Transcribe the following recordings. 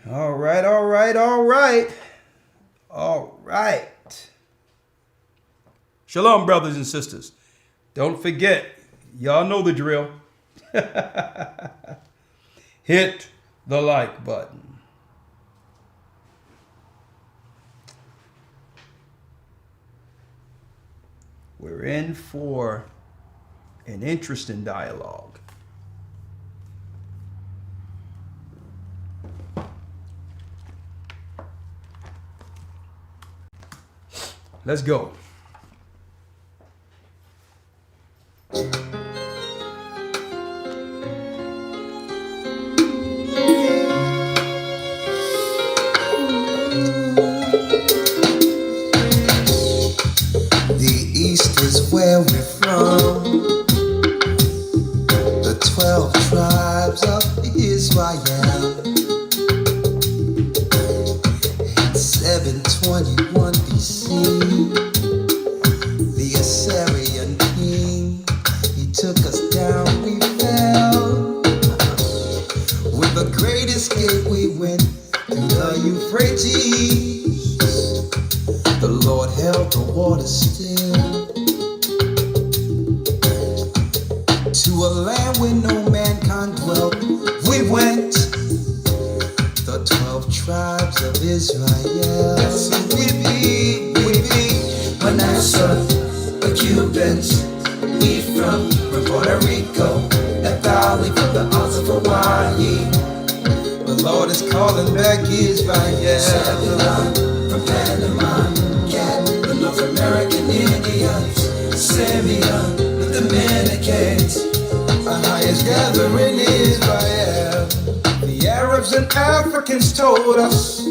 All right, all right, all right. All right. Shalom, brothers and sisters. Don't forget, y'all know the drill. Hit the like button. We're in for an interesting dialogue. Let's go. The East is where we're from, the 12 tribes of Israel. In 721 BC, the Assyrian king, he took us down, we fell. With the great escape we went through the Euphrates. The Lord held the water still, to a land where no mankind dwelt. We went, the 12 tribes of Israel. That's who we be. Manasseh, the Cubans, Ephraim from Puerto Rico, that valley from the Isles of Hawaii. The Lord is calling back Israel. Zebulun from Panama, the North American Indians, Simeon, the Dominicans, our highest gathering Israel. The Arabs and Africans told us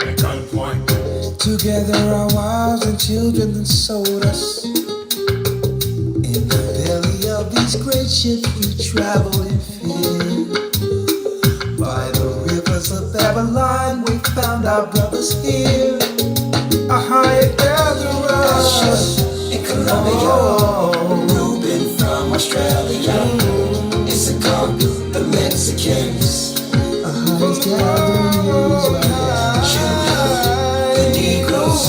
at gunpoint to gather our wives and children and sold us. In the belly of these great ships we travel in fear. By the rivers of Babylon we found our brothers here. A higher gatherer in Colombia, Reuben from Australia, Issachar, the Mexicans, a highest gathering Judah, the Negroes,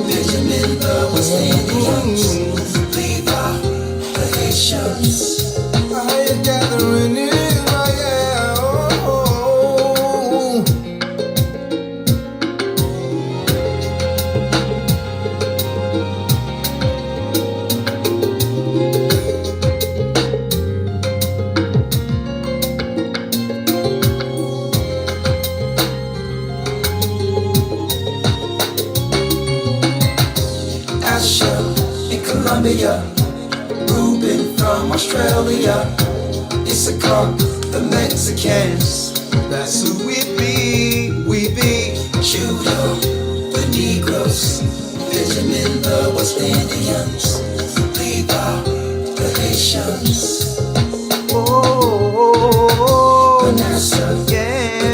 Benjamin, the West Indians, Levi, the Haitians, a highest gathering Israel. Reuben from Australia, Issachar, the Mexicans. That's who we be. Judah, the Negroes, Benjamin, the West Indians, Levi, the Haitians. Manasseh, the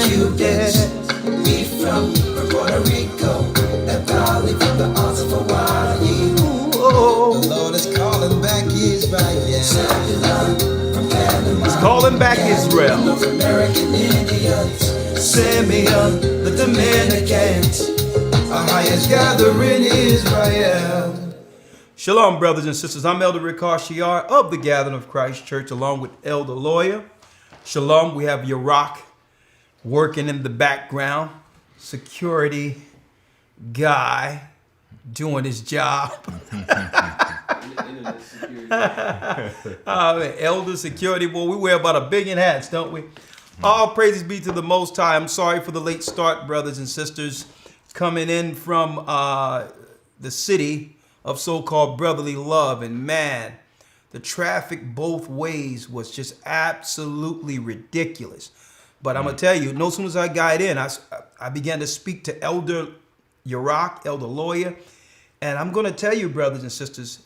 Cubans, Ephraim from Puerto Rico, that valley from the Isles of Hawaii. The Lord is calling back Israel. Zebulun from Panama, He's calling back Israel. North American Indians, Simeon, the Dominicans, our highest gathering Israel. Shalom, brothers and sisters. I'm Elder Ricard Shiar of the Gathering of Christ Church, along with Elder Lawyer. Shalom, we have Yarak working in the background, security guy doing his job. Elder security, boy, we wear about 1 billion hats, don't we? All praises be to the Most High. I'm sorry for the late start, brothers and sisters, coming in from the city of so-called brotherly love. And man, the traffic both ways was just absolutely ridiculous. But I'm going to tell you, no sooner as I got in, I began to speak to Elder Yarak, Elder Lawyer. And I'm going to tell you, brothers and sisters,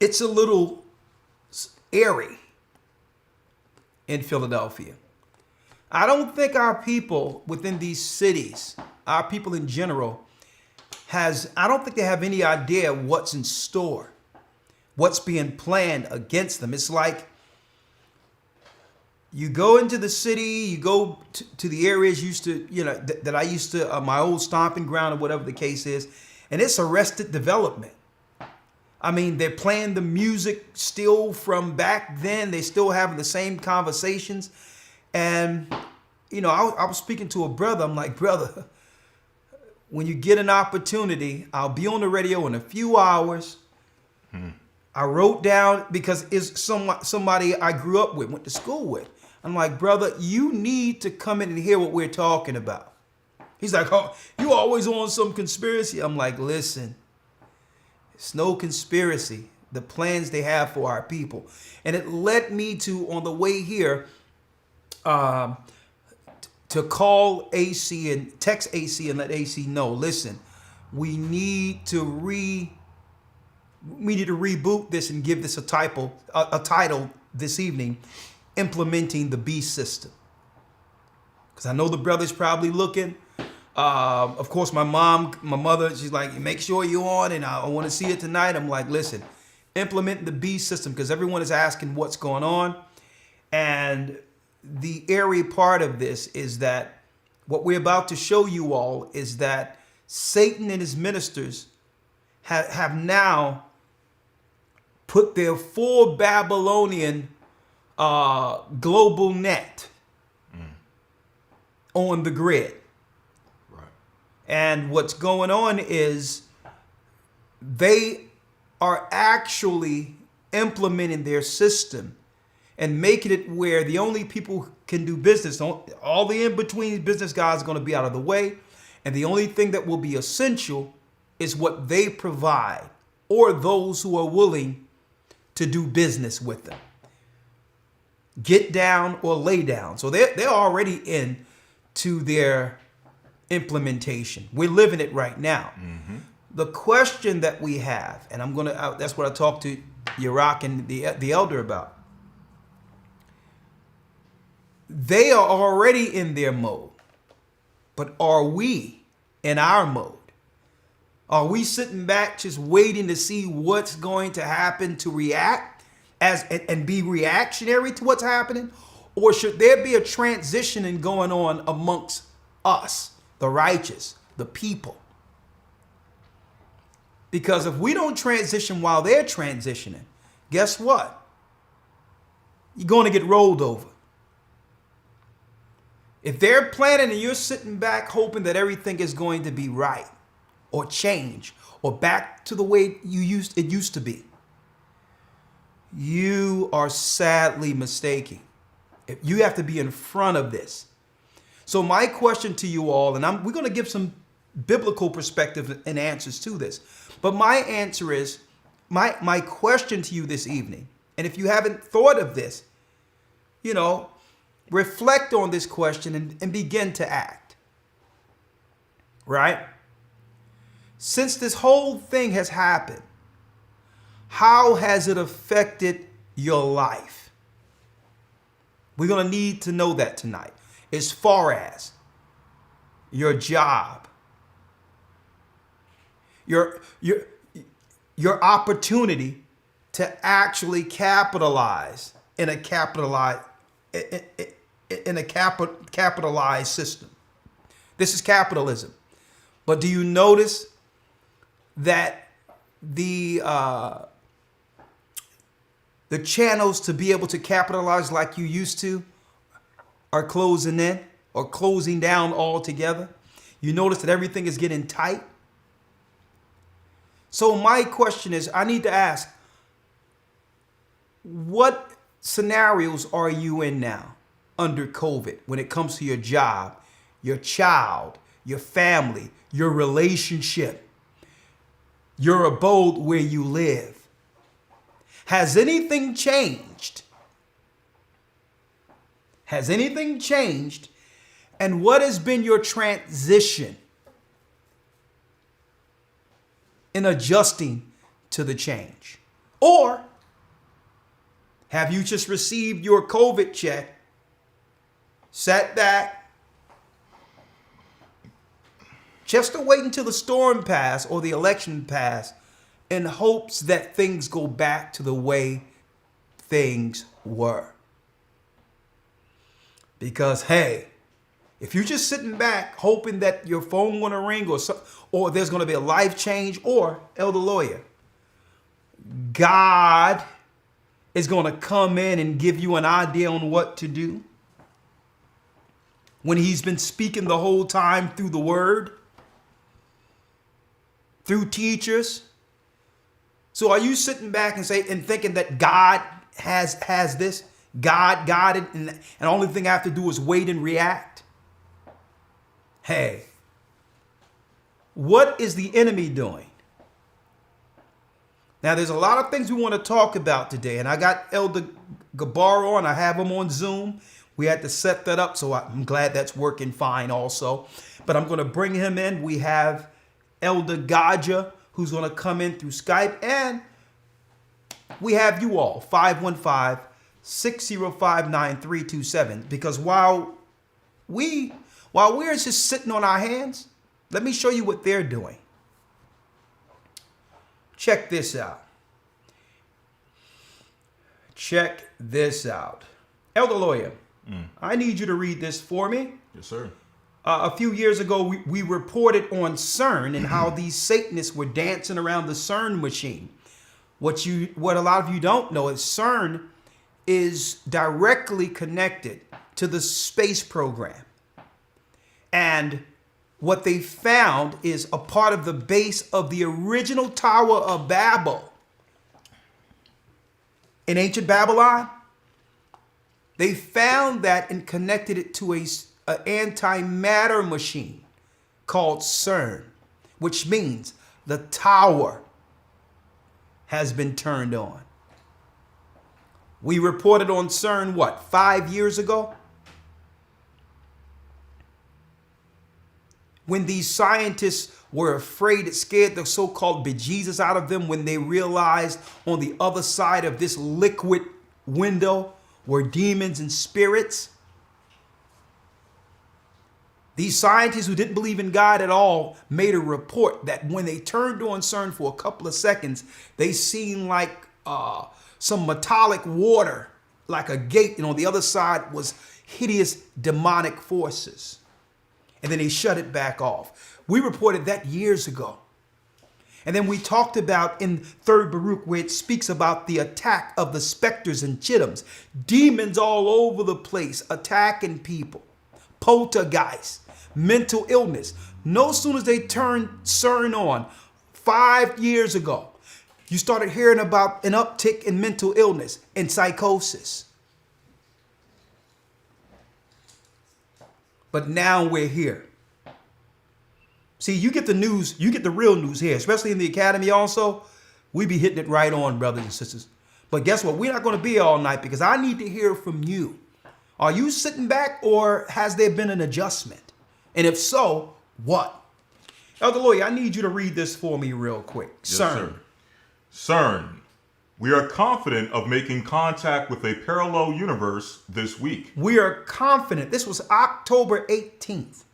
it's a little airy in Philadelphia. I don't think our people within these cities, our people in general, I don't think they have any idea what's in store, what's being planned against them. It's like You go into the city, you go to the areas used to, that I used to, my old stomping ground or whatever the case is, and it's arrested development. I mean, they're playing the music still from back then. They're still having the same conversations. And, I was speaking to a brother. I'm like, brother, when you get an opportunity, I'll be on the radio in a few hours. I wrote down, because it's somebody I grew up with, went to school with. I'm like, brother, you need to come in and hear what we're talking about. He's like, oh, you always on some conspiracy. I'm like, listen, it's no conspiracy. The plans they have for our people. And it led me to, on the way here, to call AC and text AC and let AC know, listen, we need to reboot this and give this a title this evening, implementing the Beast system. Because I know the brother's probably looking. Of course, my mother, she's like, make sure you're on, and I want to see it tonight. I'm like, listen, implement the Beast system, because everyone is asking what's going on. And the airy part of this is that what we're about to show you all is that Satan and his ministers have now put their full Babylonian global net on the grid. Right. And what's going on is they are actually implementing their system and making it where the only people who can do business, all the in-between business guys are going to be out of the way. And the only thing that will be essential is what they provide, or those who are willing to do business with them. Get down or lay down. So they're already into their implementation. We're living it right now. Mm-hmm. The question that we have, and that's what I talked to Yirach and the elder about. They are already in their mode, but are we in our mode? Are we sitting back just waiting to see what's going to happen to react and be reactionary to what's happening? Or should there be a transitioning going on amongst us, the righteous, the people? Because if we don't transition while they're transitioning, guess what? You're going to get rolled over. If they're planning and you're sitting back hoping that everything is going to be right or change or back to the way it used to be, you are sadly mistaken. You have to be in front of this. So my question to you all, and we're going to give some biblical perspective and answers to this, but my answer is, my question to you this evening, and if you haven't thought of this, reflect on this question and begin to act. Right? Since this whole thing has happened, how has it affected your life? We're going to need to know that tonight. As far as your job, your opportunity to actually capitalize in a capitalized system. This is capitalism. But do you notice that the channels to be able to capitalize like you used to are closing in or closing down altogether? You notice that everything is getting tight. So my question is, I need to ask, what scenarios are you in now under COVID when it comes to your job, your child, your family, your relationship, your abode where you live? Has anything changed? Has anything changed? And what has been your transition in adjusting to the change? Or have you just received your COVID check, sat back, just to wait until the storm pass or the election pass in hopes that things go back to the way things were? Because, hey, if you're just sitting back hoping that your phone going to ring or there's going to be a life change, or Elder Lawyer, God is going to come in and give you an idea on what to do when he's been speaking the whole time through the word, through teachers. So are you sitting back and thinking that God has this? God got it, and the only thing I have to do is wait and react? Hey, what is the enemy doing? Now, there's a lot of things we want to talk about today, and I got Elder Gabar on. I have him on Zoom. We had to set that up, so I'm glad that's working fine also. But I'm going to bring him in. We have Elder Gaja, who's going to come in through Skype, and we have you all, 515-605-9327. Because while we're just sitting on our hands, let me show you what they're doing. Check this out. Check this out. Elder Lawyer, I need you to read this for me. Yes, sir. A few years ago, we reported on CERN and how these Satanists were dancing around the CERN machine. What a lot of you don't know is CERN is directly connected to the space program. And what they found is a part of the base of the original Tower of Babel. In ancient Babylon, they found that and connected it to an antimatter machine called CERN, which means the tower has been turned on. We reported on CERN, 5 years ago? When these scientists were afraid, it scared the so-called bejesus out of them when they realized on the other side of this liquid window were demons and spirits. These scientists who didn't believe in God at all made a report that when they turned on CERN for a couple of seconds, they seen like some metallic water, like a gate, and on the other side was hideous demonic forces. And then they shut it back off. We reported that years ago. And then we talked about in 3rd Baruch, where it speaks about the attack of the specters and chittims, demons all over the place attacking people, poltergeists, mental illness. No sooner as they turned CERN on 5 years ago, you started hearing about an uptick in mental illness and psychosis. But now we're here. See, you get the news, you get the real news here, especially in the academy also. We be hitting it right on, brothers and sisters. But guess what? We're not going to be here all night because I need to hear from you. Are you sitting back, or has there been an adjustment? And if so, what? Elder Lawyer, I need you to read this for me real quick. Yes, CERN. sir. CERN. We are confident of making contact with a parallel universe this week. We are confident. This was October 18th.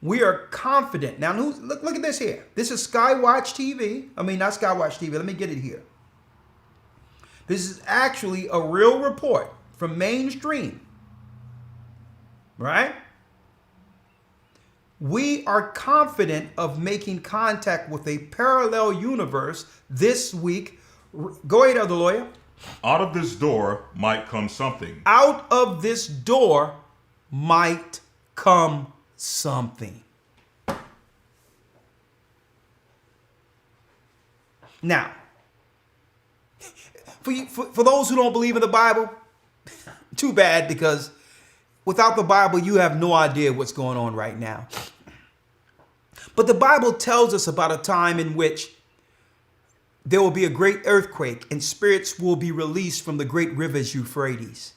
We are confident. Now, look at this here. This is Skywatch TV. I mean, not Skywatch TV. Let me get it here. This is actually a real report from Mainstream. Right? We are confident of making contact with a parallel universe this week. Go ahead, Elder Lawyer. Out of this door might come something. Out of this door might come something. Now, for those who don't believe in the Bible, too bad, because without the Bible, you have no idea what's going on right now. But the Bible tells us about a time in which there will be a great earthquake and spirits will be released from the great rivers Euphrates.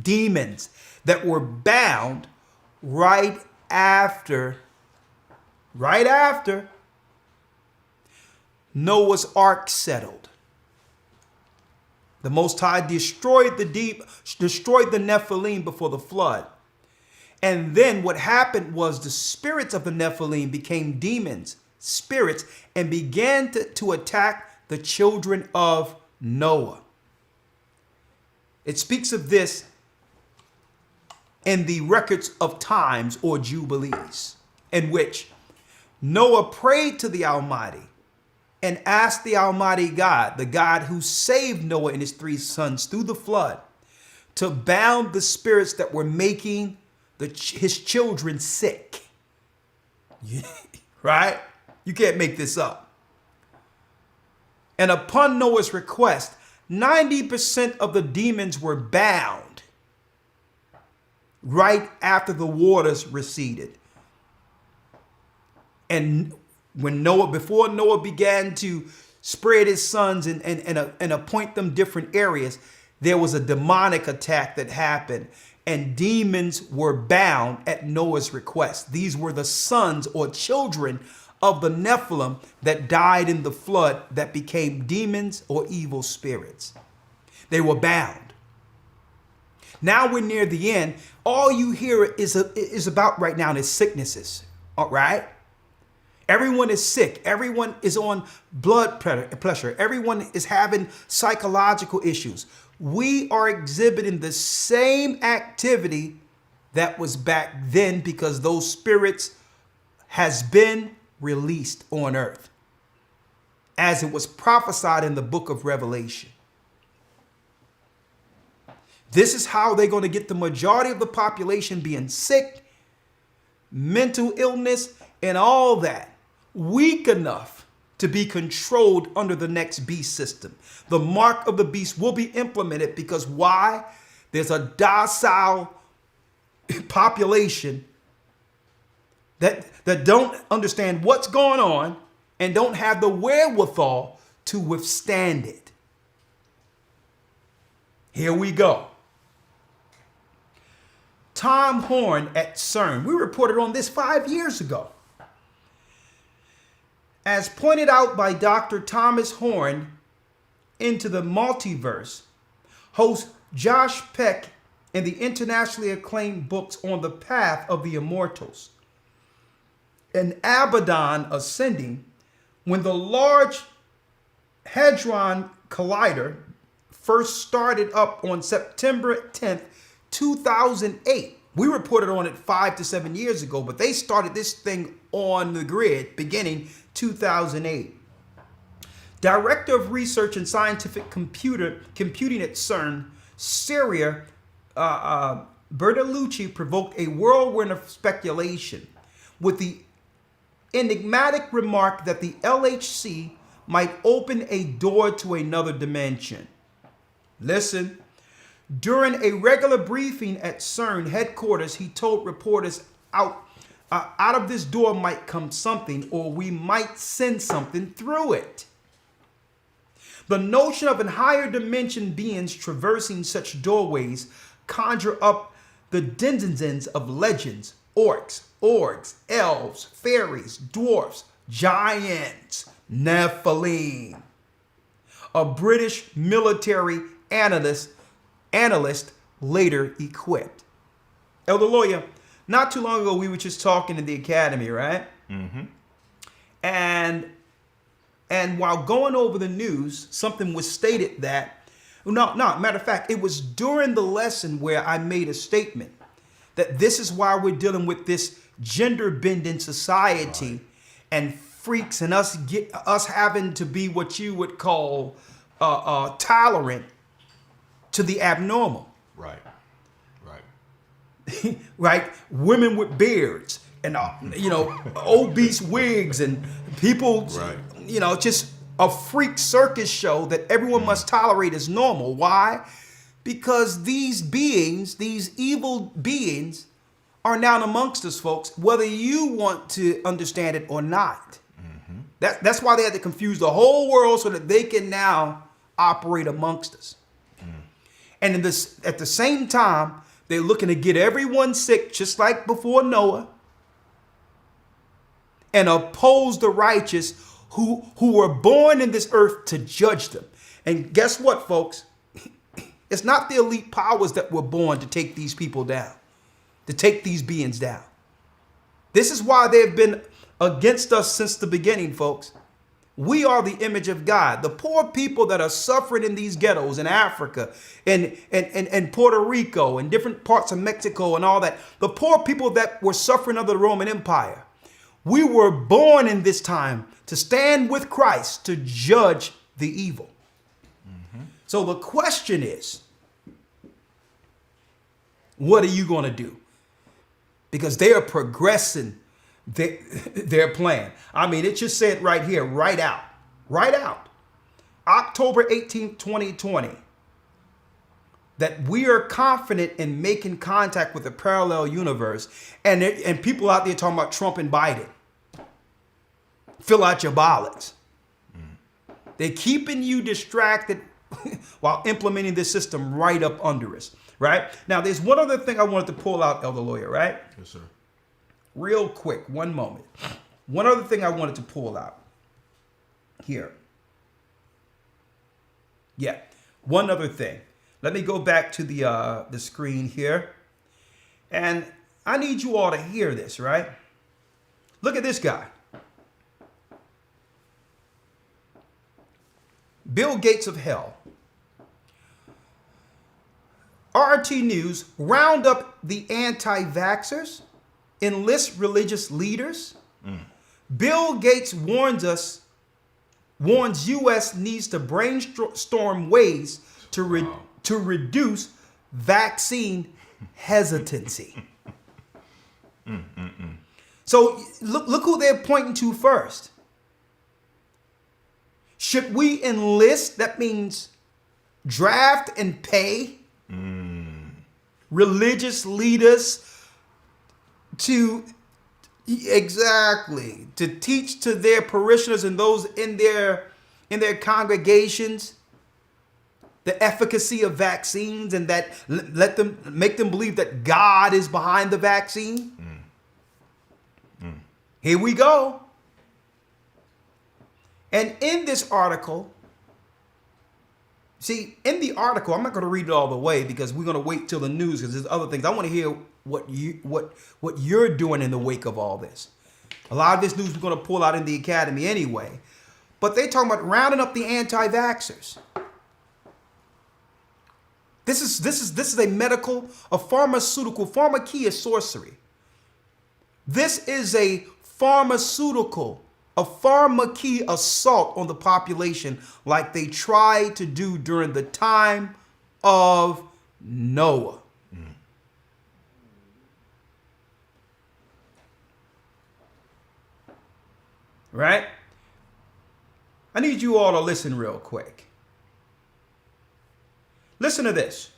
Demons that were bound right after Noah's ark settled. The Most High destroyed the Nephilim before the flood. And then what happened was the spirits of the Nephilim became demons, spirits, and began to attack the children of Noah. It speaks of this in the records of times or jubilees, in which Noah prayed to the Almighty and asked the Almighty God, the God who saved Noah and his 3 sons through the flood, to bound the spirits that were making his children sick. Right? You can't make this up. And upon Noah's request, 90% of the demons were bound right after the waters receded. And before Noah began to spread his sons and appoint them different areas, there was a demonic attack that happened, and demons were bound at Noah's request. These were the sons or children of the Nephilim that died in the flood that became demons or evil spirits. They were bound. Now we're near the end. All you hear is about right now is sicknesses. All right? Everyone is sick. Everyone is on blood pressure. Everyone is having psychological issues. We are exhibiting the same activity that was back then because those spirits has been released on earth as it was prophesied in the book of Revelation. This is how they're going to get the majority of the population being sick, mental illness, and all that, weak enough to be controlled under the next beast system. The mark of the beast will be implemented because why? There's a docile population that don't understand what's going on and don't have the wherewithal to withstand it. Here we go. Tom Horn at CERN. We reported on this 5 years ago. As pointed out by Dr. Thomas Horn into the Multiverse, host Josh Peck in the internationally acclaimed books On the Path of the Immortals, and Abaddon Ascending, when the Large Hadron Collider first started up on September 10th, 2008. We reported on it 5 to 7 years ago, but they started this thing on the grid beginning 2008. Director of Research and Scientific Computing at CERN, Syria Bertolucci, provoked a whirlwind of speculation with the enigmatic remark that the LHC might open a door to another dimension. Listen. During a regular briefing at CERN headquarters, he told reporters out of this door might come something, or we might send something through it. The notion of an higher dimension beings traversing such doorways conjure up the denizens of legends, orcs, elves, fairies, dwarfs, giants, Nephilim. A British military analyst later equipped. Elder Lawyer, not too long ago we were just talking in the academy, right? Mm-hmm. And while going over the news, something was stated that, matter of fact, it was during the lesson where I made a statement that this is why we're dealing with this gender bending society, right, and freaks, and us having to be what you would call tolerant to the abnormal. Right. Right? Women with beards and, obese wigs and people, right, just a freak circus show that everyone must tolerate as normal. Why? Because these beings, these evil beings, are now amongst us, folks, whether you want to understand it or not. Mm-hmm. That's why they had to confuse the whole world so that they can now operate amongst us. And at the same time, they're looking to get everyone sick, just like before Noah, and oppose the righteous who were born in this earth to judge them. And guess what, folks? It's not the elite powers that were born to take these people down, to take these beings down. This is why they've been against us since the beginning, folks. We are the image of God. The poor people that are suffering in these ghettos in Africa and Puerto Rico and different parts of Mexico and all that, the poor people that were suffering under the Roman Empire, we were born in this time to stand with Christ to judge the evil. So the question is, what are you going to do? Because they are progressing their plan. I mean, it just said right here, right out. October 18th, 2020, that we are confident in making contact with a parallel universe. And people out there talking about Trump and Biden. Fill out your ballots. They're keeping you distracted while implementing this system right up under us, right? Now, there's one other thing I wanted to pull out, Elder Lawyer, right? Yes, sir. Real quick, one moment. One other thing I wanted to pull out here. Yeah, one other thing. Let me go back to the screen here. And I need you all to hear this, right? Look at this guy. Bill Gates of hell. RT News, round up the anti-vaxxers, enlist religious leaders. Bill Gates warns U.S. needs to brainstorm ways to reduce vaccine hesitancy. So look who they're pointing to first. Should we enlist? That means draft and pay religious leaders to teach to their parishioners and those in their congregations the efficacy of vaccines, and that make them believe that God is behind the vaccine. Here we go. And in this article, see, in the article, I'm not going to read it all the way because we're going to wait till the news because there's other things. I want to hear what you're doing in the wake of all this. A lot of this news we're going to pull out in the academy anyway. But they're talking about rounding up the anti-vaxxers. This is a pharmaceutical, pharmakia sorcery. This is a pharmaceutical, a pharmakia assault on the population like they tried to do during the time of Noah. Right? I need you all to listen real quick. Listen to this.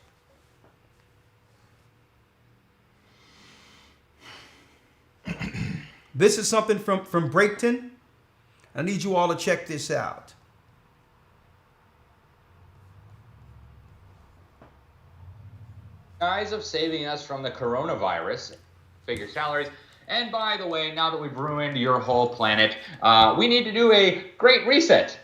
This is something from Breakton. I need you all to check this out. Guise of saving us from the coronavirus, figure salaries. And by the way, now that we've ruined your whole planet, we need to do a great reset.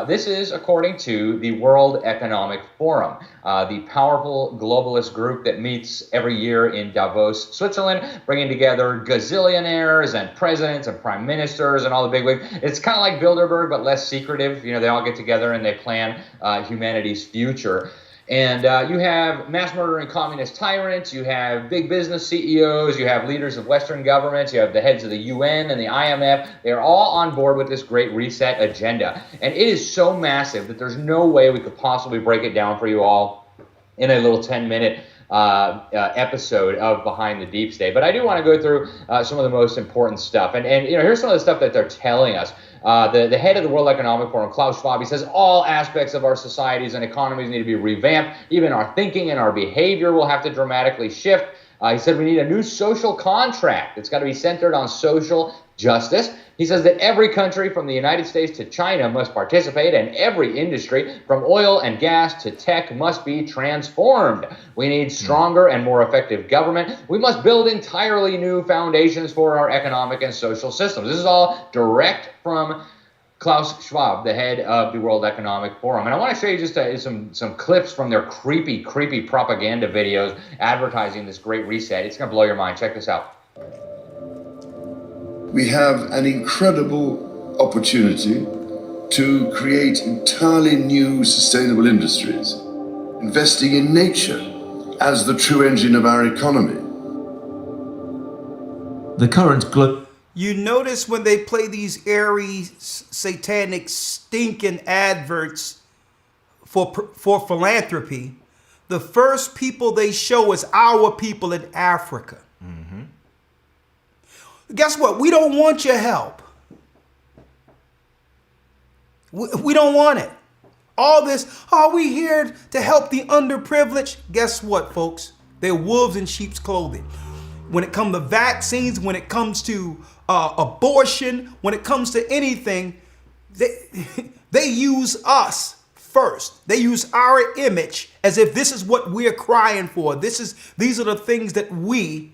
This is according to the World Economic Forum, the powerful globalist group that meets every year in Davos, Switzerland, bringing together gazillionaires and presidents and prime ministers and all the bigwigs. It's kind of like Bilderberg, but less secretive. You know, they all get together and they plan humanity's future. And you have mass murdering communist tyrants, you have big business CEOs, you have leaders of Western governments, you have the heads of the UN and the IMF. They're all on board with this great reset agenda. And it is so massive that there's no way we could possibly break it down for you all in a little 10-minute episode of Behind the Deep State. But I do want to go through some of the most important stuff. And you know, here's some of the stuff that they're telling us. The head of the World Economic Forum, Klaus Schwab, he says all aspects of our societies and economies need to be revamped. Even our thinking and our behavior will have to dramatically shift. He said we need a new social contract. It's got to be centered on social justice. He says that every country from the United States to China must participate, and every industry from oil and gas to tech must be transformed. We need stronger and more effective government. We must build entirely new foundations for our economic and social systems. This is all direct from Klaus Schwab, the head of the World Economic Forum. And I want to show you just some clips from their creepy propaganda videos advertising this great reset. It's going to blow your mind. Check this out. We have an incredible opportunity to create entirely new sustainable industries, investing in nature as the true engine of our economy. The current You notice when they play these airy, satanic, stinking adverts for philanthropy, the first people they show is our people in Africa. Guess what? We don't want your help. We don't want it. All this, are we here to help the underprivileged? Guess what, folks? They're wolves in sheep's clothing. When it comes to vaccines, when it comes to abortion, when it comes to anything, they use us first. They use our image as if this is what we're crying for. These are the things that we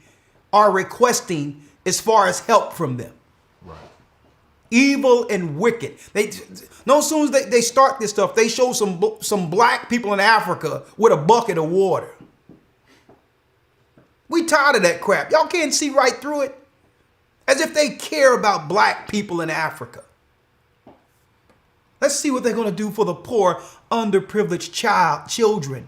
are requesting as far as help from them. Right. Evil and wicked. No sooner as they start this stuff, they show some black people in Africa with a bucket of water. We tired of that crap. Y'all can't see right through it. As if they care about black people in Africa. Let's see what they're going to do for the poor, underprivileged children.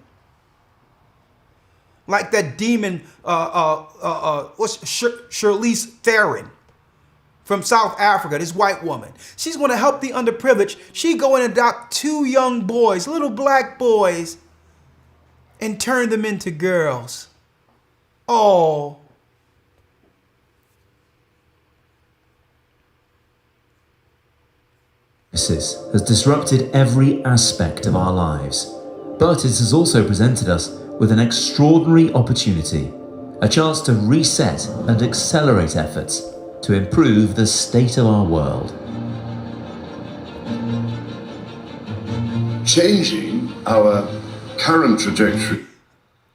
Like that demon, Charlize Theron from South Africa, this white woman. She's going to help the underprivileged. She go and adopt 2 young boys, little black boys, and turn them into girls. Oh. crisis has disrupted every aspect of our lives, but it has also presented us with an extraordinary opportunity, a chance to reset and accelerate efforts to improve the state of our world. Changing our current trajectory.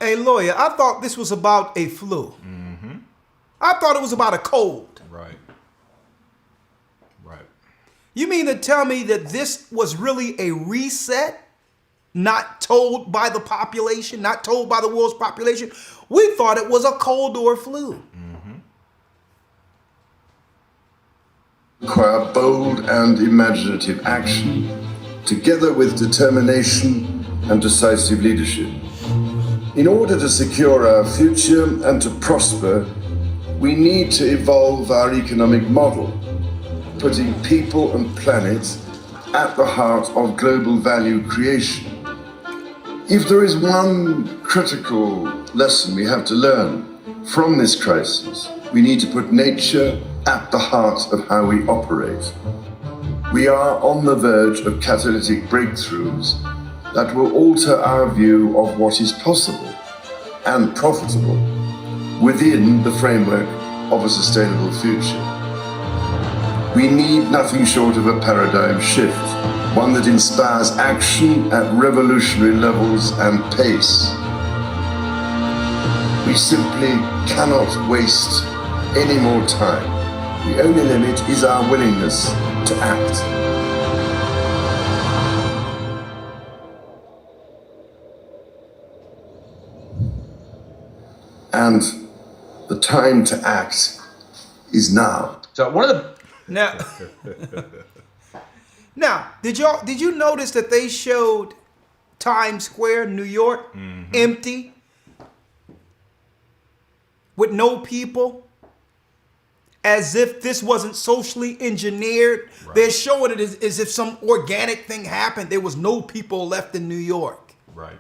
Hey, lawyer, I thought this was about a flu. I thought it was about a cold. Right. Right. You mean to tell me that this was really a reset? Not told by the population, not told by the world's population? We thought it was a cold or flu. Require bold and imaginative action, together with determination and decisive leadership. In order to secure our future and to prosper, we need to evolve our economic model, putting people and planet at the heart of global value creation. If there is one critical lesson we have to learn from this crisis, we need to put nature at the heart of how we operate. We are on the verge of catalytic breakthroughs that will alter our view of what is possible and profitable within the framework of a sustainable future. We need nothing short of a paradigm shift, one that inspires action at revolutionary levels and pace. We simply cannot waste any more time. The only limit is our willingness to act. And the time to act is now. So one of the Now, did you notice that they showed Times Square, New York, empty, with no people, as if this wasn't socially engineered? Right. They're showing it as if some organic thing happened. There was no people left in New York. Right.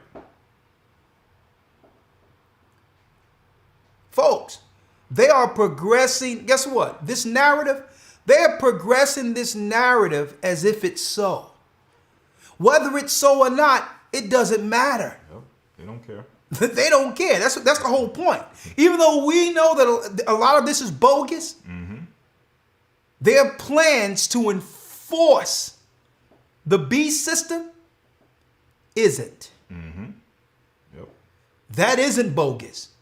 Folks, they are progressing. Guess what? This narrative, they're progressing this narrative as if it's so. Whether it's so or not, it doesn't matter. Yep. They don't care. They don't care. That's the whole point. Even though we know that a lot of this is bogus, their plans to enforce the beast system isn't. Yep. That isn't bogus.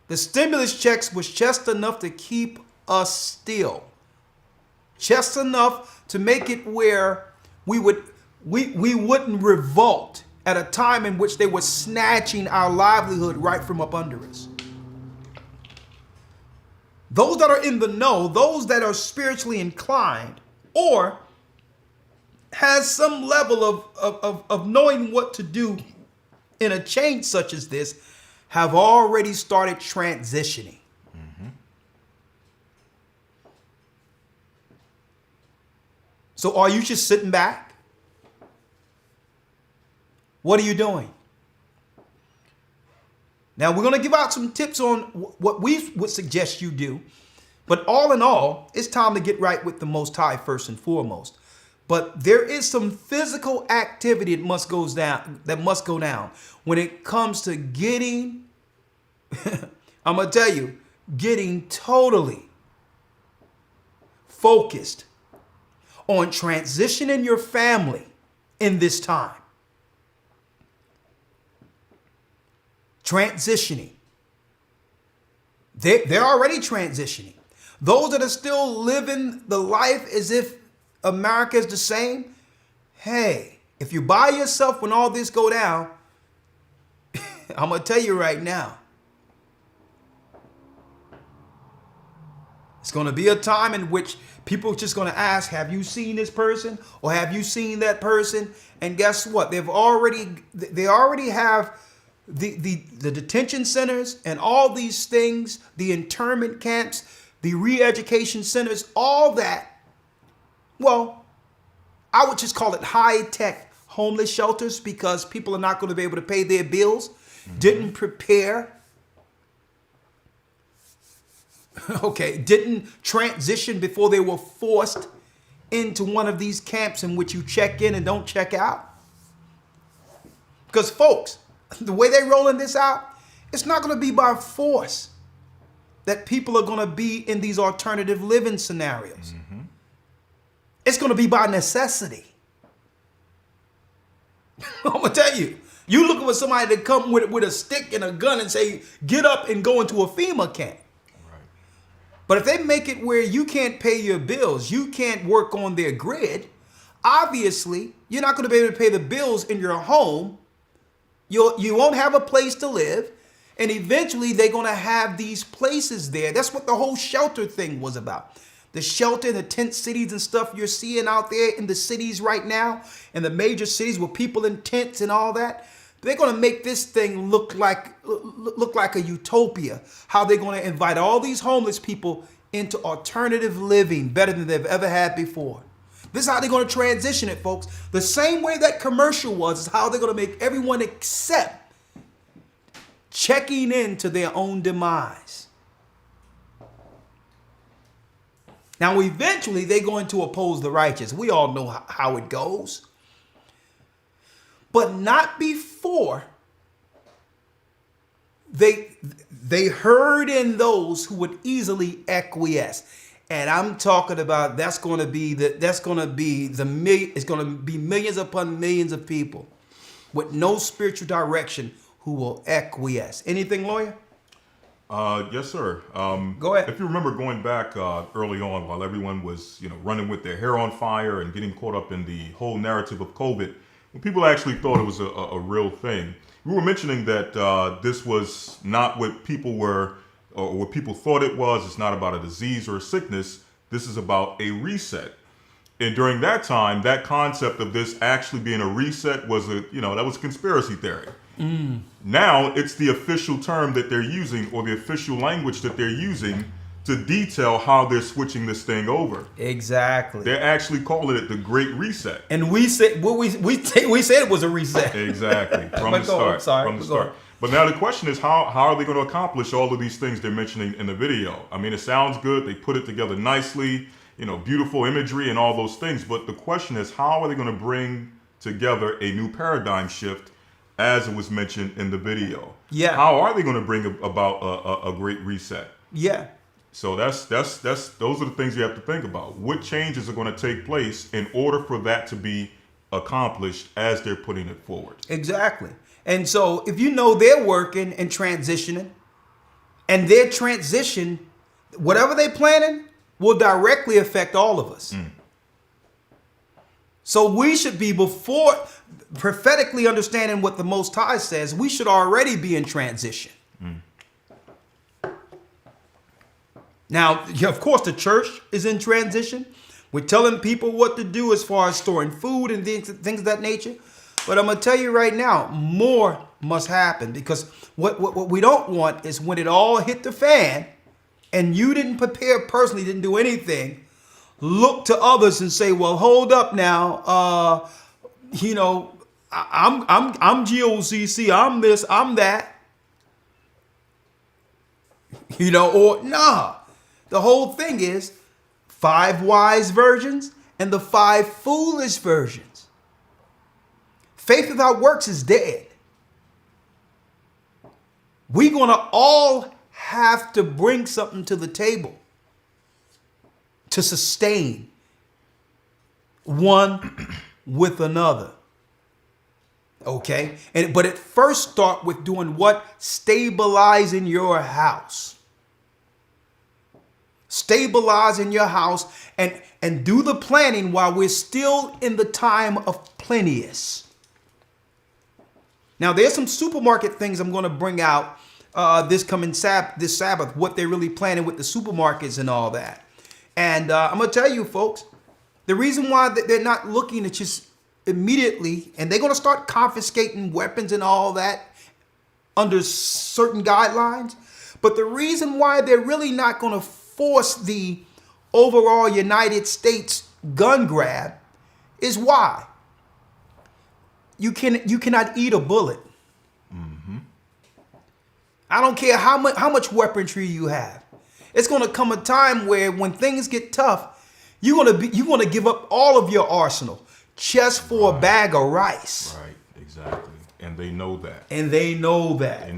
The stimulus checks was just enough to keep us still. Just enough to make it where we wouldn't revolt at a time in which they were snatching our livelihood right from up under us. Those that are in the know, those that are spiritually inclined, or has some level of knowing what to do in a change such as this have already started transitioning. So are you just sitting back? What are you doing? Now, we're going to give out some tips on what we would suggest you do. But all in all, it's time to get right with the Most High first and foremost. But there is some physical activity that must go down when it comes to getting, I'm going to tell you, getting totally focused on transitioning your family in this time. Transitioning. They're already transitioning. Those that are still living the life as if America is the same, hey, if you're by yourself when all this go down, I'm going to tell you right now, it's going to be a time in which people are just going to ask, have you seen this person or have you seen that person? And guess what? They already have the detention centers and all these things, the internment camps, the re-education centers, all that. Well, I would just call it high-tech homeless shelters because people are not going to be able to pay their bills, didn't prepare, didn't transition before they were forced into one of these camps in which you check in and don't check out. Because folks, the way they're rolling this out, it's not going to be by force that people are going to be in these alternative living scenarios. It's going to be by necessity. I'm going to tell you, you looking for somebody to come with a stick and a gun and say, get up and go into a FEMA camp. Right. But if they make it where you can't pay your bills, you can't work on their grid, obviously, you're not going to be able to pay the bills in your home. You won't have a place to live. And eventually they're going to have these places there. That's what the whole shelter thing was about. The shelter, the tent cities and stuff you're seeing out there in the cities right now, in the major cities with people in tents and all that. They're going to make this thing look like a utopia. How they're going to invite all these homeless people into alternative living better than they've ever had before. This is how they're going to transition it, folks. The same way that commercial was is how they're going to make everyone accept checking into their own demise. Now, eventually, they're going to oppose the righteous. We all know how it goes. But not before they herd in those who would easily acquiesce. And I'm talking about it's going to be millions upon millions of people with no spiritual direction who will acquiesce. Anything, lawyer? Yes, sir. Go ahead. If you remember going back early on, while everyone was, running with their hair on fire and getting caught up in the whole narrative of COVID, when people actually thought it was a real thing, we were mentioning that this was not what people were, or what people thought it was. It's not about a disease or a sickness. This is about a reset. And during that time, that concept of this actually being a reset was that was conspiracy theory. Now it's the official term that they're using, or the official language that they're using to detail how they're switching this thing over. Exactly. They're actually calling it the Great Reset. And we said we said it was a reset. Exactly. From But the go on, start. sorry, From the go on. start. But now the question is, how are they going to accomplish all of these things they're mentioning in the video? I mean, it sounds good. They put it together nicely, beautiful imagery and all those things. But the question is, how are they going to bring together a new paradigm shift, as it was mentioned in the video? Yeah. How are they going to bring about a great reset? Yeah. So those are the things you have to think about. What changes are going to take place in order for that to be accomplished as they're putting it forward? Exactly. And so if they're working and transitioning, and their transition, whatever they're planning, will directly affect all of us. So we should be, before prophetically understanding what the Most High says, we should already be in transition. Now, of course, the church is in transition, We're telling people what to do as far as storing food and things of that nature. But I'm going to tell you right now, more must happen, because what we don't want is when it all hit the fan and you didn't prepare personally, didn't do anything, look to others and say, well, hold up now. I'm GOCC, I'm this, I'm that. Or nah. The whole thing is 5 wise virgins and the 5 foolish virgins. Faith without works is dead. We're going to all have to bring something to the table to sustain one with another. Okay? But it first start with doing what? Stabilizing your house. Stabilizing your house and do the planning while we're still in the time of plenteous. Now, there's some supermarket things I'm going to bring out this Sabbath, what they're really planning with the supermarkets and all that. And I'm going to tell you, folks, the reason why they're not looking at just immediately, and they're going to start confiscating weapons and all that under certain guidelines. But the reason why they're really not going to force the overall United States gun grab is why you cannot eat a bullet. Mm-hmm. I don't care how much weaponry you have. It's going to come a time where when things get tough, you're going to give up all of your arsenal just for a bag of rice. Right, exactly. And they know that. They know that.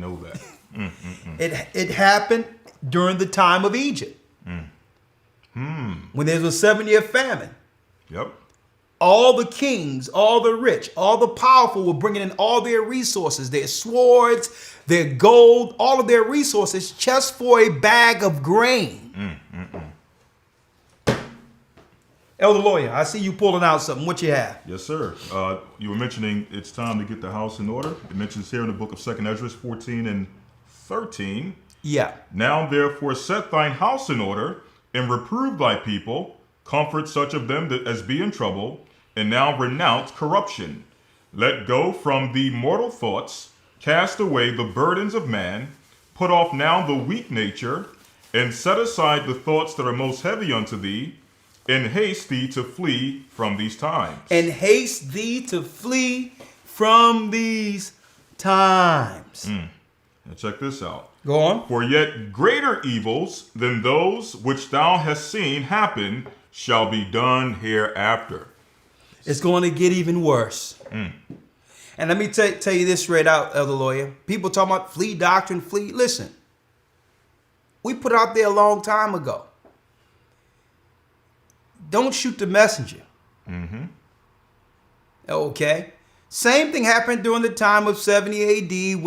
It happened during the time of Egypt. When there was a 7-year famine. Yep. All the kings, all the rich, all the powerful were bringing in all their resources, their swords, their gold, all of their resources just for a bag of grain. Elder Lawyer, I see you pulling out something. What you have? Yes, sir. You were mentioning it's time to get the house in order. It mentions here in the book of 2 Ezra 14 and 13. Yeah. Now therefore set thine house in order, and reprove thy people, comfort such of them as be in trouble, and now renounce corruption. Let go from thee mortal thoughts, cast away the burdens of man, put off now the weak nature, and set aside the thoughts that are most heavy unto thee, and haste thee to flee from these times. And haste thee to flee from these times. Now check this out. Go on. For yet greater evils than those which thou hast seen happen shall be done hereafter. It's going to get even worse. And let me tell you this straight out, Elder Lawyer. People talking about flee doctrine, flee. Listen, we put it out there a long time ago. Don't shoot the messenger. Okay. Same thing happened during the time of 70 AD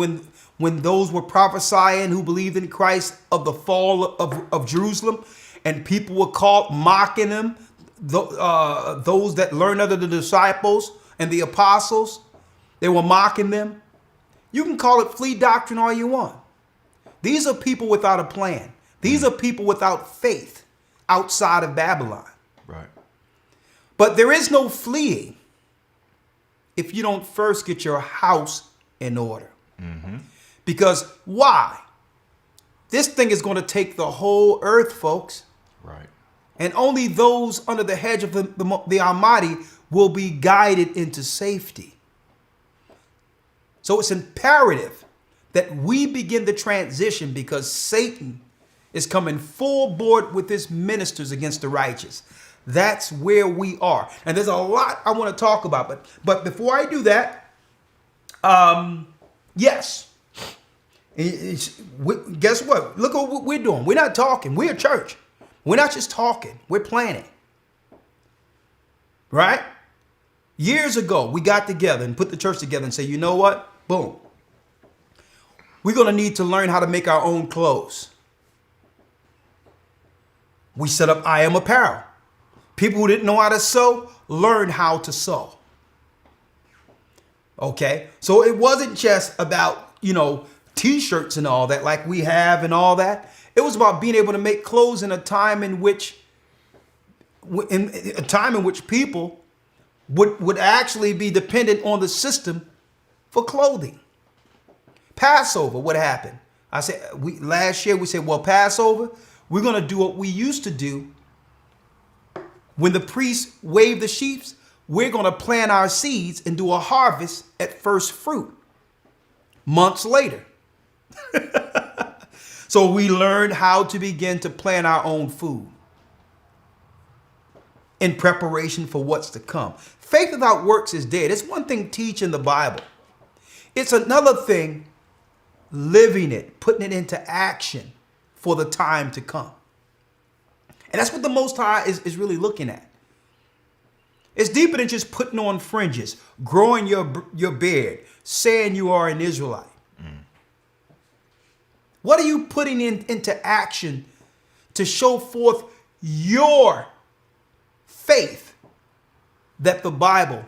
when those were prophesying who believed in Christ of the fall of Jerusalem, and people were caught mocking them. Those that learned under the disciples and the apostles, they were mocking them. You can call it flea doctrine all you want. These are people without a plan. These are people without faith outside of Babylon. Right. But there is no fleeing if you don't first get your house in order. Because why? This thing is going to take the whole earth, folks. Right. And only those under the hedge of the Almighty will be guided into safety. So it's imperative that we begin the transition, because Satan is coming full board with his ministers against the righteous. That's where we are. And there's a lot I want to talk about. But before I do that, yes. Guess what? Look at what we're doing. We're not talking. We're a church. We're not just talking. We're planning. Right? Years ago, we got together and put the church together and say, you know what? Boom. We're going to need to learn how to make our own clothes. We set up I Am Apparel. People who didn't know how to sew learned how to sew. Okay? So it wasn't just about, T-shirts and all that like we have and all that. It was about being able to make clothes in a time in which in a time in which people would actually be dependent on the system for clothing. Passover, what happened? I said last year we said, well, Passover, we're going to do what we used to do. When the priests wave the sheaves, we're going to plant our seeds and do a harvest at first fruit. Months later. So we learned how to begin to plant our own food in preparation for what's to come. Faith without works is dead. It's one thing teaching the Bible. It's another thing living it, putting it into action for the time to come. And that's what the Most High is really looking at. It's deeper than just putting on fringes, growing your beard, saying you are an Israelite. What are you putting into action to show forth your faith that the Bible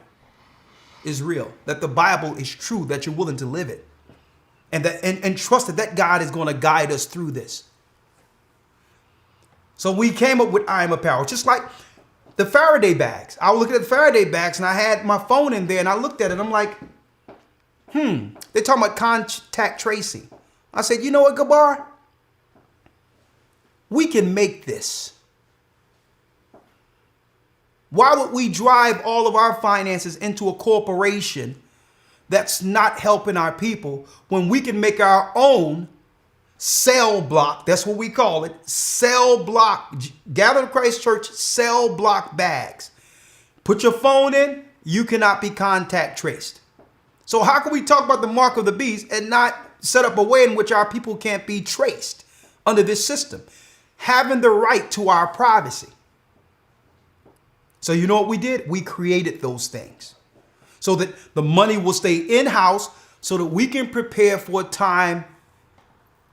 is real, that the Bible is true, that you're willing to live it, and trust that God is going to guide us through this? So we came up with I Am Apparel, just like the Faraday bags. I was looking at the Faraday bags and I had my phone in there and I looked at it and I'm like, they're talking about contact tracing. I said, you know what, Gabar? We can make this. Why would we drive all of our finances into a corporation that's not helping our people when we can make our own cell block? That's what we call it. Cell block. Gathering Christ Church cell block bags. Put your phone in, you cannot be contact traced. So how can we talk about the mark of the beast and not set up a way in which our people can't be traced under this system? Having the right to our privacy. So you know what we did? We created those things so that the money will stay in-house so that we can prepare for a time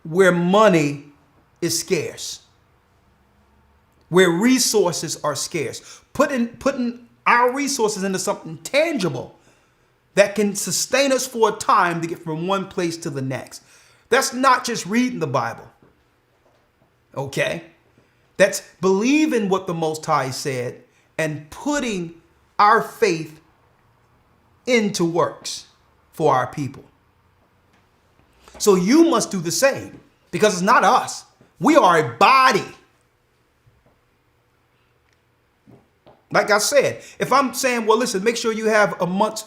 where money is scarce, where resources are scarce. Putting our resources into something tangible that can sustain us for a time to get from one place to the next. That's not just reading the Bible. Okay? That's believing what the Most High said and putting our faith into works for our people. So you must do the same, because it's not us. We are a body. Like I said, if I'm saying, well, listen, make sure you have a month,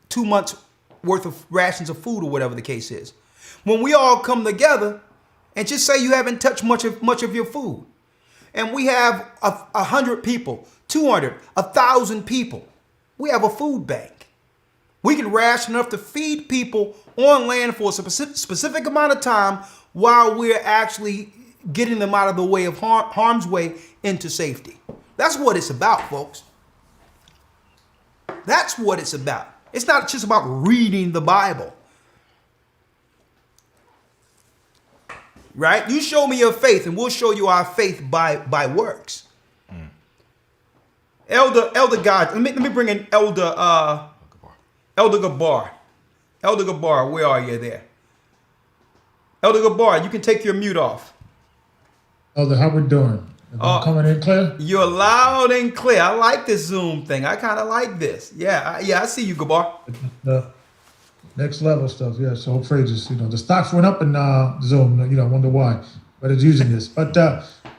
2 months worth of rations of food or whatever the case is. When we all come together and just say you haven't touched much of your food, and we have 100 people, 200, 1,000 people, we have a food bank. We can ration enough to feed people on land for a specific amount of time while we're actually getting them out of the way of harm's way into safety. That's what it's about, folks. That's what it's about. It's not just about reading the Bible. Right? You show me your faith and we'll show you our faith by works. Elder God, let me bring in Elder Gabar. Elder Gabar, where are you there? Elder Gabar, you can take your mute off. Elder, how we doing? Coming in clear? You're loud and clear. I like this Zoom thing. I kind of like this. Yeah, I see you, Gabar. The next level stuff, yeah. So praises. The stocks went up in Zoom. I wonder why, but it's using this. But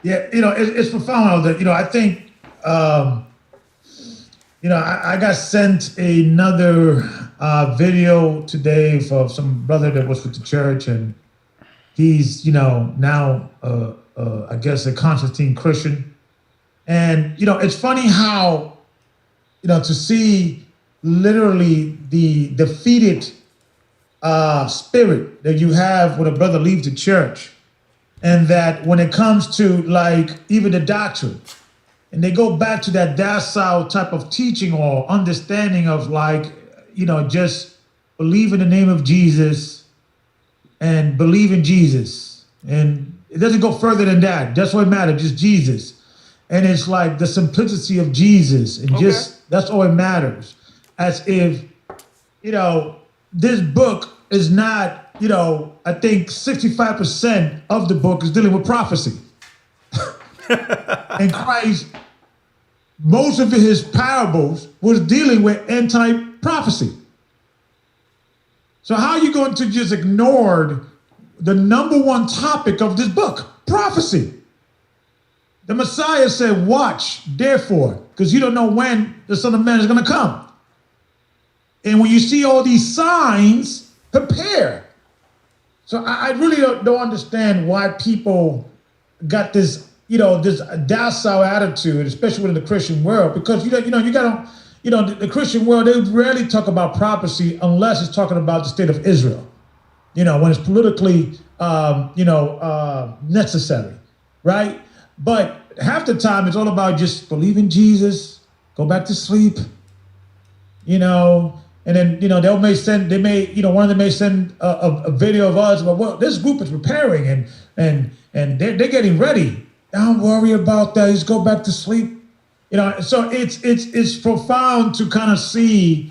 yeah, it's profound. That I think I got sent another video today from some brother that was with the church, and he's now I guess a Constantine Christian. And it's funny how to see literally the defeated spirit that you have when a brother leaves the church, and that when it comes to like even the doctrine, and they go back to that docile type of teaching or understanding of like just believe in the name of Jesus and believe in Jesus, and it doesn't go further than that. That's what matters, just Jesus. And it's like the simplicity of Jesus, and just that's all it matters. As if this book is not, I think 65% of the book is dealing with prophecy. And Christ most of his parables was dealing with anti-prophecy. So how are you going to just ignore the number one topic of this book? Prophecy. The Messiah said, watch, therefore, because you don't know when the Son of Man is going to come. And when you see all these signs, prepare. So I really don't understand why people got this, this docile attitude, especially within the Christian world, because the Christian world, they rarely talk about prophecy unless it's talking about the state of Israel. When it's politically, necessary, right? But half the time it's all about just believe in Jesus, go back to sleep, and then, one of them may send a video of us, well, this group is preparing and they're getting ready. Don't worry about that. Just go back to sleep. So it's profound to kind of see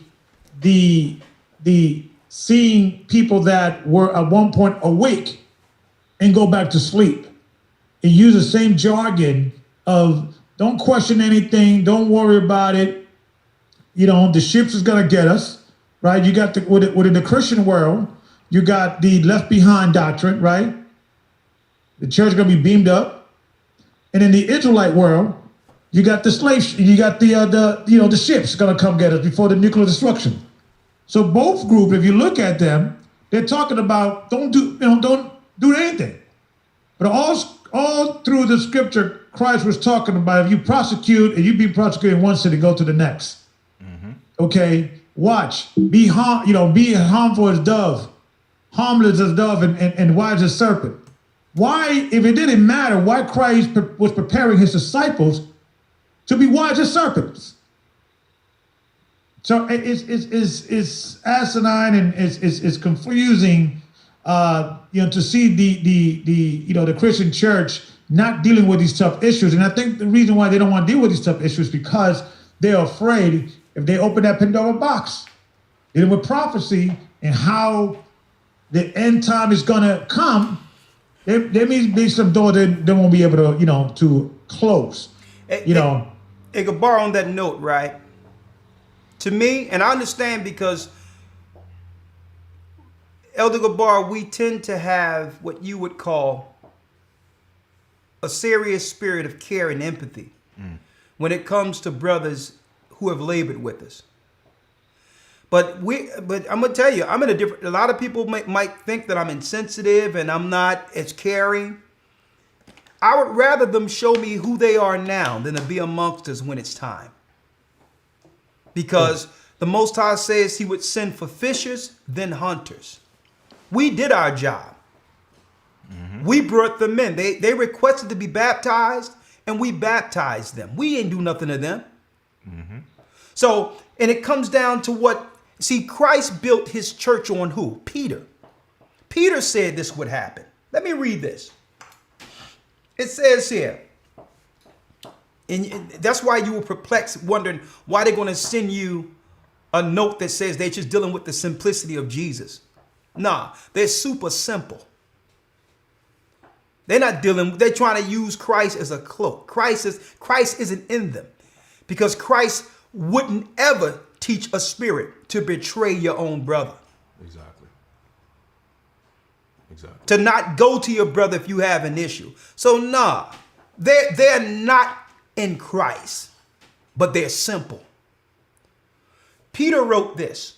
the seeing people that were at one point awake and go back to sleep and use the same jargon of don't question anything, don't worry about it. The ships is gonna get us, right? You got within the Christian world, you got the left behind doctrine, right? The church is gonna be beamed up, and in the Israelite world, you got the slaves, you got the ships gonna come get us before the nuclear destruction. So both groups, if you look at them, they're talking about don't do anything. But all through the scripture, Christ was talking about if you prosecute and you be prosecuted in one city, go to the next. Okay, watch, be harmful as dove, harmless as dove, and wise as serpent. Why, if it didn't matter, why Christ was preparing his disciples to be wise as serpents? So it's asinine and it's confusing, to see the Christian church not dealing with these tough issues. And I think the reason why they don't want to deal with these tough issues is because they're afraid if they open that Pandora box, dealing with prophecy and how the end time is going to come, there may be some doors that they won't be able to, to close. Hey, Gabar, on that note, right? To me, and I understand because Elder Gabar, we tend to have what you would call a serious spirit of care and empathy when it comes to brothers who have labored with us. But I'm gonna tell you, I'm in a lot of people might think that I'm insensitive and I'm not as caring. I would rather them show me who they are now than to be amongst us when it's time. Because the Most High says he would send for fishers, then hunters. We did our job. We brought them in. They requested to be baptized, and we baptized them. We ain't do nothing to them. So, and it comes down to Christ built his church on who? Peter. Peter said this would happen. Let me read this. It says here, and that's why you were perplexed, wondering why they're going to send you a note that says they're just dealing with the simplicity of Jesus. Nah, they're super simple. They're trying to use Christ as a cloak. Christ isn't in them because Christ wouldn't ever teach a spirit to betray your own brother. Exactly. To not go to your brother if you have an issue. So nah, they're not in Christ, but they're simple. Peter wrote this.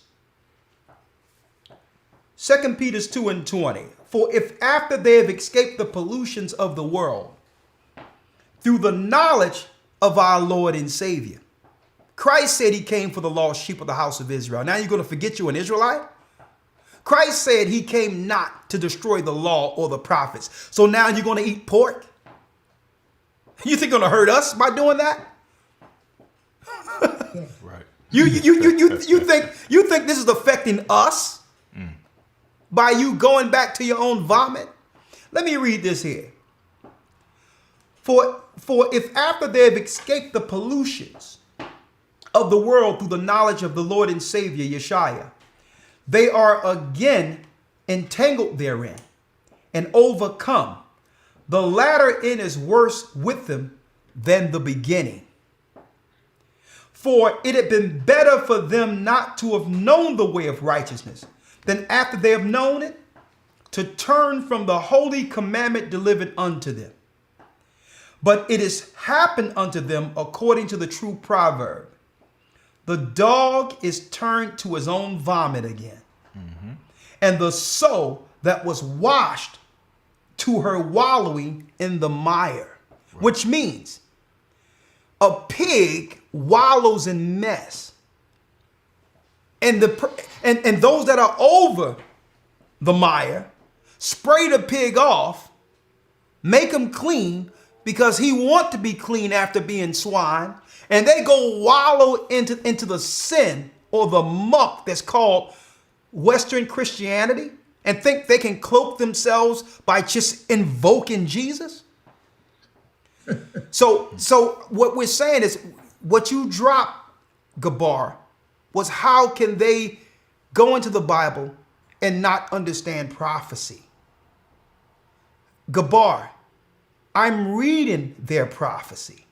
2 Peter 2:20. For if after they have escaped the pollutions of the world through the knowledge of our Lord and Savior, Christ said he came for the lost sheep of the house of Israel. Now you're going to forget you're an Israelite? Christ said he came not to destroy the law or the prophets. So now you're going to eat pork? You think you're going to hurt us by doing that? Right. You think this is affecting us by you going back to your own vomit? Let me read this here. For if after they have escaped the pollutions of the world through the knowledge of the Lord and Savior Yeshua, they are again entangled therein and overcome, the latter end is worse with them than the beginning. For it had been better for them not to have known the way of righteousness than after they have known it, to turn from the holy commandment delivered unto them. But it is happened unto them according to the true proverb. The dog is turned to his own vomit again. And the soul that was washed to her wallowing in the mire. Right. Which means a pig wallows in mess. And those that are over the mire spray the pig off, make him clean because he want to be clean after being swine, and they go wallow into the sin or the muck that's called Western Christianity and think they can cloak themselves by just invoking Jesus. So what we're saying is, what you dropped, Gabar, was how can they go into the Bible and not understand prophecy? Gabar, I'm reading their prophecy.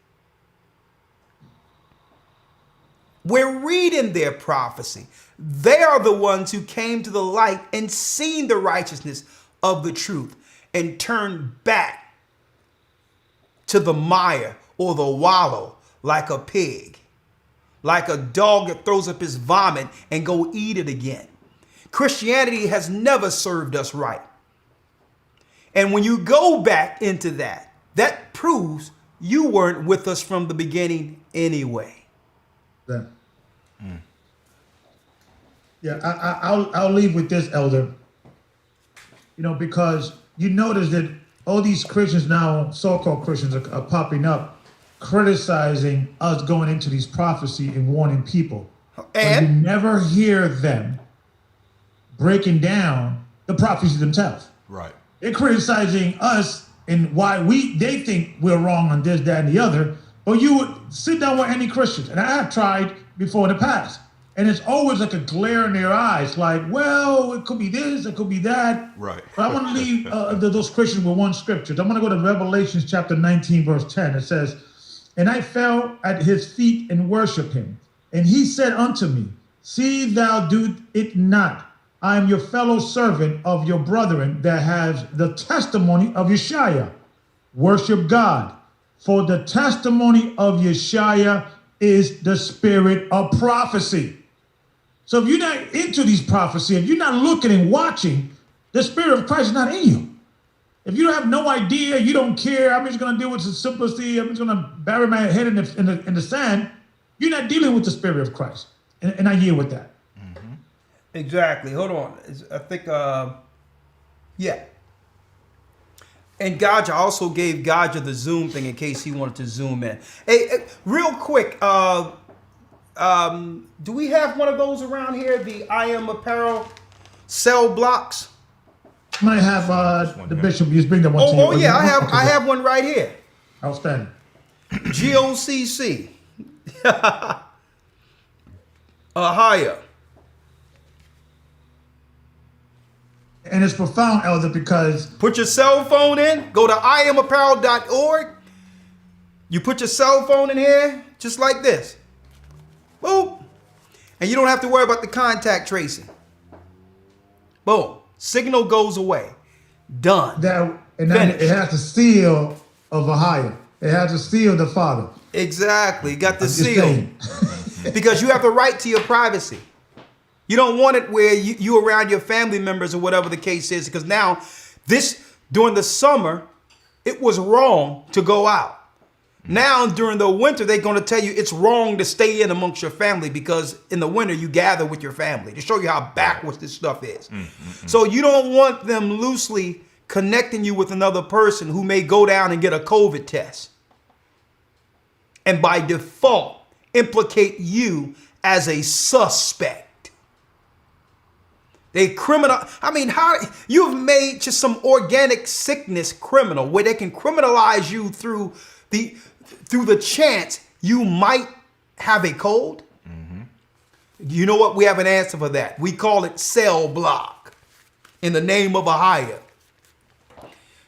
We're reading their prophecy. They are the ones who came to the light and seen the righteousness of the truth and turned back to the mire or the wallow like a pig, like a dog that throws up his vomit and go eat it again. Christianity has never served us right. And when you go back into that, that proves you weren't with us from the beginning anyway. Yeah. Yeah, I'll leave with this, Elder. You know, because you notice that all these Christians now, so-called Christians, are popping up, criticizing us going into these prophecy and warning people. And you never hear them breaking down the prophecy themselves. Right. They're criticizing us and why they think we're wrong on this, that, and the other. But you would sit down with any Christians, and I have tried before in the past, and it's always like a glare in their eyes, like, well, it could be this, it could be that. Right. But I want to leave those Christians with one scripture. I'm going to go to Revelations chapter 19, verse 10. It says, and I fell at his feet and worshiped him. And he said unto me, see thou do it not. I am your fellow servant of your brethren that has the testimony of Yeshua. Worship God. For the testimony of Yeshua is the spirit of prophecy. So if you're not into these prophecies, if you're not looking and watching, the spirit of Christ is not in you. If you have no idea, you don't care, I'm just going to deal with the simplicity, I'm just going to bury my head in the sand, you're not dealing with the spirit of Christ. And I yield with that. Mm-hmm. Exactly. Hold on. I think, yeah. And Gaja also gave Gaja the Zoom thing in case he wanted to zoom in. Hey, real quick, do we have one of those around here? The I Am Apparel cell blocks? I might have the bishop just bring that one to you. Oh yeah, I have one right here. Outstanding. GOCC. Ahaya. And it's profound, Elder, because put your cell phone in, go to iamapparel.org. You put your cell phone in here, just like this. Boom. And you don't have to worry about the contact tracing. Boom. Signal goes away. Done. And then it has the seal of Ahaya. It has the seal of the Father. Exactly. Got the seal. Because you have the right to your privacy. You don't want it where you around your family members or whatever the case is, because now during the summer, it was wrong to go out. Now during the winter, they're going to tell you it's wrong to stay in amongst your family because in the winter you gather with your family, to show you how backwards this stuff is. So you don't want them loosely connecting you with another person who may go down and get a COVID test, and by default implicate you as a suspect. They criminal. I mean, how you've made just some organic sickness criminal, where they can criminalize you through the chance you might have a cold. You know what? We have an answer for that. We call it cell block in the name of Ahaya.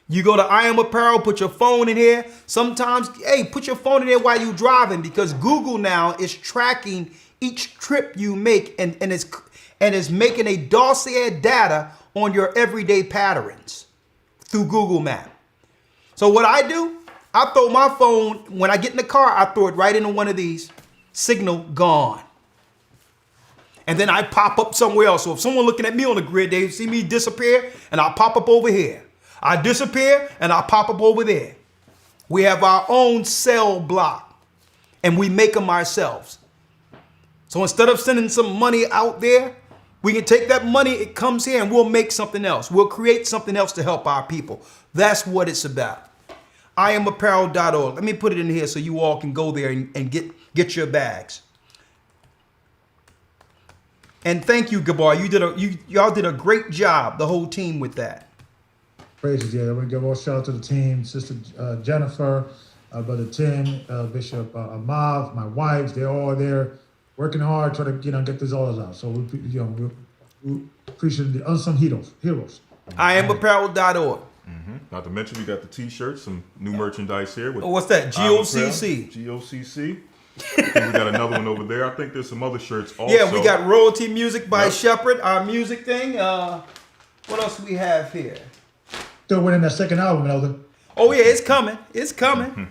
You go to I Am Apparel, put your phone in here. Sometimes, hey, put your phone in there while you're driving, because Google now is tracking each trip you make and is making a dossier data on your everyday patterns through Google Map. So what I do, I throw my phone, when I get in the car, I throw it right into one of these. Signal gone. And then I pop up somewhere else. So if someone looking at me on the grid, they see me disappear and I pop up over here. I disappear and I pop up over there. We have our own cell block and we make them ourselves. So instead of sending some money out there, we can take that money, it comes here, and we'll make something else. We'll create something else to help our people. That's what it's about. IamApparel.org. Let me put it in here so you all can go there and get your bags. And thank you, Gabar. Y'all did a great job, the whole team, with that. Praises, yeah. We give all shout out to the team, Sister Jennifer, Brother Tim, Bishop Amav, my wives. They're all there working hard, trying to get this all out. So we appreciate the unsung heroes. IamApparel.org. Not to mention, we got the T-shirts, some new merchandise here. With What's that? GOCC. GOCC. I think we got another one over there. I think there's some other shirts also. Yeah, we got royalty music by Yep. Shepherd, our music thing. What else do we have here? Still winning that second album, Elder. Oh yeah, it's coming. It's coming.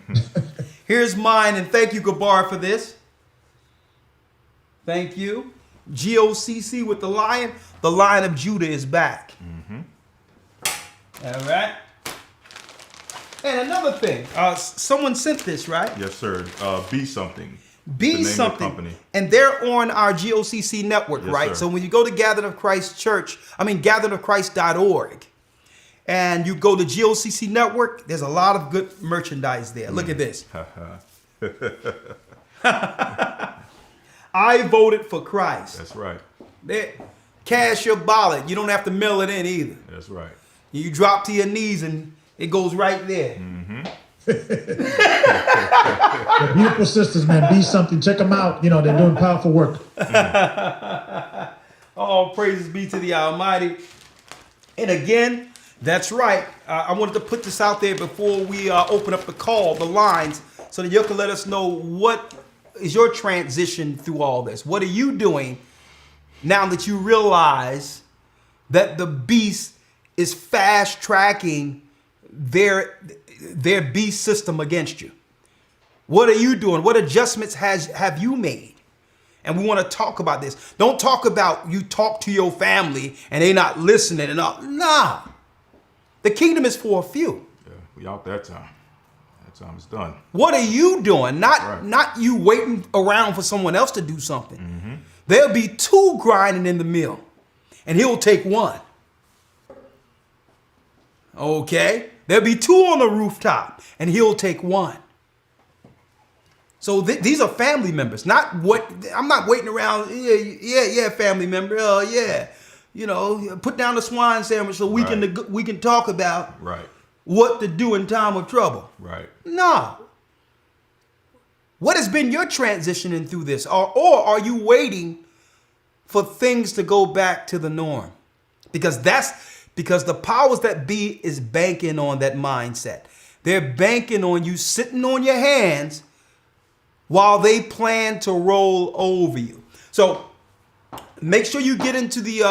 Here's mine, and thank you, Gabar, for this. Thank you. GOCC with the Lion. The Lion of Judah is back. All right. And another thing, someone sent this, right? Yes, sir. Be Something. Be the name of the Something. company. And they're on our GOCC network, Yes, right? sir. So when you go to gatheringofchrist.org, and you go to GOCC network, there's a lot of good merchandise there. Look at this. I voted for Christ. That's right. There, cash your ballot. You don't have to mail it in either. That's right. You drop to your knees and it goes right there. The beautiful sisters, man. Be Something. Check them out. They're doing powerful work. All praises be to the Almighty. And again, that's right. I wanted to put this out there before we open up the lines, so that you can let us know what is your transition through all this. What are you doing now that you realize that the beast is fast tracking their beast system against you? What are you doing? What adjustments have you made? And we want to talk about this. Don't talk about you talk to your family and they not listening and all. Nah. The kingdom is for a few. Yeah, we out that time. That time is done. What are you doing? Right. Not you waiting around for someone else to do something. There'll be two grinding in the mill, and he'll take one. Okay? There'll be two on the rooftop, and he'll take one. So these are family members, not what I'm not waiting around. Yeah, family member. Oh yeah, put down the swine sandwich so we can talk about Right. what to do in time of trouble. Right. No. What has been your transitioning through this, or are you waiting for things to go back to the norm? Because the powers that be is banking on that mindset. They're banking on you sitting on your hands while they plan to roll over you. So make sure you get into the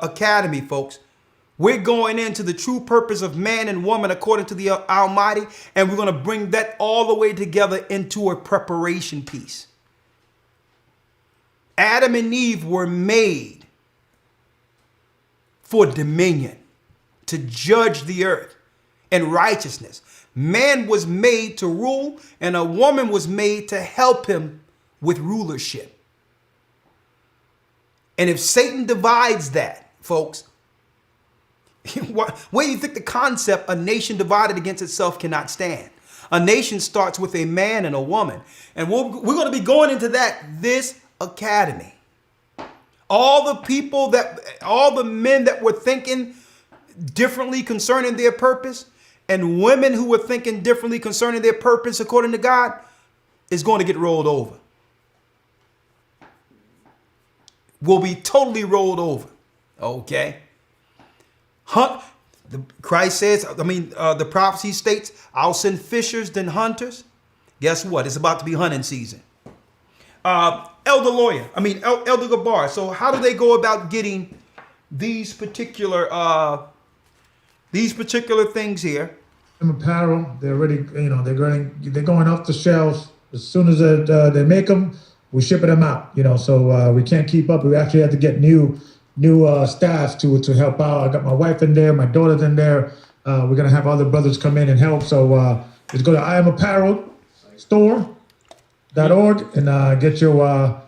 academy, folks. We're going into the true purpose of man and woman according to the Almighty, and we're going to bring that all the way together into a preparation piece. Adam and Eve were made for dominion, to judge the earth and righteousness. Man was made to rule, and a woman was made to help him with rulership. And if Satan divides that, folks, where do you think the concept a nation divided against itself cannot stand? A nation starts with a man and a woman. And we're going to be going into this academy. All the men that were thinking differently concerning their purpose, and women who were thinking differently concerning their purpose according to God, is going to get rolled over. Will be totally rolled over. Okay? Christ says, the prophecy states, I'll send fishers than hunters. Guess what? It's about to be hunting season. Elder Gabar. So how do they go about getting these particular things here? Apparel, they're already, they're going off the shelves. As soon as they make them, we ship them out, so we can't keep up. We actually have to get new staff to help out. I got my wife in there, my daughter's in there. We're going to have other brothers come in and help. So just go to I Am Apparel store.org and get your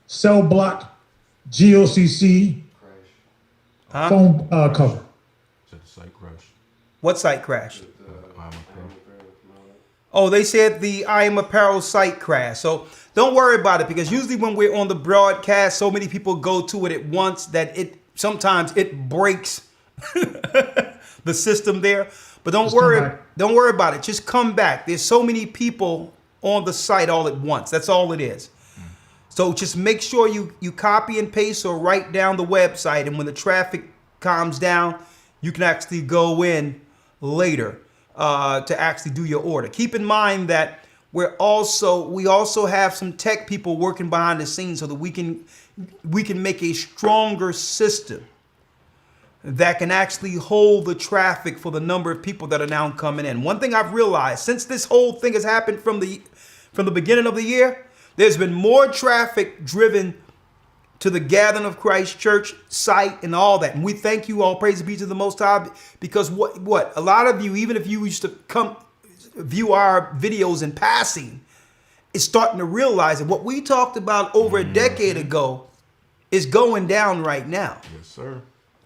cell block GOCC phone cover. Is that the site crash? What site crashed? I'm a Oh, they said the I Am Apparel site crashed. So don't worry about it, because usually when we're on the broadcast, so many people go to it at once that sometimes it breaks the system there. But don't worry about it. Just come back. There's so many people on the site all at once. That's all it is. So just make sure you copy and paste or write down the website, and when the traffic calms down, you can actually go in later to actually do your order. Keep in mind that we also have some tech people working behind the scenes so that we can make a stronger system that can actually hold the traffic for the number of people that are now coming in. One thing I've realized since this whole thing has happened from the beginning of the year, there's been more traffic driven to the Gathering of Christ Church site and all that. And we thank you, all praise be to the Most High, because what a lot of you, even if you used to come view our videos in passing, is starting to realize that what we talked about over a decade ago is going down right now. Yes, sir.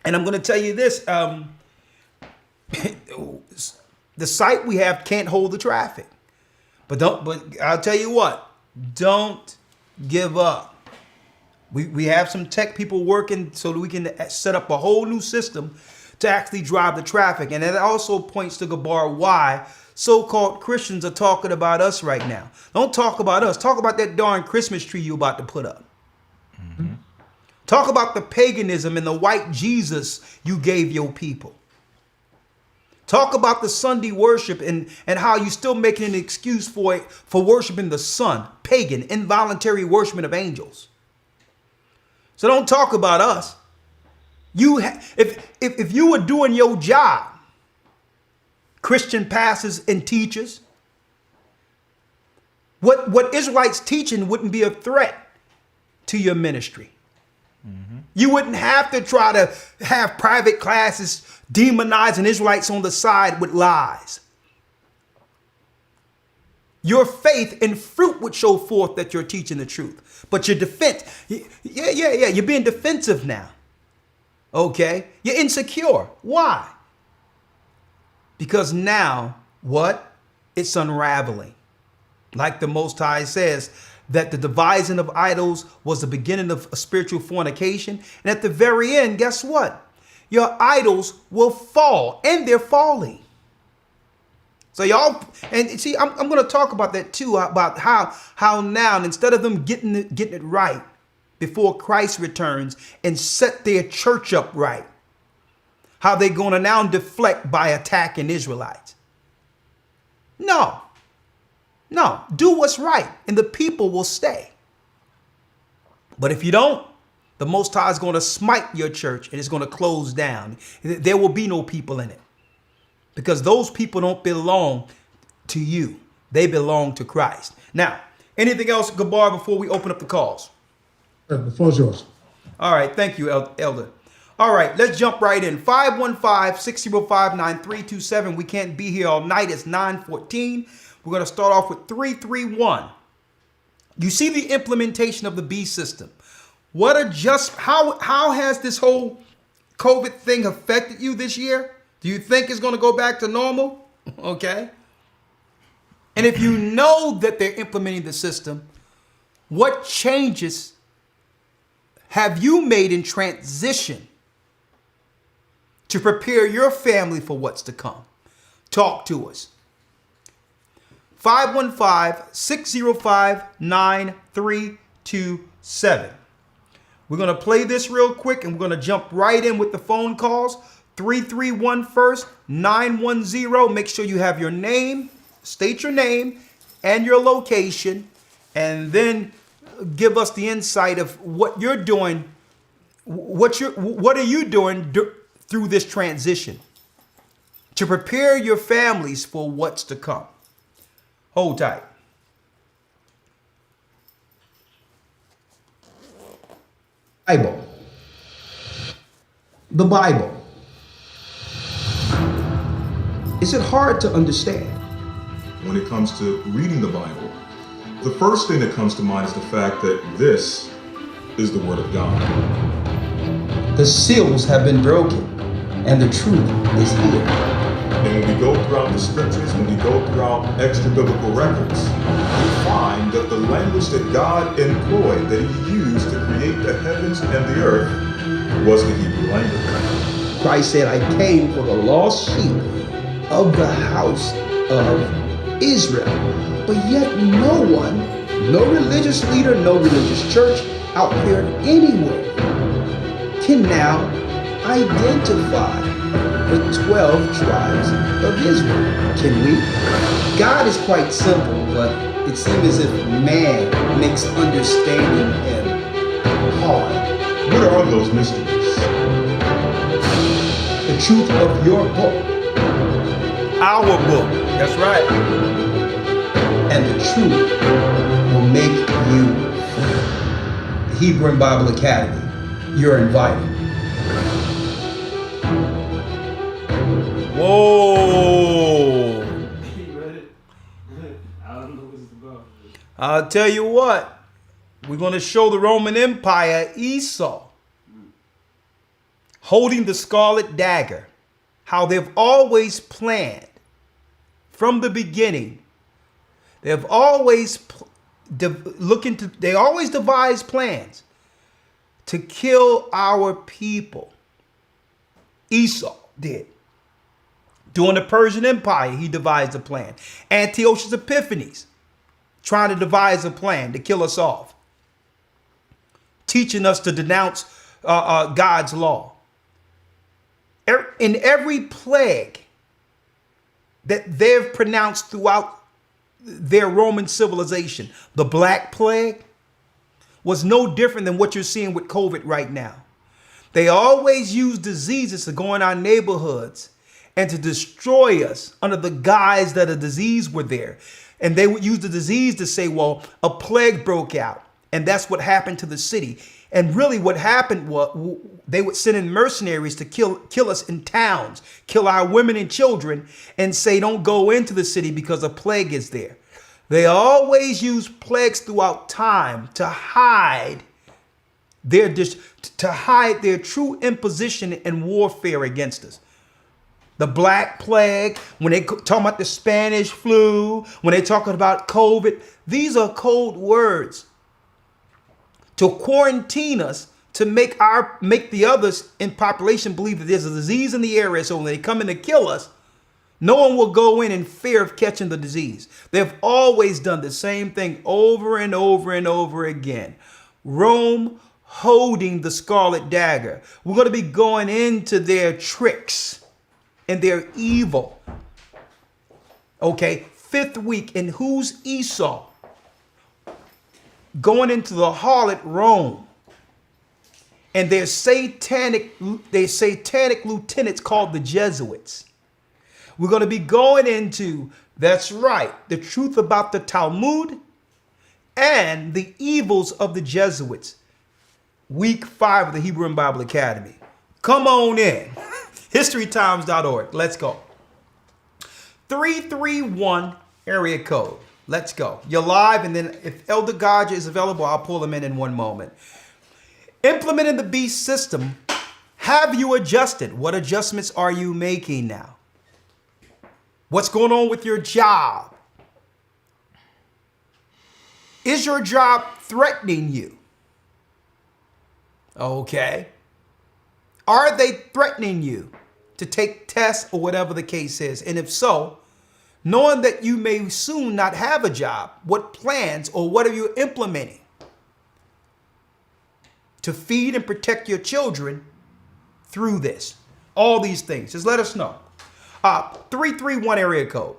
And I'm going to tell you this, the site we have can't hold the traffic. But I'll tell you what, don't give up. We have some tech people working so that we can set up a whole new system to actually drive the traffic. And that also points to, Gabar, why so-called Christians are talking about us right now. Don't talk about us. Talk about that darn Christmas tree you're about to put up. Mm-hmm. Talk about the paganism and the white Jesus you gave your people. Talk about the Sunday worship and how you still making an excuse for worshiping the sun, pagan, involuntary worshiping of angels. So don't talk about us. If you were doing your job, Christian pastors and teachers, what Israelites teaching wouldn't be a threat to your ministry. Mm-hmm. You wouldn't have to try to have private classes demonizing Israelites on the side with lies. Your faith and fruit would show forth that you're teaching the truth. But your defense, you're being defensive now. Okay? You're insecure. Why? Because now, what? It's unraveling. Like the Most High says, that the devising of idols was the beginning of a spiritual fornication. And at the very end, guess what? Your idols will fall, and they're falling. So y'all, and see, I'm going to talk about that too, about how now, and instead of them getting it right before Christ returns and set their church up right, how they're going to now deflect by attacking Israelites. No, do what's right, and the people will stay. But if you don't, the Most High is going to smite your church, and it's going to close down. There will be no people in it. Because those people don't belong to you. They belong to Christ. Now, anything else, Gabar, before we open up the calls? The floor's yours. All right. Thank you, Elder. All right. Let's jump right in. 515-605-9327. We can't be here all night. It's 9:14. We're going to start off with 331. You see the implementation of the B system. How has this whole COVID thing affected you this year? Do you think it's going to go back to normal? Okay. And if you know that they're implementing the system, what changes have you made in transition to prepare your family for what's to come? Talk to us. 515-605-9327. We're going to play this real quick, and we're going to jump right in with the phone calls. 331 first, 910. Make sure you have your name, state your name and your location, and then give us the insight of what you're doing. What are you doing through this transition to prepare your families for what's to come? Hold tight. Bible. The Bible. Is it hard to understand? When it comes to reading the Bible, the first thing that comes to mind is the fact that this is the Word of God. The seals have been broken, and the truth is here. And when we go throughout the scriptures, when we go throughout extra biblical records, we find that the language that God employed, that He used to create the heavens and the earth, was the Hebrew language. Christ said, I came for the lost sheep of the house of Israel. But yet no one, no religious leader, no religious church out there anywhere can now identify the 12 tribes of Israel. Can we? God is quite simple, but it seems as if man makes understanding him hard. What are those mysteries? The truth of your book. Our book. That's right. And the truth will make you free. The Hebrew and Bible Academy. You're invited. Whoa. I'll tell you what. We're going to show the Roman Empire Esau holding the scarlet dagger. How they've always planned from the beginning. They've always they always devise plans to kill our people. Esau did. During the Persian Empire, he devised a plan. Antiochus Epiphanes trying to devise a plan to kill us off. Teaching us to denounce God's law. In every plague that they've pronounced throughout their Roman civilization, the Black Plague was no different than what you're seeing with COVID right now. They always use diseases to go in our neighborhoods and to destroy us under the guise that a disease were there. And they would use the disease to say, well, a plague broke out. And that's what happened to the city. And really what happened was they would send in mercenaries to kill us in towns, kill our women and children, and say, don't go into the city because a plague is there. They always use plagues throughout time to hide their true imposition and warfare against us. The Black Plague, when they talk about the Spanish flu, when they talk about COVID, these are code words to quarantine us, to make the others in population believe that there's a disease in the area, so when they come in to kill us, no one will go in fear of catching the disease. They've always done the same thing over and over and over again. Rome holding the scarlet dagger. We're going to be going into their tricks and their evil. Okay, 5th week, and who's Esau? Going into the harlot Rome. And their satanic lieutenants called the Jesuits. We're going to be going into, that's right, the truth about the Talmud and the evils of the Jesuits. Week 5 of the Hebrew and Bible Academy. Come on in. HistoryTimes.org. Let's go. 331 area code. Let's go. You're live, and then if Elder Gaja is available, I'll pull him in one moment. Implementing the beast system. Have you adjusted? What adjustments are you making now? What's going on with your job? Is your job threatening you? Okay. Are they threatening you to take tests or whatever the case is? And if so, knowing that you may soon not have a job, what plans or what are you implementing to feed and protect your children through this? all these things. Just let us know. 331 area code.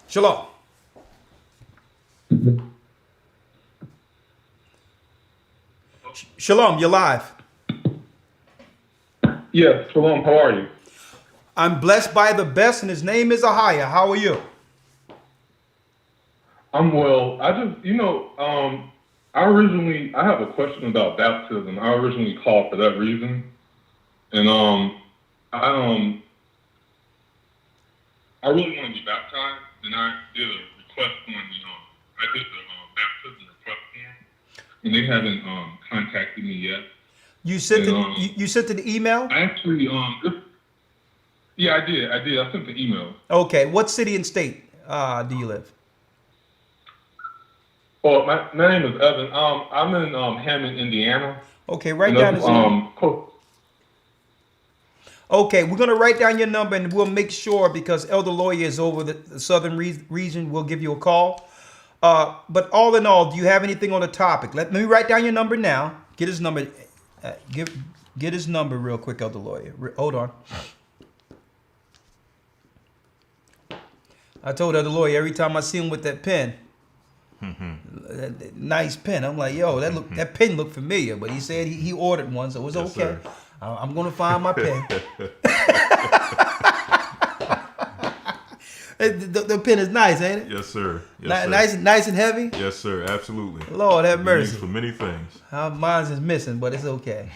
Shalom. Shalom, you're live. Yes, Shalom, how are you? I'm blessed by the best, and his name is Ahaya. How are you? I'm well. I just, I have a question about baptism. I originally called for that reason. And I really want to be baptized, and I did a request on I did the baptism request form, and they haven't contacted me yet. You sent you sent an email? I actually yeah, I did. I sent the email. Okay, what city and state do you live? Oh, my name is Evan. I'm in Hammond, Indiana. Okay, write down his Okay, we're gonna write down your number, and we'll make sure, because Elder Lawyer is over the southern region. We'll give you a call. But all in all, do you have anything on the topic? Let me write down your number now. Get his number. Get his number real quick, Elder Lawyer. Hold on. I told Elder Lawyer every time I see him with that pen, that nice pen, I'm like, yo, that pen looked familiar. But he said he ordered one, so it was Yes, okay. sir. I'm gonna find my pen. The pen is nice, ain't it? Yes, sir. Yes, sir. Nice and heavy. Yes, sir. Absolutely. Lord have Be mercy. used for many things. Mine is missing, but it's okay.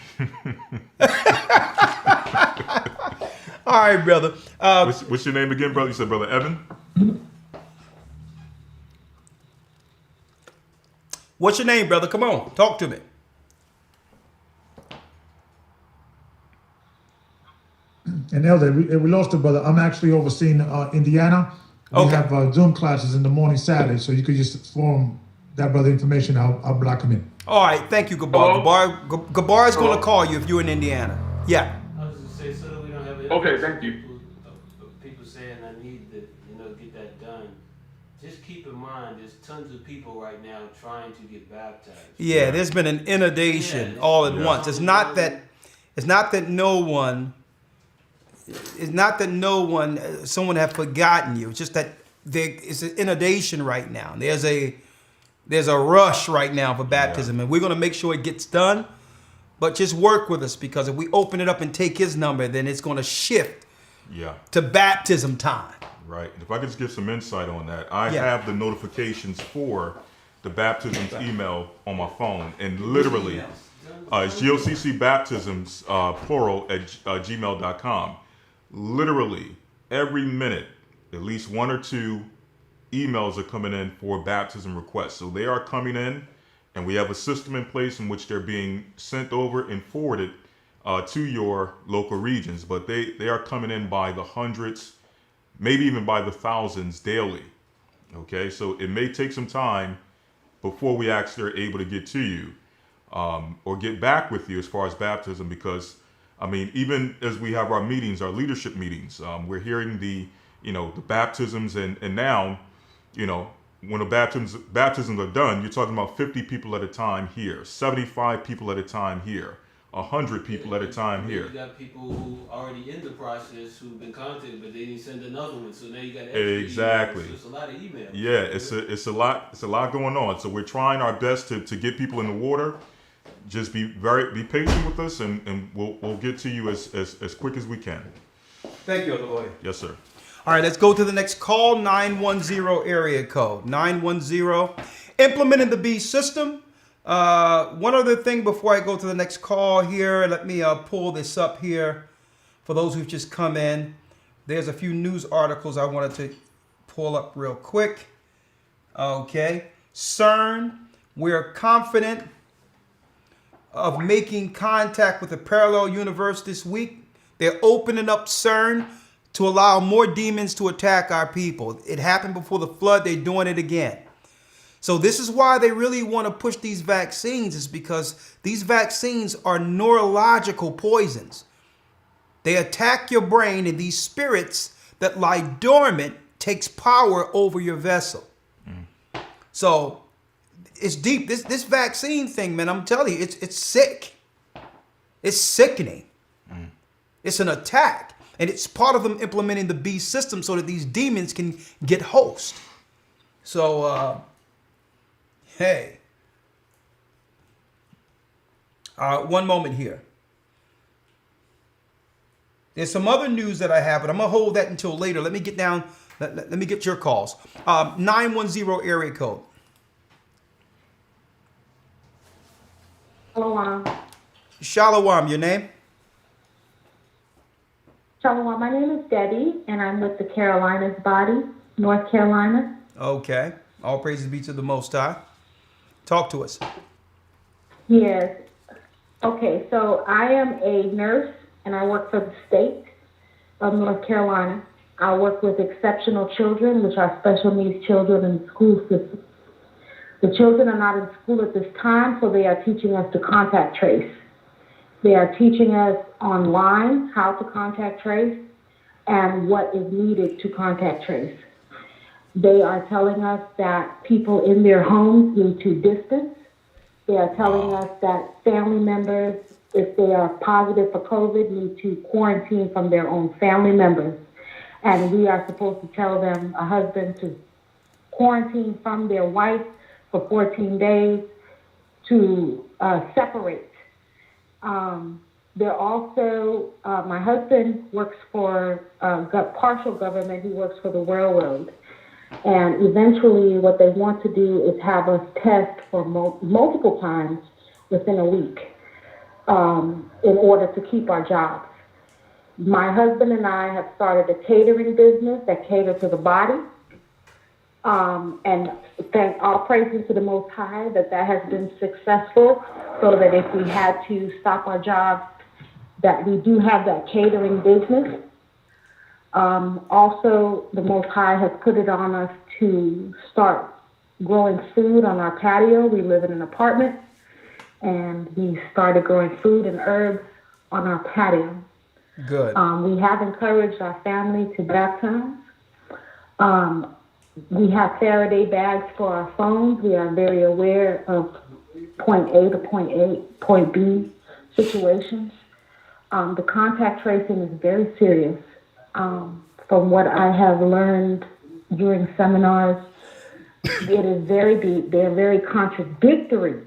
All right, brother. What's your name again, brother? You said Brother Evan? What's your name, brother? Come on, talk to me. And Elder, we lost a brother. I'm actually overseeing Indiana. We Okay. have Zoom classes in the morning Saturday, so you could just form that brother information. I'll block him in. All right, thank you, Gabar. Gabar is going to call you if you're in Indiana. Yeah. I was just say so that we don't have Okay, thank you. People saying I need to, get that done. Just keep in mind, there's tons of people right now trying to get baptized. Yeah, there's been an inundation Yeah, all at yeah. once. It's not that no one. It's not that someone have forgotten you. It's just that there is an inundation right now. There's a rush right now for baptism, and we're going to make sure it gets done. But just work with us, because if we open it up and take his number, then it's going to shift to baptism time. Right. And if I could just give some insight on that, I have the notifications for the baptisms email on my phone, and literally, it's GOCC baptisms plural at gmail.com. Literally every minute, at least one or two emails are coming in for baptism requests. So they are coming in, and we have a system in place in which they're being sent over and forwarded to your local regions. But they are coming in by the hundreds, maybe even by the thousands daily. Okay, so it may take some time before we actually are able to get to you or get back with you as far as baptism, because even as we have our meetings, our leadership meetings, we're hearing the baptisms, and now, when the baptisms are done, you're talking about 50 people at a time here, 75 people at a time here, 100 people at a time here. You got people who already in the process who've been contacted, but they didn't send another one, so now you got extra Exactly. emails. So it's a lot of emails. Yeah, it's a lot going on. So we're trying our best to get people in the water. Just be patient with us, and we'll get to you as quick as we can. Thank you, Elder Lawyer. Yes, sir. All right, let's go to the next call. 910 area code 910. Implementing the B system. One other thing before I go to the next call here, let me pull this up here for those who've just come in. There's a few news articles I wanted to pull up real quick. Okay. CERN, we're confident of making contact with a parallel universe this week. They're opening up CERN to allow more demons to attack our people. It happened before the flood. They're doing it again. So this is why they really want to push these vaccines, is because these vaccines are neurological poisons. They attack your brain, and these spirits that lie dormant takes power over your vessel. So it's deep. This vaccine thing, man, I'm telling you, it's sick. It's sickening. It's an attack. And it's part of them implementing the beast system so that these demons can get host. So, hey. One moment here. There's some other news that I have, but I'm going to hold that until later. Let me get down. Let me get your calls. 910 area code. Shalom. Shalom, your name? Shalom. My name is Debbie, and I'm with the Carolinas Body, North Carolina. Okay. All praises be to the Most High. Talk to us. Yes. Okay, so I am a nurse, and I work for the state of North Carolina. I work with exceptional children, which are special needs children in the school system. The children are not in school at this time, so they are teaching us to contact trace. They are teaching us online how to contact trace and what is needed to contact trace. They are telling us that people in their homes need to distance. They are telling us that family members, if they are positive for COVID, need to quarantine from their own family members. And we are supposed to tell them, a husband, to quarantine from their wife for 14 days to separate. They're also, my husband works for partial government. He works for the railroad. And eventually what they want to do is have us test for multiple times within a week in order to keep our jobs. My husband and I have started a catering business that caters to the body. And thank all praises to the Most High that has been successful, so that if we had to stop our jobs, that we do have that catering business. Also, the Most High has put it on us to start growing food on our patio. We live in an apartment, and we started growing food and herbs on our patio. Good. We have encouraged our family to baptize. We have Faraday bags for our phones. We are very aware of point A to point B situations. The contact tracing is very serious. From what I have learned during seminars, it is very deep. They're very contradictory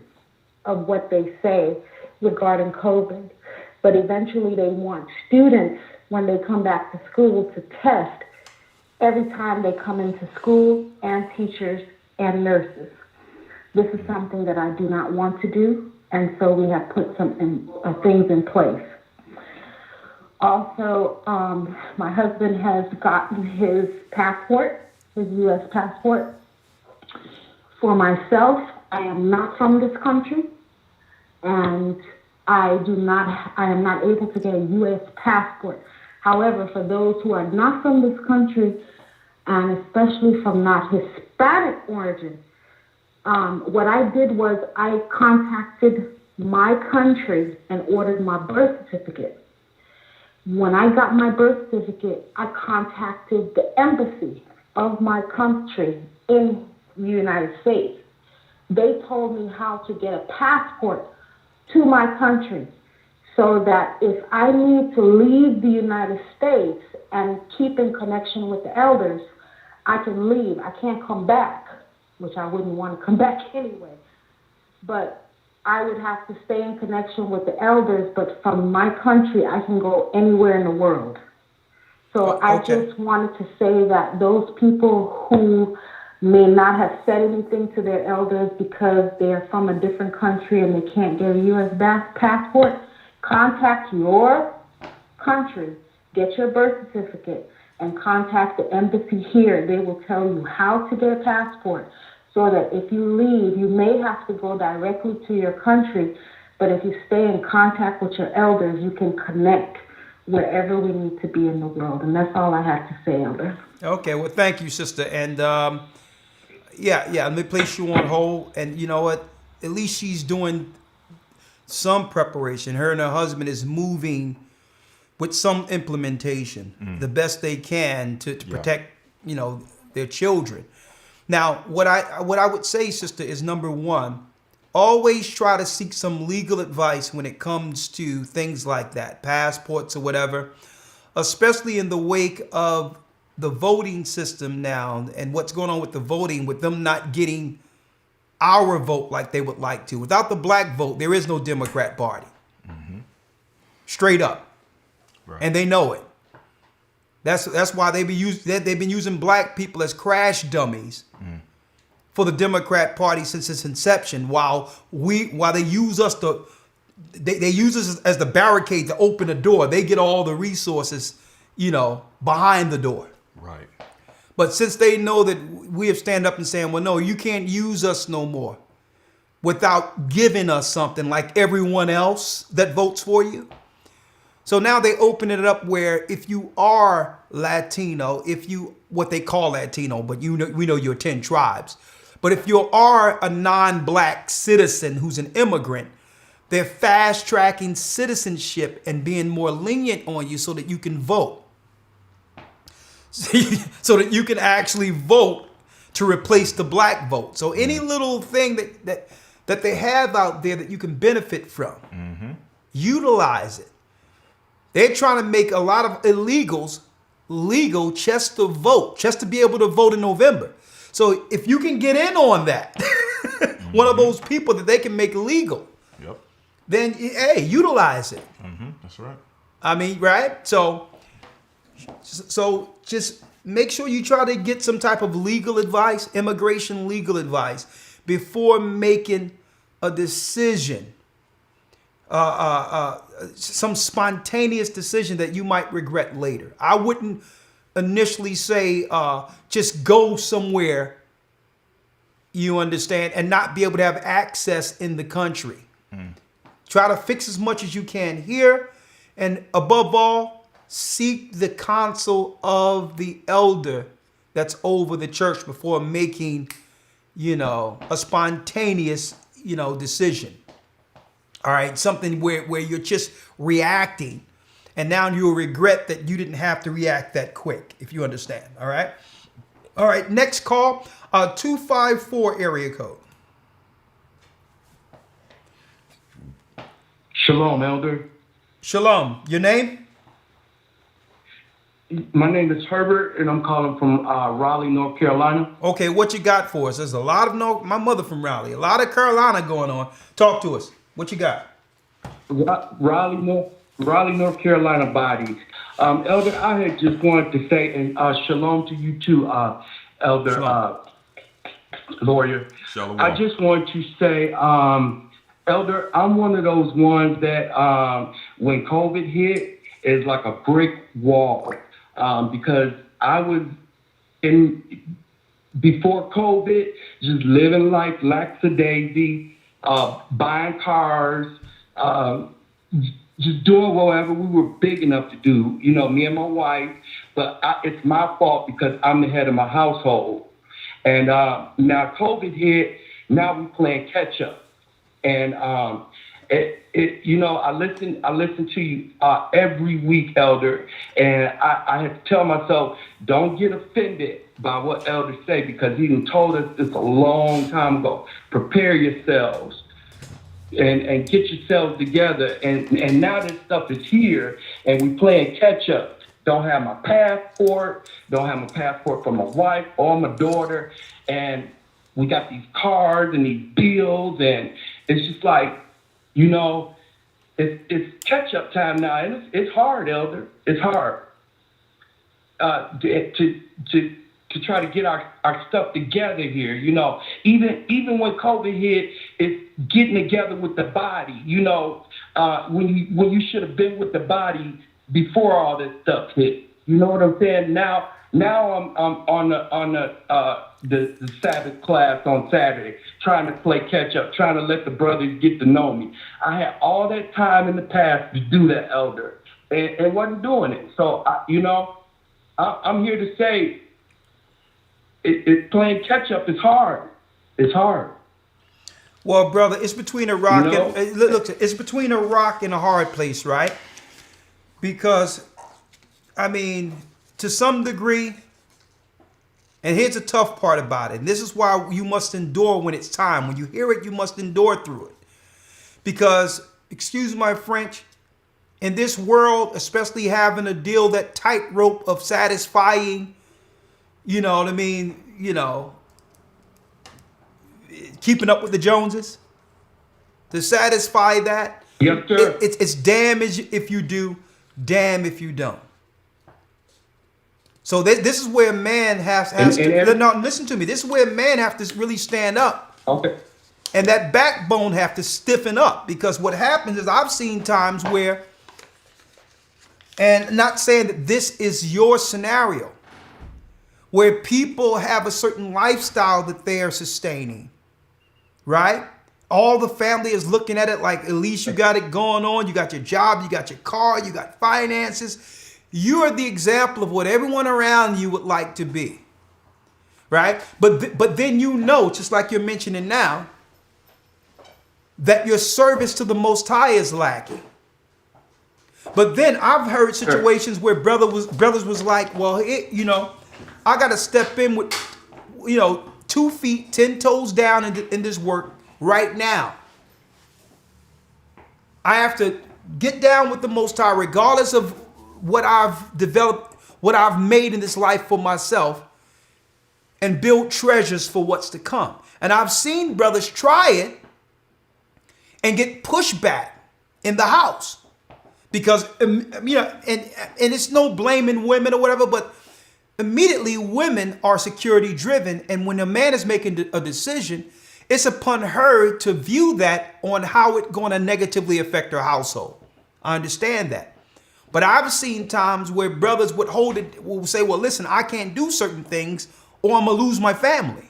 of what they say regarding COVID. But eventually they want students, when they come back to school, to test every time they come into school, and teachers and nurses. This is something that I do not want to do, and so we have put some things in place. Also, my husband has gotten his passport, his U.S. passport. For myself, I am not from this country, and I am not able to get a U.S. passport. However, for those who are not from this country, and especially from not Hispanic origin, what I did was I contacted my country and ordered my birth certificate. When I got my birth certificate, I contacted the embassy of my country in the United States. They told me how to get a passport to my country, so that if I need to leave the United States and keep in connection with the elders, I can leave. I can't come back, which I wouldn't want to come back anyway. But I would have to stay in connection with the elders, but from my country, I can go anywhere in the world. So I just wanted to say that those people who may not have said anything to their elders because they're from a different country and they can't get a U.S. passport, contact your country, get your birth certificate, and contact the embassy here. They will tell you how to get a passport, so that if you leave, you may have to go directly to your country, but if you stay in contact with your elders, you can connect wherever we need to be in the world. And that's all I have to say, Elder. Okay, well, thank you, sister. And let me place you on hold. And you know what? At least she's doing some preparation. Her and her husband is moving with some implementation, the best they can to protect, their children. Now, what I would say, sister, is number one, always try to seek some legal advice when it comes to things like that, passports or whatever, especially in the wake of the voting system now and what's going on with the voting, with them not getting our vote like they would like to. Without the black vote, there is no Democrat Party. Straight up. Right. And they know it. That's why they've been using black people as crash dummies for the Democrat Party since its inception. While they use us they use us as the barricade to open the door. They get all the resources, behind the door. Right. But since they know that we have stand up and saying, well, no, you can't use us no more without giving us something like everyone else that votes for you. So now they open it up where if you are Latino, what they call Latino, but we know you're 10 tribes. But if you are a non-black citizen who's an immigrant, they're fast tracking citizenship and being more lenient on you so that you can vote. So that you can actually vote to replace the black vote. So any little thing that they have out there that you can benefit from, utilize it. They're trying to make a lot of illegals legal just to vote, just to be able to vote in November. So if you can get in on that, one of those people that they can make legal, then hey, utilize it. That's right. I mean, right? So just make sure you try to get some type of legal advice, immigration legal advice, before making a decision. Some spontaneous decision that you might regret later. I wouldn't initially say just go somewhere, you understand, and not be able to have access in the country. Try to fix as much as you can here, and above all, seek the counsel of the elder that's over the church before making, a spontaneous, decision. All right, something where you're just reacting, and now you'll regret that you didn't have to react that quick, if you understand. All right, next call, 254 area code. Shalom, Elder. Shalom. Your name? My name is Herbert, and I'm calling from Raleigh, North Carolina. Okay, what you got for us? There's a lot of my mother from Raleigh, a lot of Carolina going on. Talk to us. What you got? Raleigh, North Carolina bodies. Elder, I had just wanted to say, and shalom to you too, Elder Lawyer. Shalom. I just want to say, Elder, I'm one of those ones that when COVID hit, is like a brick wall. Because I was before COVID, just living life lackadaisy, buying cars, just doing whatever we were big enough to do, me and my wife. But it's my fault because I'm the head of my household. And now COVID hit, now we playing catch up. And I listen to you every week, Elder, and I have to tell myself, don't get offended by what Elder say, because he told us this a long time ago. Prepare yourselves and get yourselves together. And now this stuff is here, and we playing catch up. Don't have my passport for my wife or my daughter, and we got these cards and these bills, and it's just like, it's catch-up time now, and it's hard, Elder. It's hard to try to get our stuff together here. Even when COVID hit, it's getting together with the body. When you should have been with the body before all this stuff hit. You know what I'm saying? Now I'm on the Sabbath class on Saturday, trying to play catch up, trying to let the brothers get to know me. I had all that time in the past to do that, Elder, and wasn't doing it. So I'm here to say, it playing catch up is hard. It's hard. Well, brother, it's between a rock and look. It's between a rock and a hard place, right? Because, I mean, to some degree, And here's the tough part about it. And this is why you must endure when it's time. When you hear it, you must endure through it. Because, excuse my French, in this world, especially having to deal that tightrope of satisfying, you know what I mean, keeping up with the Joneses, to satisfy that, yes, sir. It's damn if you do, damn if you don't. So this is where a man has to, no, listen to me. This is where a man have to really stand up. Okay. And that backbone have to stiffen up, because what happens is I've seen times where, and not saying that this is your scenario, where people have a certain lifestyle that they are sustaining, right? All the family is looking at it like, at least you got it going on. You got your job, you got your car, you got finances. You are the example of what everyone around you would like to be, right? But then just like you're mentioning now, that your service to the Most High is lacking. But then I've heard situations where brothers was like, well, I got to step in with, 2 feet, 10 toes down in this work right now. I have to get down with the Most High, regardless of what I've developed, what I've made in this life for myself, and build treasures for what's to come. And I've seen brothers try it and get pushback in the house, because, and it's no blaming women or whatever, but immediately women are security driven. And when a man is making a decision, it's upon her to view that on how it's going to negatively affect her household. I understand that. But I've seen times where brothers will say, well, listen, I can't do certain things or I'm going to lose my family.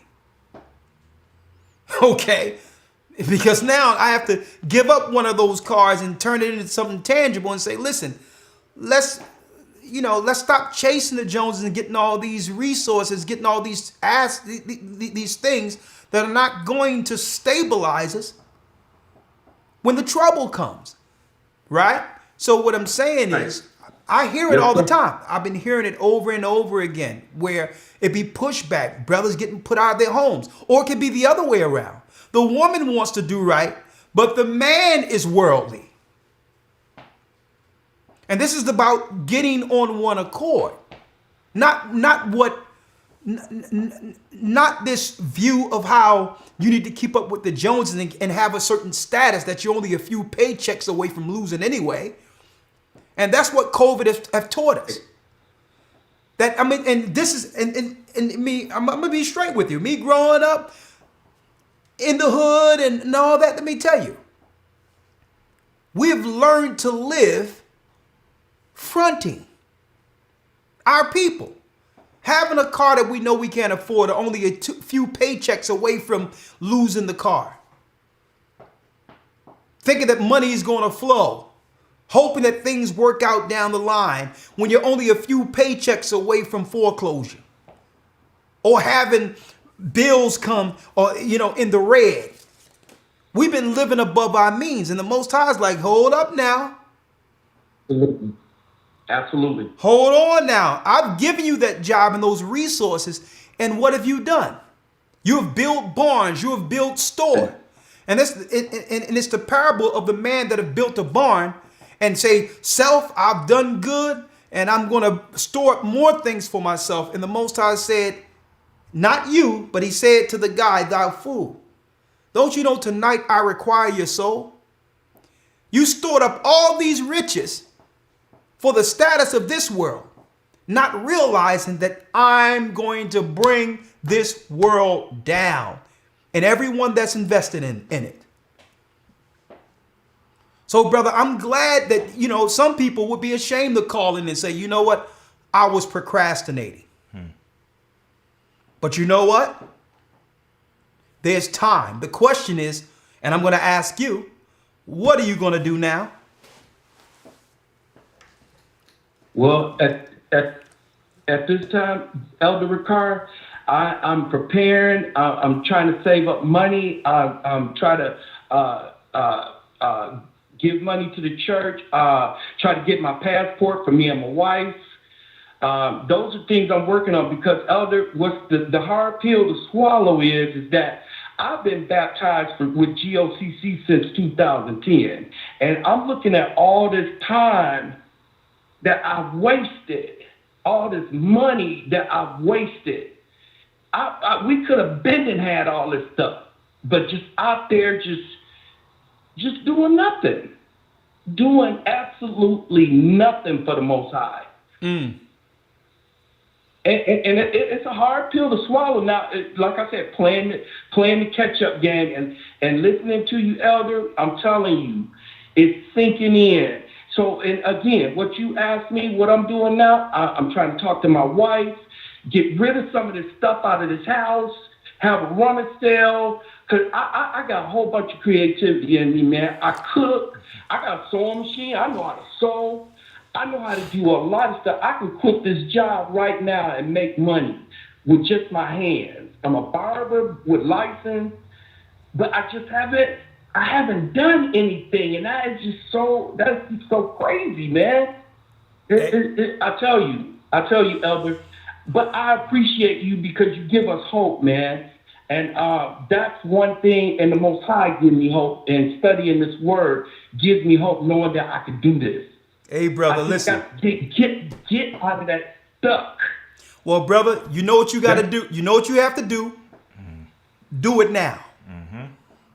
Okay. Because now I have to give up one of those cars and turn it into something tangible and say, listen, let's stop chasing the Joneses and getting all these resources, getting all these things that are not going to stabilize us when the trouble comes. Right? So what I'm saying is, I hear it all the time. I've been hearing it over and over again, where it be pushback, brothers getting put out of their homes, or it could be the other way around. The woman wants to do right, but the man is worldly. And this is about getting on one accord, not this view of how you need to keep up with the Joneses and have a certain status that you're only a few paychecks away from losing anyway. And that's what COVID has taught us. And this is, and me, I'm gonna be straight with you. Me growing up in the hood and all that, let me tell you, we've learned to live fronting our people. Having a car that we know we can't afford, or only a few paychecks away from losing the car. Thinking that money is going to flow. Hoping that things work out down the line when you're only a few paychecks away from foreclosure. Or having bills come in the red. We've been living above our means, and the Most High is like, hold up now. Absolutely. Hold on now. I've given you that job and those resources, and what have you done? You have built barns. You have built store. And it's the parable of the man that have built a barn and say, self, I've done good, and I'm going to store up more things for myself. And the Most High said, not you, but he said to the guy, thou fool, don't you know tonight I require your soul? You stored up all these riches for the status of this world, not realizing that I'm going to bring this world down and everyone that's invested in it. So, brother, I'm glad that, some people would be ashamed to call in and say, you know what? I was procrastinating. But you know what? There's time. The question is, and I'm going to ask you, what are you going to do now? Well, at this time, Elder Ricard, I'm preparing. I'm trying to save up money. I'm trying to give money to the church. Try to get my passport for me and my wife. Those are things I'm working on because, Elder, what's the hard pill to swallow is that I've been baptized with GOCC since 2010, and I'm looking at all this time that I've wasted, all this money that I've wasted. We could have been and had all this stuff, but just out there, just doing nothing, doing absolutely nothing for the Most High. Mm. And it's a hard pill to swallow. Now, like I said, playing the catch-up game and listening to you, Elder, I'm telling you, it's sinking in. So, and again, what you asked me, what I'm doing now, I'm trying to talk to my wife, get rid of some of this stuff out of this house, have a running sale, because I got a whole bunch of creativity in me, man. I cook. I got a sewing machine. I know how to sew. I know how to do a lot of stuff. I can quit this job right now and make money with just my hands. I'm a barber with license, but I haven't done anything, and that's just so crazy, man. I tell you, Elder, but I appreciate you because you give us hope, man. And that's one thing, and the Most High gives me hope, and studying this word gives me hope knowing that I could do this. Hey, brother, listen. Get out of that stuck. Well, brother, you know what you got to do. You know what you have to do. Do it now.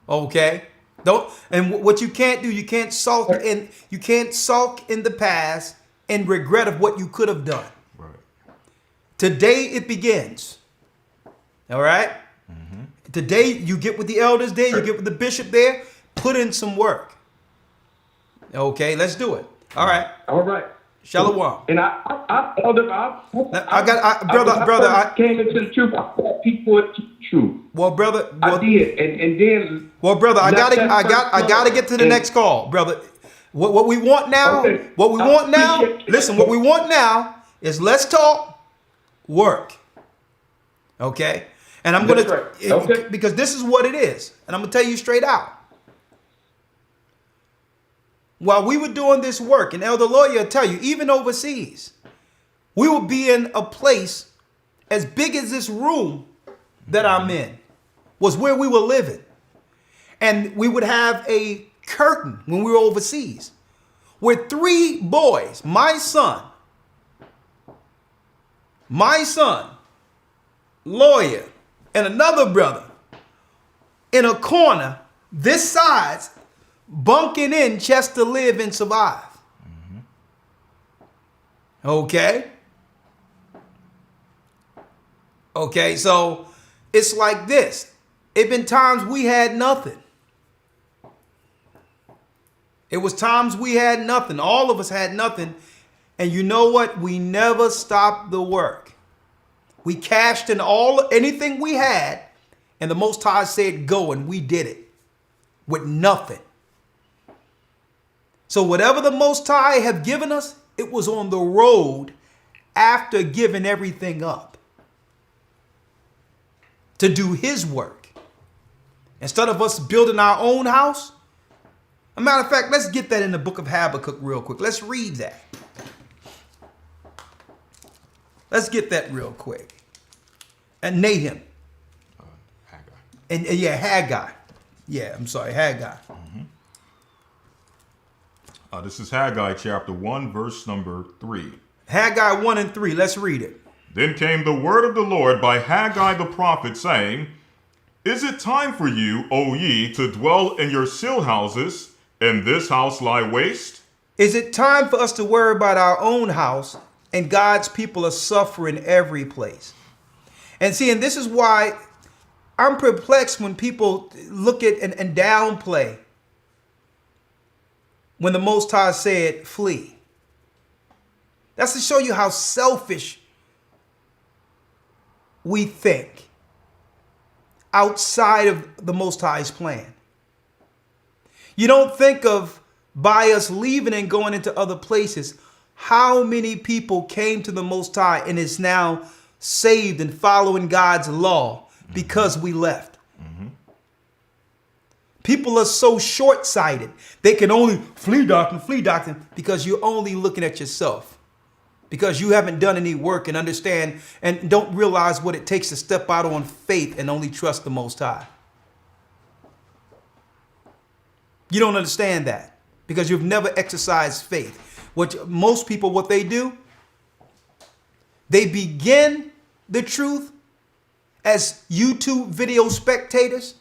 Okay. Don't. And what you can't do, you can't sulk in the past and regret of what you could have done. Right. Today it begins. All right. Today you get with the elders there. You get with the bishop there. Put in some work. Okay. Let's do it. All right. Shalom. And I came into the truth. I fought people into the truth. Well, brother, I did, and then. Well, brother, I gotta get to the next call, brother. What we want now? Okay. What we want now? Listen, what we want now is let's talk work. Okay, and I'm gonna because this is what it is, and I'm gonna tell you straight out. While we were doing this work, and Elder Lawyer will tell you, even overseas, we will be in a place as big as this room that I'm in was where we were living. And we would have a curtain when we were overseas with 3 boys, my son, Lawyer, and another brother in a corner this size, bunking in just to live and survive. Okay. Okay, so it's like this. It been times we had nothing. It was times we had nothing. All of us had nothing. And you know what? We never stopped the work. We cashed in anything we had, and the Most High said go, and we did it with nothing. So whatever the Most High have given us, it was on the road after giving everything up to do his work. Instead of us building our own house. As a matter of fact, let's get that in the book of Habakkuk real quick. Let's read that. Let's get that real quick. And Nahum. Haggai. Haggai. Yeah, I'm sorry, Haggai. This is Haggai chapter 1, verse number 3. Haggai 1 and 3. Let's read it. Then came the word of the Lord by Haggai the prophet, saying, Is it time for you, O ye, to dwell in your still houses, and this house lie waste? Is it time for us to worry about our own house, and God's people are suffering every place? And see, and this is why I'm perplexed when people look at and downplay when the Most High said, flee. That's to show you how selfish we think outside of the Most High's plan. You don't think of, by us leaving and going into other places, how many people came to the Most High and is now saved and following God's law because we left. People are so short-sighted. They can only flee doctrine, because you're only looking at yourself. because you haven't done any work and understand and don't realize what it takes to step out on faith and only trust the Most High. You don't understand that because you've never exercised faith. What most people, what they do, they begin the truth as YouTube video spectators,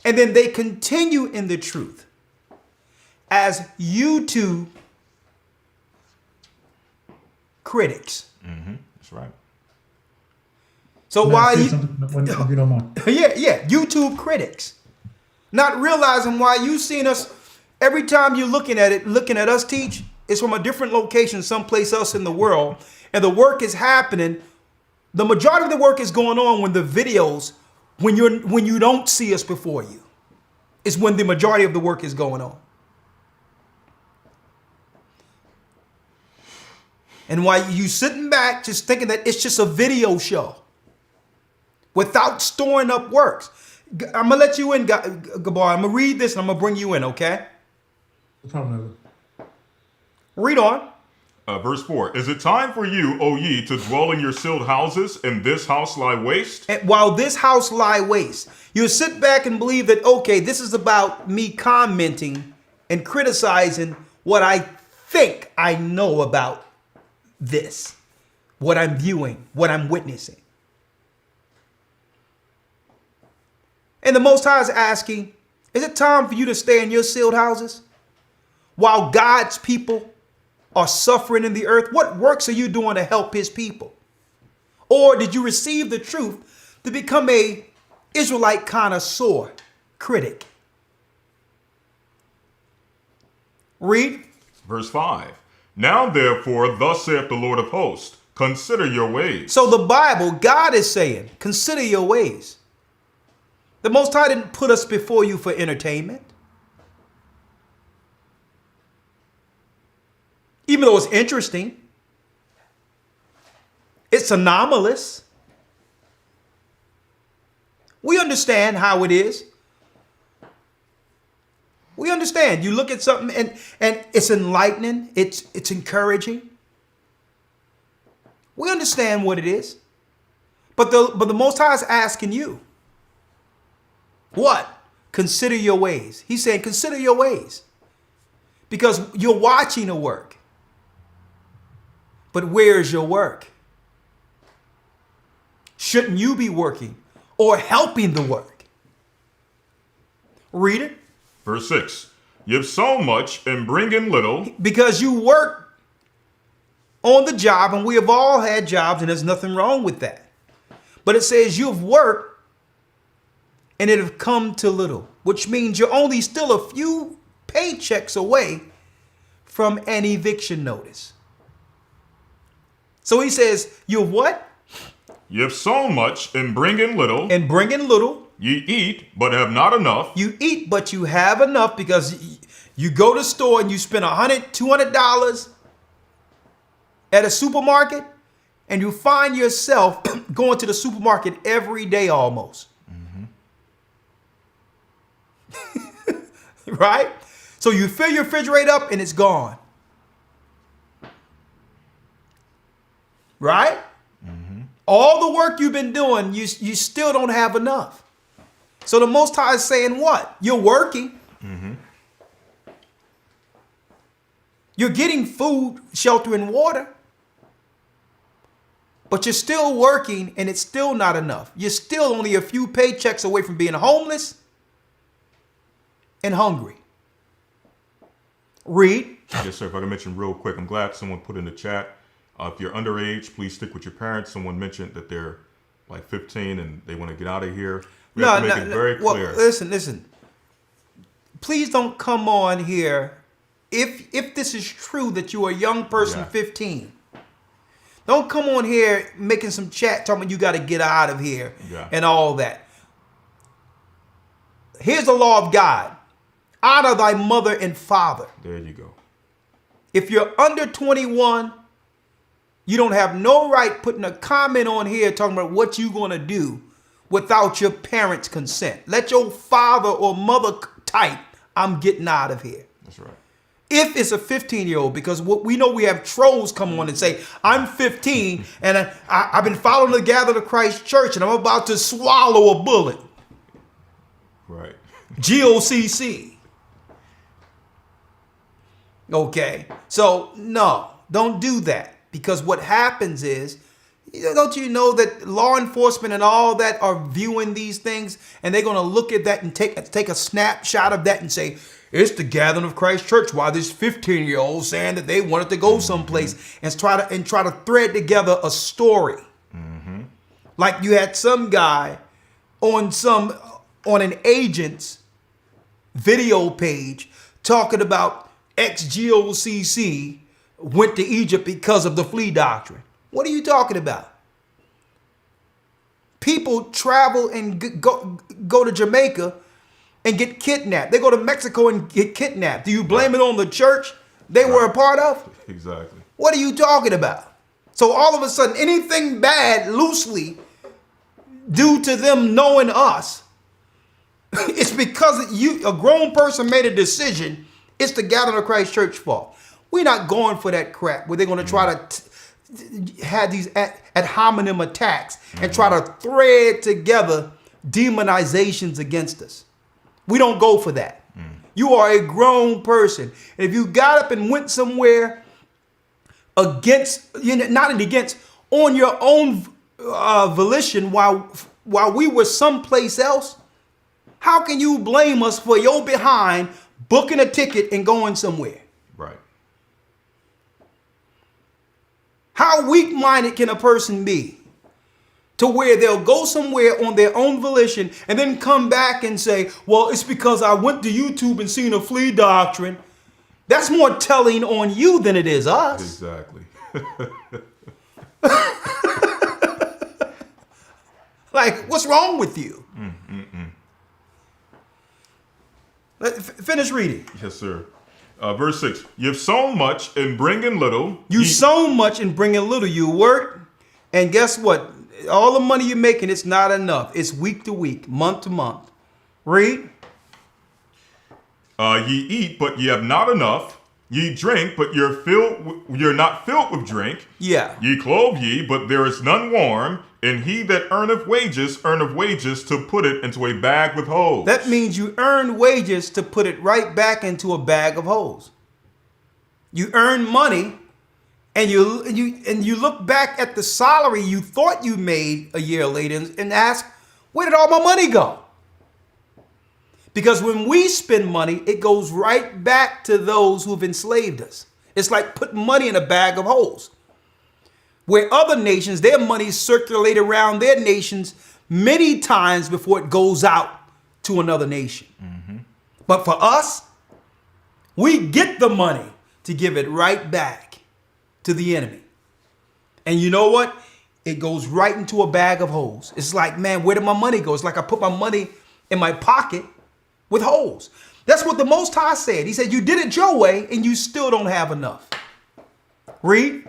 and then they continue in the truth as YouTube critics. That's right. So Can I why say you? something if you don't mind? Yeah, YouTube critics, not realizing why you seeing us every time you're looking at us teach. It's from a different location, someplace else in the world, and the work is happening. The majority of the work is going on when the videos, when you don't see us before you, is when the majority of the work is going on. And why you sitting back just thinking that it's just a video show without storing up works. I'm gonna let you in, Gabar. I'm gonna read this and I'm gonna bring you in, okay? No problem. Read on. Verse 4. Is it time for you, O ye, to dwell in your sealed houses, and this house lie waste? And while this house lie waste, you sit back and believe that, okay, this is about me commenting and criticizing what I think I know about this, what I'm viewing, what I'm witnessing. And the Most High is asking, is it time for you to stay in your sealed houses while God's people are suffering in the earth? What works are you doing to help his people? Or did you receive the truth to become a Israelite connoisseur, critic? Read. Verse 5. Now therefore, thus saith the Lord of hosts, consider your ways. So the Bible, God is saying, consider your ways. The Most High didn't put us before you for entertainment. Even though it's interesting, it's anomalous. We understand how it is. We understand. You look at something and it's enlightening. It's encouraging. We understand what it is. But the Most High is asking you, what? Consider your ways. He's saying, consider your ways. Because you're watching a work. But where is your work? Shouldn't you be working or helping the work? Read it. Verse 6. You've sown much and bring in little. Because you work on the job, and we have all had jobs, and there's nothing wrong with that. But it says you've worked and it have come to little, which means you're only still a few paychecks away from an eviction notice. So he says, you've what? You've sown much and bring in little. And bring in little. You eat, but have not enough. You eat, but you have enough, because you go to the store and you spend $100, $200 at a supermarket, and you find yourself going to the supermarket every day almost. Right? So you fill your refrigerator up and it's gone. Right? All the work you've been doing, you still don't have enough. So the Most High is saying what? You're working. You're getting food, shelter, and water. But you're still working and it's still not enough. You're still only a few paychecks away from being homeless and hungry. Read. Yes, sir. If I can mention real quick, I'm glad someone put in the chat. If you're underage, please stick with your parents. Someone mentioned that they're like 15 and they want to get out of here. We have to make it very clear. Well, listen. Please don't come on here. If this is true that you're a young person, 15, don't come on here making some chat talking about you got to get out of here and all that. Here's the law of God. Honor thy mother and father. There you go. If you're under 21, you don't have no right putting a comment on here talking about what you're going to do without your parents' consent. Let your father or mother type, I'm getting out of here. That's right. if it's a 15-year-old, because what we know, we have trolls come on and say, I'm 15 and I've been following the Gather to Christ Church and I'm about to swallow a bullet. Right. GOCC. Okay. So no, don't do that, because what happens is, don't you know that law enforcement and all that are viewing these things, and they're going to look at that and take a snapshot of that and say, it's the Gathering of Christ Church. Why this 15-year-old saying that they wanted to go someplace and try to thread together a story. Mm-hmm. Like you had some guy on an agent's video page talking about ex-GOCC went to Egypt because of the flea doctrine. What are you talking about? People travel and go to Jamaica and get kidnapped. They go to Mexico and get kidnapped. Do you blame it on the church they were a part of? Exactly. What are you talking about? So all of a sudden, anything bad loosely due to them knowing us, it's because a grown person made a decision. It's the Gathering of Christ Church fault. We're not going for that crap where they're going to try to have these ad hominem attacks and try to thread together demonizations against us. We don't go for that. You are a grown person. And if you got up and went somewhere against, not against, on your own volition while we were someplace else, how can you blame us for your behind booking a ticket and going somewhere? Right. How weak-minded can a person be to where they'll go somewhere on their own volition and then come back and say, well, it's because I went to YouTube and seen a flea doctrine. That's more telling on you than it is us. Exactly. Like, what's wrong with you? Finish reading. Yes, sir. Verse 6. You've sown much and bring in little. You sown much and bring in little. You work, and guess what? All the money you're making, it's not enough. It's week to week, month to month. Read. Ye eat, but ye have not enough. Ye drink, but you're not filled with drink. Yeah. Ye clothe ye, but there is none warm. And he that earneth wages to put it into a bag with holes. That means you earn wages to put it right back into a bag of holes. You earn money, and you look back at the salary you thought you made a year later and ask, where did all my money go? Because when we spend money, it goes right back to those who have enslaved us. It's like putting money in a bag of holes. Where other nations, their money circulate around their nations many times before it goes out to another nation. But for us, we get the money to give it right back to the enemy. And you know what? It goes right into a bag of holes. It's like, man, where did my money go? It's like I put my money in my pocket with holes. That's what the Most High said. He said, you did it your way and you still don't have enough. Read.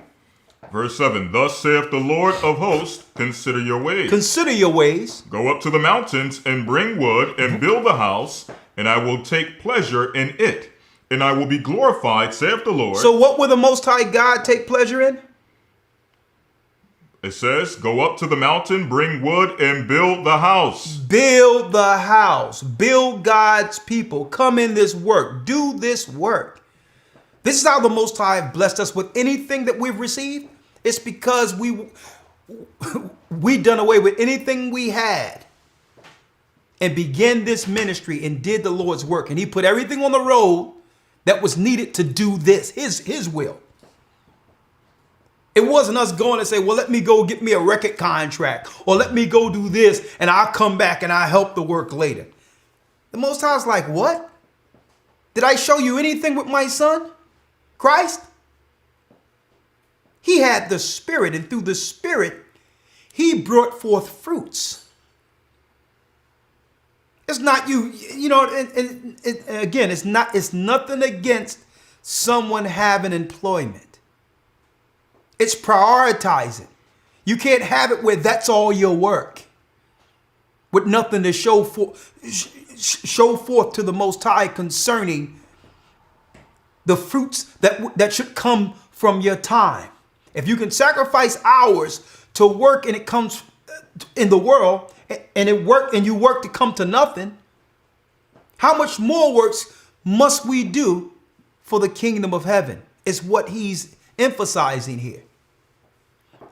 Verse 7. Thus saith the Lord of hosts, consider your ways. Consider your ways. Go up to the mountains and bring wood and build a house, and I will take pleasure in it. And I will be glorified, saith the Lord. So what will the Most High God take pleasure in? It says, go up to the mountain, bring wood, and build the house. Build the house. Build God's people. Come in this work. Do this work. This is how the Most High blessed us with anything that we've received. It's because we done away with anything we had and began this ministry and did the Lord's work. And he put everything on the road that was needed to do this, his will. It wasn't us going and say, well, let me go get me a record contract, or let me go do this and I'll come back and I'll help the work later. The Most High is like, what? Did I show you anything with my son, Christ? He had the Spirit, and through the Spirit, he brought forth fruits. It's not and again, it's nothing against someone having employment. It's prioritizing. You can't have it where that's all your work, with nothing to show forth to the Most High concerning the fruits that should come from your time. If you can sacrifice hours to work and it comes in the world and you work to come to nothing, how much more works must we do for the kingdom of heaven? Is what he's emphasizing here.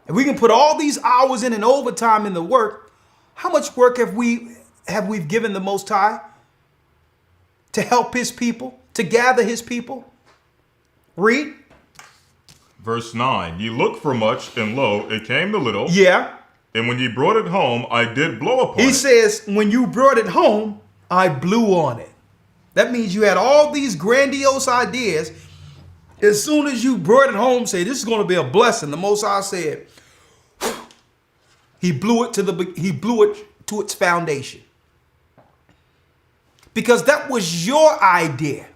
If we can put all these hours in and overtime in the work, how much work have we given the Most High to help his people, to gather his people? Read. Verse 9, ye looked for much, and lo, it came to little. Yeah. And when ye brought it home, I did blow upon it. He says, when you brought it home, I blew on it. That means you had all these grandiose ideas. As soon as you brought it home, say, this is going to be a blessing. The Most High said, he blew it to its foundation. Because that was your idea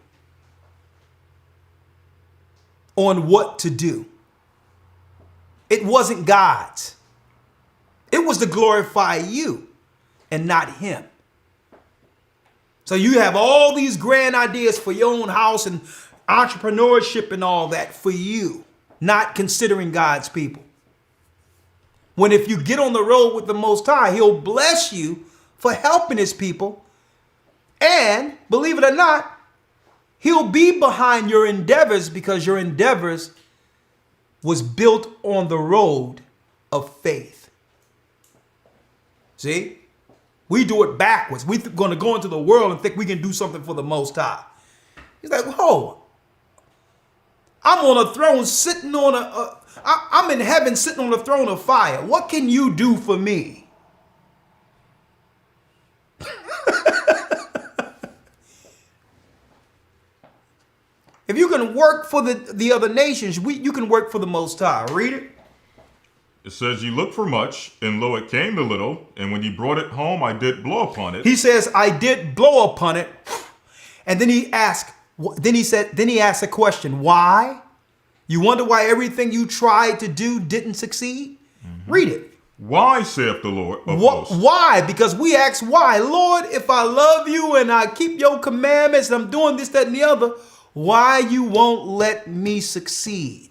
on what to do. It wasn't God's. It was to glorify you and not him. So you have all these grand ideas for your own house and entrepreneurship and all that for you, not considering God's people. When if you get on the road with the Most High, he'll bless you for helping his people. And believe it or not, he'll be behind your endeavors because your endeavors was built on the road of faith. See? We do it backwards. We're going to go into the world and think we can do something for the Most High. He's like, whoa, I'm on a throne sitting on I'm in heaven sitting on a throne of fire. What can you do for me? If you can work for the other nations, you can work for the Most High. Read it. It says, ye looked for much, and lo, it came to little. And when ye brought it home, I did blow upon it. He says, I did blow upon it. And then he asked a question. Why? You wonder why everything you tried to do didn't succeed? Mm-hmm. Read it. Why, saith the Lord of hosts? Why? Because we ask why. Lord, if I love you and I keep your commandments and I'm doing this, that, and the other, why you won't let me succeed?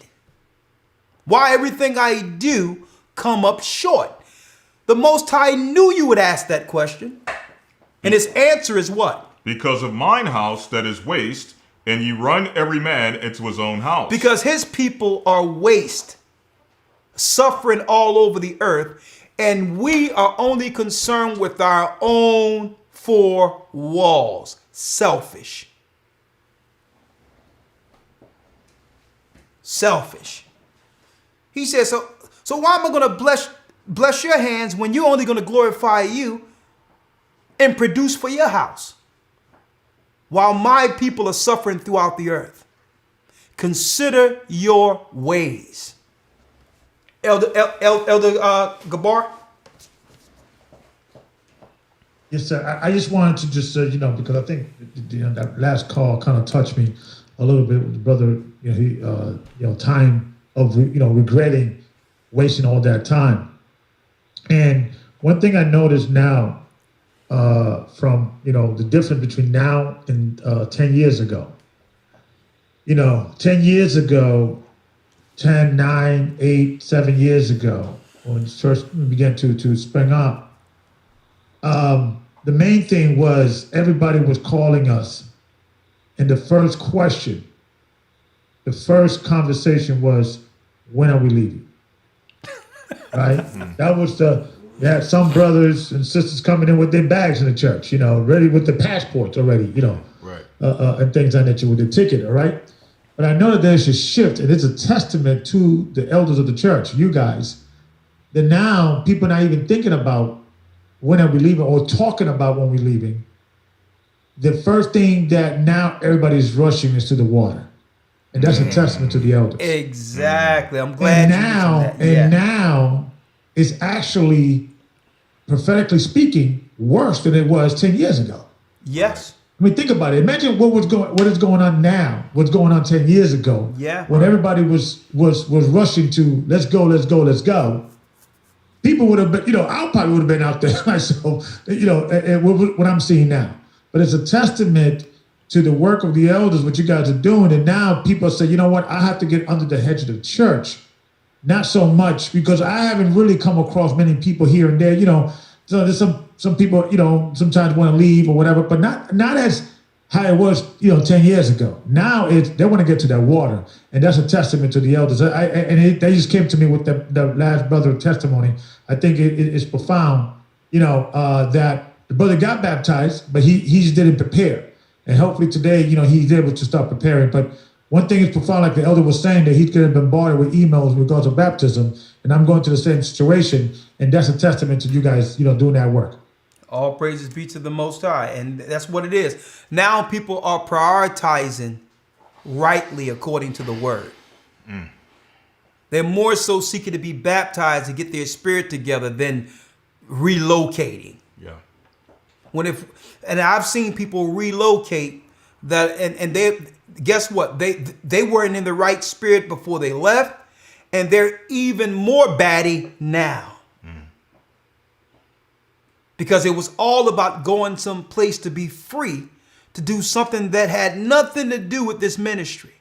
Why everything I do come up short? The Most High knew you would ask that question. And his answer is what? Because of mine house that is waste, and ye run every man into his own house. Because his people are waste, suffering all over the earth, and we are only concerned with our own four walls. Selfish. Selfish. He says, so why am I going to bless your hands when you're only going to glorify you and produce for your house while my people are suffering throughout the earth? Consider your ways. Elder Gabar? Yes, sir. I just wanted to just, because I think that last call kind of touched me a little bit with the brother, time of, regretting wasting all that time. And one thing I noticed now from, the difference between now and 10 years ago, 10 years ago, 10, 9, 8, 7 years ago, when church began to spring up, the main thing was everybody was calling us. And the first question, the first conversation was, when are we leaving? Right? That was we had some brothers and sisters coming in with their bags in the church, ready with the passports already, right. And things like that with the ticket, all right? But I know that there's a shift, and it's a testament to the elders of the church, you guys, that now people are not even thinking about when are we leaving or talking about when we're leaving. The first thing that now everybody's rushing is to the water. And that's a testament to the elders. Exactly. I'm glad now it's actually, prophetically speaking, worse than it was 10 years ago. Yes. I mean, think about it. Imagine what is going on now, what's going on 10 years ago. Yeah. When everybody was rushing to let's go. People would have been, I probably would have been out there. So, what I'm seeing now. But it's a testament to the work of the elders, what you guys are doing. And now people say, you know what, I have to get under the hedge of the church. Not so much, because I haven't really come across many people here and there, so there's some people, sometimes want to leave or whatever, but not as how it was, 10 years ago. Now they want to get to that water, and that's a testament to the elders. They just came to me with the last brother testimony. I think it's profound, that the brother got baptized, but he just didn't prepare. And hopefully today, he's able to start preparing. But one thing is profound, like the elder was saying, that he's getting bombarded with emails with regards to baptism, and I'm going to the same situation, and that's a testament to you guys, doing that work. All praises be to the Most High, and that's what it is. Now people are prioritizing rightly according to the Word. They're more so seeking to be baptized and get their spirit together than relocating. Yeah. And I've seen people relocate that, and they guess what? They weren't in the right spirit before they left, and they're even more batty now. Because it was all about going someplace to be free, to do something that had nothing to do with this ministry.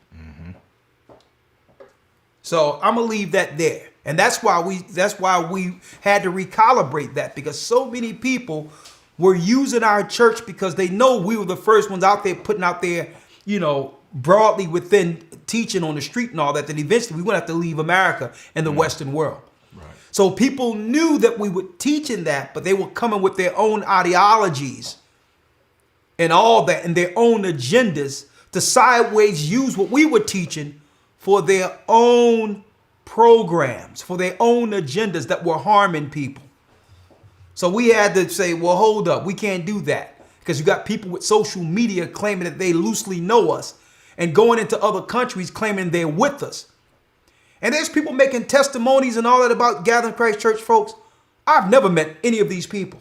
So I'm gonna leave that there, and that's why we had to recalibrate that, because so many people were using our church because they know we were the first ones out there putting out there, broadly within teaching on the street and all that. That eventually we would have to leave America and the Western world. So people knew that we were teaching that, but they were coming with their own ideologies and all that and their own agendas to sideways use what we were teaching for their own programs, for their own agendas that were harming people. So we had to say, well, hold up, we can't do that, because you got people with social media claiming that they loosely know us and going into other countries claiming they're with us. And there's people making testimonies and all that about Gathering Christ Church, folks. I've never met any of these people.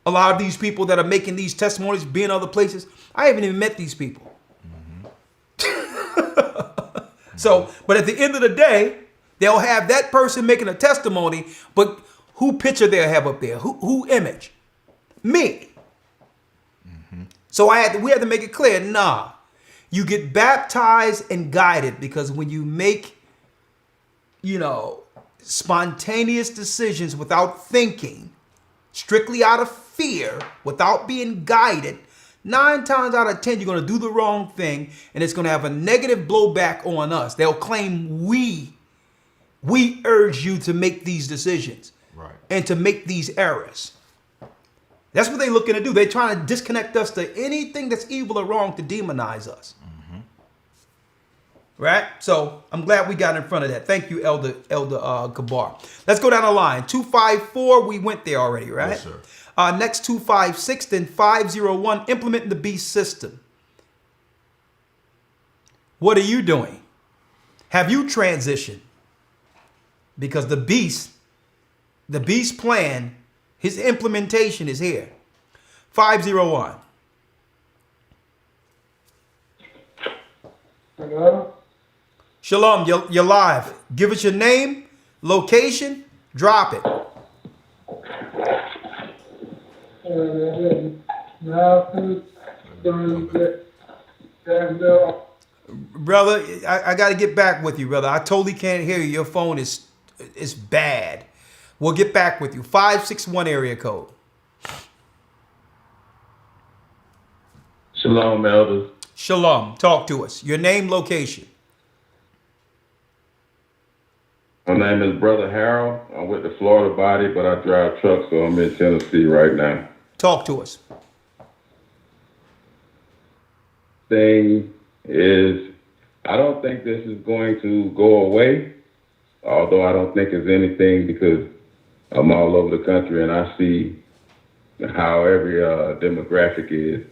A lot of these people that are making these testimonies, being other places, I haven't even met these people. So, but at the end of the day, they'll have that person making a testimony, but who picture they'll have up there? Who image? Me. So we had to make it clear, nah. You get baptized and guided, because when you make, spontaneous decisions without thinking, strictly out of fear, without being guided, 9 times out of 10, you're going to do the wrong thing, and it's going to have a negative blowback on us. They'll claim we urge you to make these decisions and to make these errors. That's what they're looking to do. They're trying to disconnect us to anything that's evil or wrong, to demonize us. Right? So I'm glad we got in front of that. Thank you, Elder Kabar. Let's go down the line. 254, we went there already, right? Yes, sir. Next 256, then 501, implementing the beast system. What are you doing? Have you transitioned? Because the beast plan, his implementation is here. 501. Hello? Shalom, you're live. Give us your name, location, drop it. Brother, I got to get back with you, brother. I totally can't hear you. Your phone is bad. We'll get back with you. 561 area code. Shalom, elders. Shalom. Talk to us. Your name, location. My name is Brother Harold. I'm with the Florida body, but I drive trucks, so I'm in Tennessee right now. Talk to us. Thing is, I don't think this is going to go away, although I don't think it's anything, because I'm all over the country and I see how every demographic is.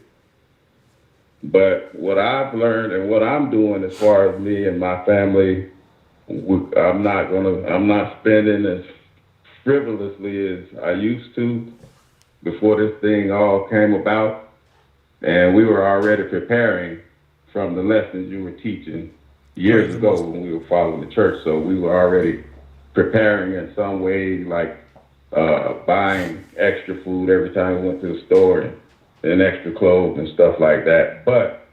But what I've learned and what I'm doing as far as me and my family, I'm not spending as frivolously as I used to before this thing all came about. And we were already preparing from the lessons you were teaching years ago when we were following the church. So we were already preparing in some way, like buying extra food every time we went to the store and and extra clothes and stuff like that. But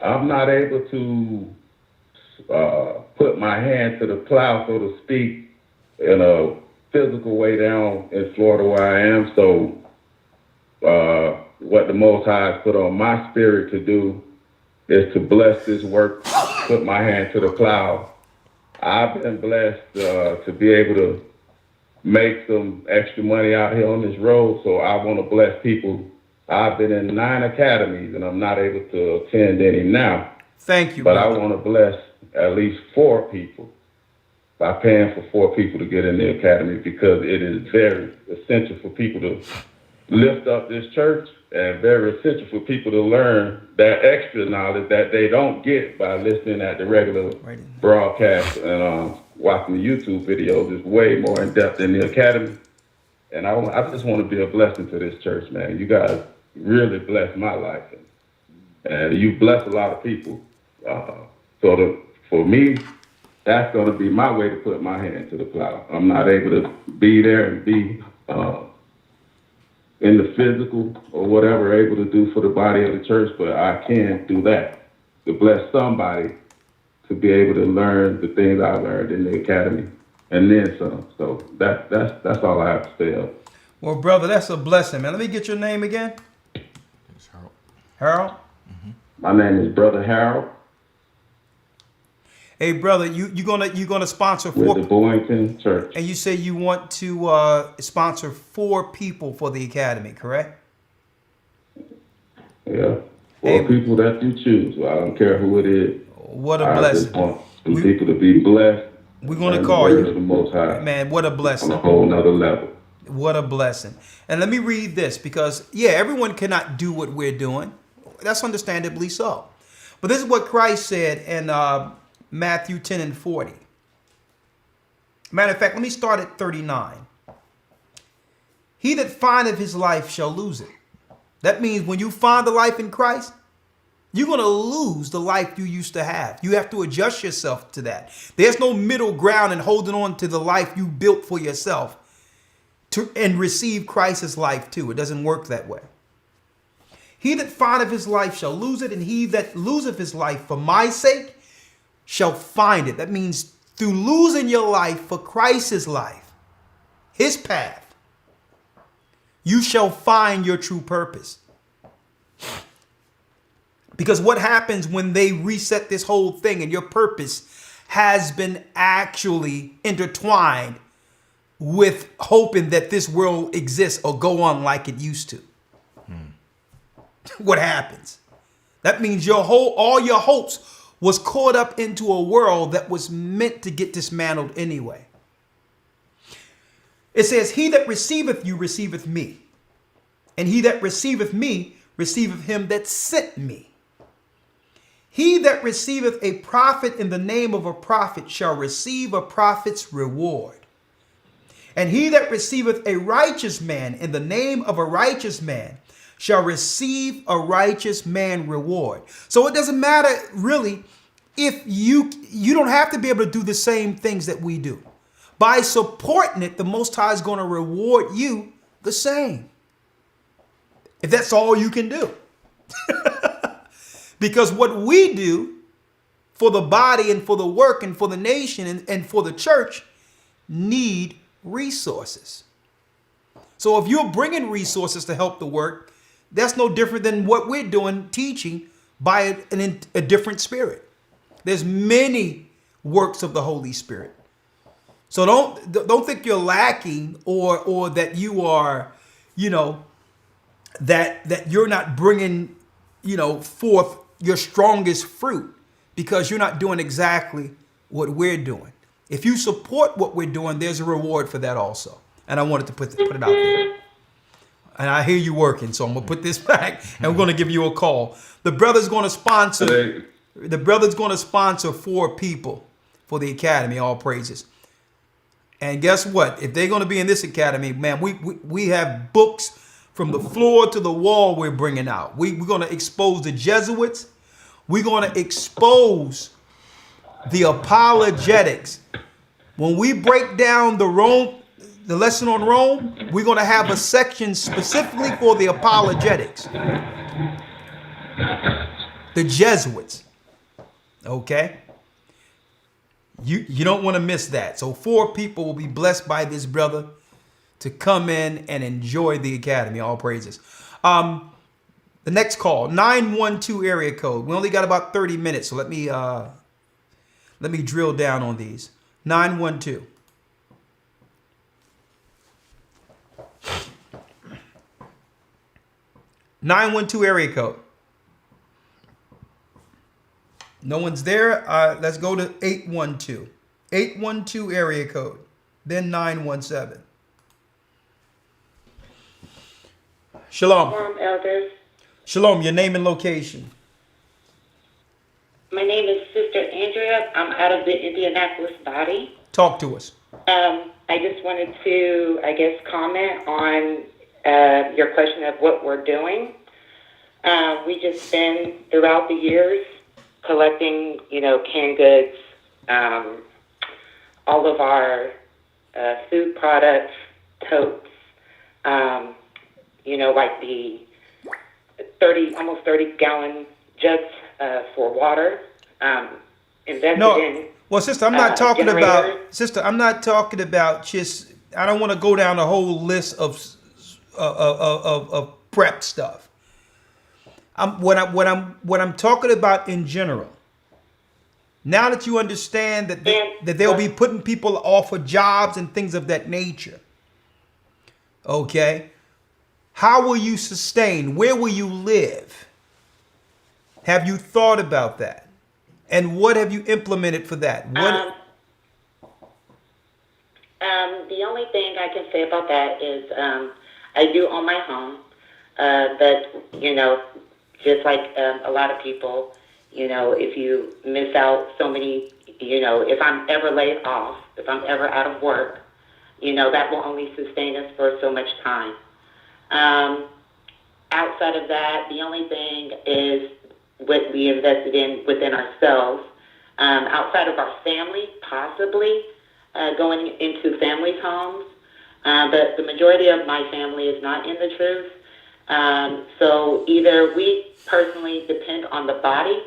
I'm not able to put my hand to the plow, so to speak, in a physical way down in Florida where I am. So what the Most High has put on my spirit to do is to bless this work, put my hand to the plow. I've been blessed to be able to make some extra money out here on this road, so I want to bless people. I've been in 9 academies, and I'm not able to attend any now. Thank you, but brother. I want to bless at least 4 people by paying for 4 people to get in the academy, because it is very essential for people to lift up this church, and very essential for people to learn that extra knowledge that they don't get by listening at the regular broadcast and watching the YouTube videos. Is way more in depth in the academy. And I just want to be a blessing to this church, man. You guys really bless my life, and you bless a lot of people. For me, that's going to be my way to put my hand to the plow. I'm not able to be there and be in the physical or whatever able to do for the body of the church, but I can do that to bless somebody to be able to learn the things I learned in the academy and then some. So that's all I have to say of. Well, brother, that's a blessing, man. Let me get your name again. It's Harold. Harold? My name is Brother Harold. Hey, brother, you gonna sponsor with 4 the Boynton Church, and you say you want to sponsor 4 people for the academy, correct? Yeah, 4 people that you choose. I don't care who it is. What a blessing. I just want some people to be blessed. We're gonna call you, the Most High, man. What a blessing. On a whole nother level. What a blessing. And let me read this, because yeah, everyone cannot do what we're doing. That's understandably so. But this is what Christ said in Matthew 10:40. Matter of fact, let me start at 39. He that findeth his life shall lose it. That means when you find the life in Christ, you're going to lose the life you used to have. You have to adjust yourself to that. There's no middle ground in holding on to the life you built for yourself and receive Christ's life too. It doesn't work that way. He that findeth his life shall lose it, and he that loseth his life for my sake shall find it. That means through losing your life for Christ's life, his path, you shall find your true purpose. Because what happens when they reset this whole thing and your purpose has been actually intertwined with hoping that this world exists or go on like it used to? What happens? That means all your hopes was caught up into a world that was meant to get dismantled anyway. It says, he that receiveth you receiveth me, and he that receiveth me receiveth him that sent me. He that receiveth a prophet in the name of a prophet shall receive a prophet's reward. And he that receiveth a righteous man in the name of a righteous man shall receive a righteous man reward. So it doesn't matter really if you don't have to be able to do the same things that we do. By supporting it, the Most High is going to reward you the same. If that's all you can do. Because what we do for the body and for the work and for the nation and for the church need resources. So if you're bringing resources to help the work, that's no different than what we're doing, teaching by a different spirit. There's many works of the Holy Spirit. So don't think you're lacking or that you are, that you're not bringing, forth your strongest fruit because you're not doing exactly what we're doing. If you support what we're doing, there's a reward for that also. And I wanted to put it out there. And I hear you working, so I'm gonna put this back and we're gonna give you a call. The brother's gonna sponsor 4 people for the academy, all praises. And guess what? If they're gonna be in this academy, man, we have books from the floor to the wall we're bringing out. We're gonna expose the Jesuits. We're gonna expose the apologetics. When we break down the the lesson on Rome, we're going to have a section specifically for the apologetics. The Jesuits. Okay? You don't want to miss that. So 4 people will be blessed by this brother to come in and enjoy the academy. All praises. The next call, 912 area code. We only got about 30 minutes, so let me drill down on these. 912. Area code. No one's there. Let's go to 812. 812 area code. Then 917. Shalom. Shalom, elders. Shalom, your name and location. My name is Sister Andrea. I'm out of the Indianapolis body. Talk to us. I just wanted to, comment on your question of what we're doing. We just been throughout the years collecting, canned goods, all of our food products, totes, like the almost 30-gallon jugs for water. Invested in. Well, sister, I'm not talking about. Sister, I'm not talking about just. I don't want to go down the whole list of prep stuff. What I'm talking about in general. Now that you understand that they'll be putting people off of jobs and things of that nature. Okay. How will you sustain? Where will you live? Have you thought about that? And what have you implemented for that? The only thing I can say about that is I do own my home, but, just like a lot of people, if you miss out so many, if I'm ever laid off, if I'm ever out of work, that will only sustain us for so much time. Outside of that, the only thing is what we invested in within ourselves, outside of our family, possibly going into families' homes. But the majority of my family is not in the truth. So either we personally depend on the body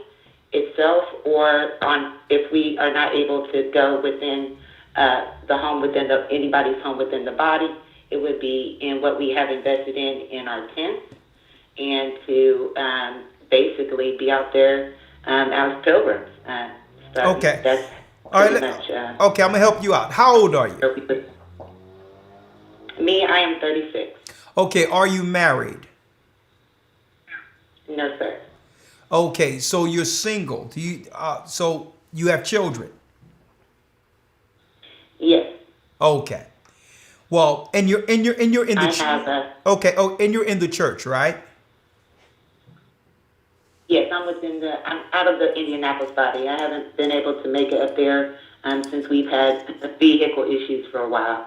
itself, or on if we are not able to go within the home, within anybody's home within the body, it would be in what we have invested in our tents, and to basically be out there as pilgrims. Okay. That's all right. much, okay, I'm gonna help you out. How old are you? Me, I am 36. Okay, are you married? No, sir. Okay, so you're single. Do you? So you have children? Yes. Okay. Well, and you're in the I have okay. Oh, and you're in the church, right? Yes, I'm out of the Indianapolis body. I haven't been able to make it up there since we've had vehicle issues for a while.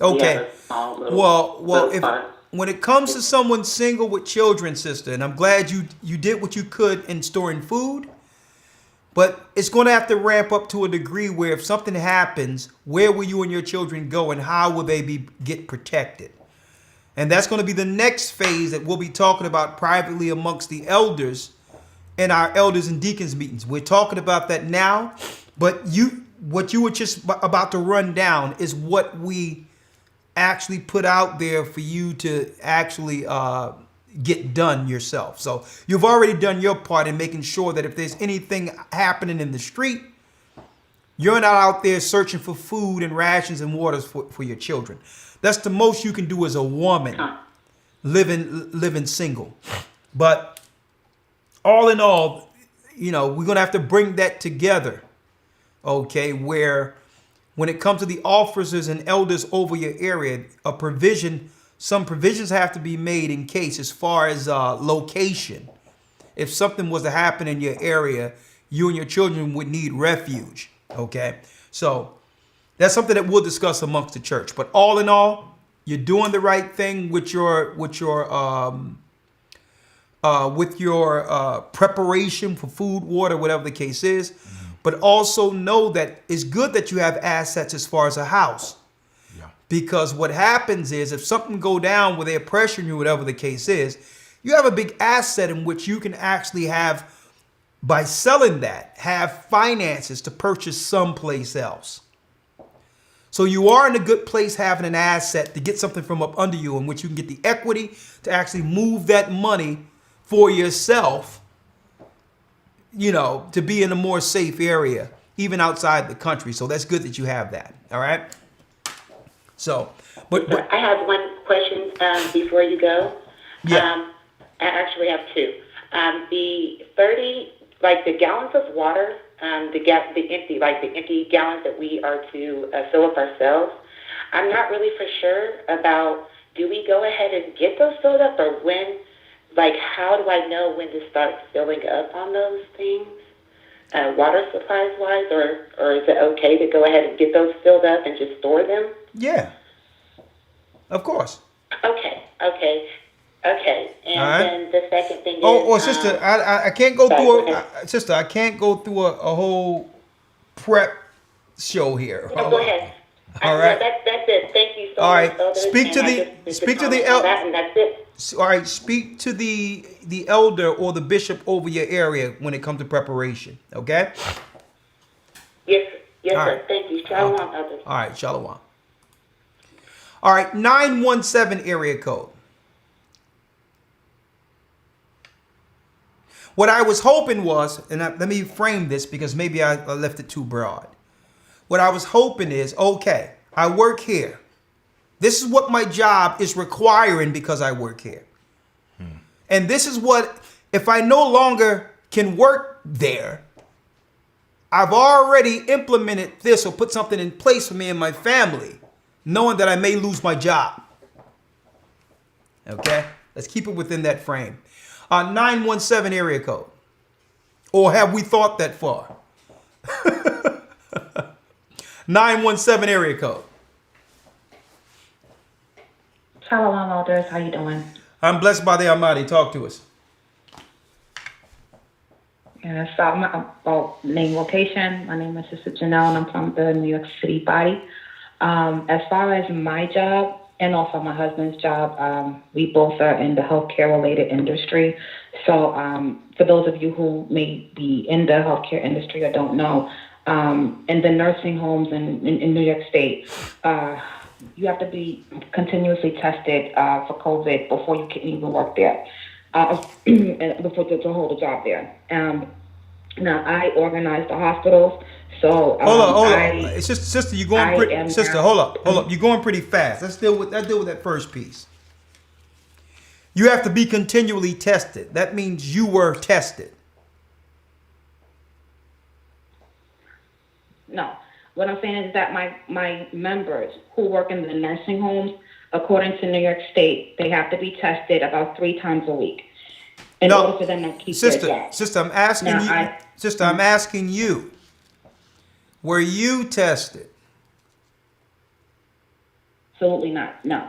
Okay. Well, when it comes to someone single with children, sister, and I'm glad you did what you could in storing food, but it's going to have to ramp up to a degree where if something happens, where will you and your children go, and how will they get protected? And that's going to be the next phase that we'll be talking about privately amongst the elders in our elders and deacons meetings. We're talking about that now, but what you were just about to run down is what we actually put out there for you to actually get done yourself. So you've already done your part in making sure that if there's anything happening in the street, you're not out there searching for food and rations and waters for your children. That's the most you can do as a woman living single. But all in all, we're going to have to bring that together. Okay, where when it comes to the officers and elders over your area, some provisions have to be made in case as far as location. If something was to happen in your area, you and your children would need refuge. Okay, so that's something that we'll discuss amongst the church. But all in all, you're doing the right thing with your preparation for food, water, whatever the case is. But also know that it's good that you have assets as far as a house. Yeah. Because what happens is if something go down where they're pressuring you, whatever the case is, you have a big asset in which you can actually have, by selling that, have finances to purchase someplace else. So you are in a good place having an asset to get something from up under you in which you can get the equity to actually move that money for yourself, you know, to be in a more safe area, even outside the country. So that's good that you have that. All right. So, but I have one question before you go. Yeah. I actually have two. The 30, like the gallons of water, the empty gallons that we are to fill up ourselves. I'm not really for sure about, do we go ahead and get those filled up, or when, like, how do I know when to start filling up on those things, water supplies wise, or is it okay to go ahead and get those filled up and just store them? Yeah, of course. Okay. And all right. then the second thing is... Oh, sister, I can't go sister, I can't go through a whole prep show here. No, go ahead. All right. That's it. Thank you so All much. right. Elders, Speak to and I the just speak to the comment on that, and that's it. All right. Speak to the elder or the bishop over your area when it comes to preparation. Okay. Yes, All sir. right. Thank you. Shalom, elders. All right. Shalom. All right. 917 area code. What I was hoping was, and let me frame this because maybe I left it too broad. What I was hoping is, okay, I work here. This is what my job is requiring because I work here. And this is what, if I no longer can work there, I've already implemented this or put something in place for me and my family, knowing that I may lose my job. Okay, let's keep it within that frame. 917 area code. Or have we thought that far? 917 area code. Shalom, elders. How you doing? I'm blessed by the Almighty. Talk to us. Yeah, so about name, location. My name is Sister Janelle, and I'm from the New York City body. As far as my job and also my husband's job, we both are in the healthcare-related industry. So for those of you who may be in the healthcare industry or don't know, in the nursing homes in New York State, you have to be continuously tested for COVID before you can even work there, before to hold a job there. Now, I organize the hospitals, so hold on. It's just, sister, you're going pretty. Sister, hold up. You're going pretty fast. Let's deal with that first piece. You have to be continually tested. That means you were tested. No. What I'm saying is that my members who work in the nursing homes, according to New York State, they have to be tested about 3 times a week in order for them to keep their job. Sister, I'm asking you. Sister, I'm asking you. Were you tested? Absolutely not. No.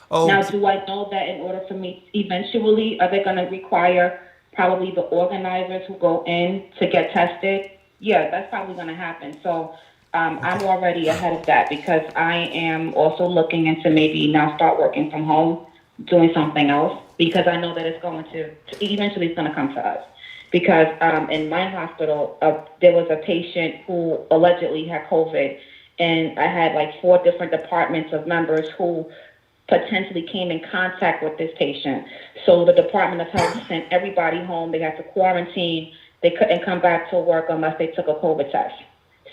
Oh. Now, do I know that in order for me, eventually, are they going to require probably the organizers who go in to get tested? Yeah, that's probably going to happen. So I'm already ahead of that because I am also looking into maybe now start working from home, doing something else, because I know that it's going to eventually it's going to come to us. Because in my hospital, there was a patient who allegedly had COVID, and I had like 4 different departments of members who potentially came in contact with this patient. So the Department of Health sent everybody home. They had to quarantine. They couldn't come back to work unless they took a COVID test.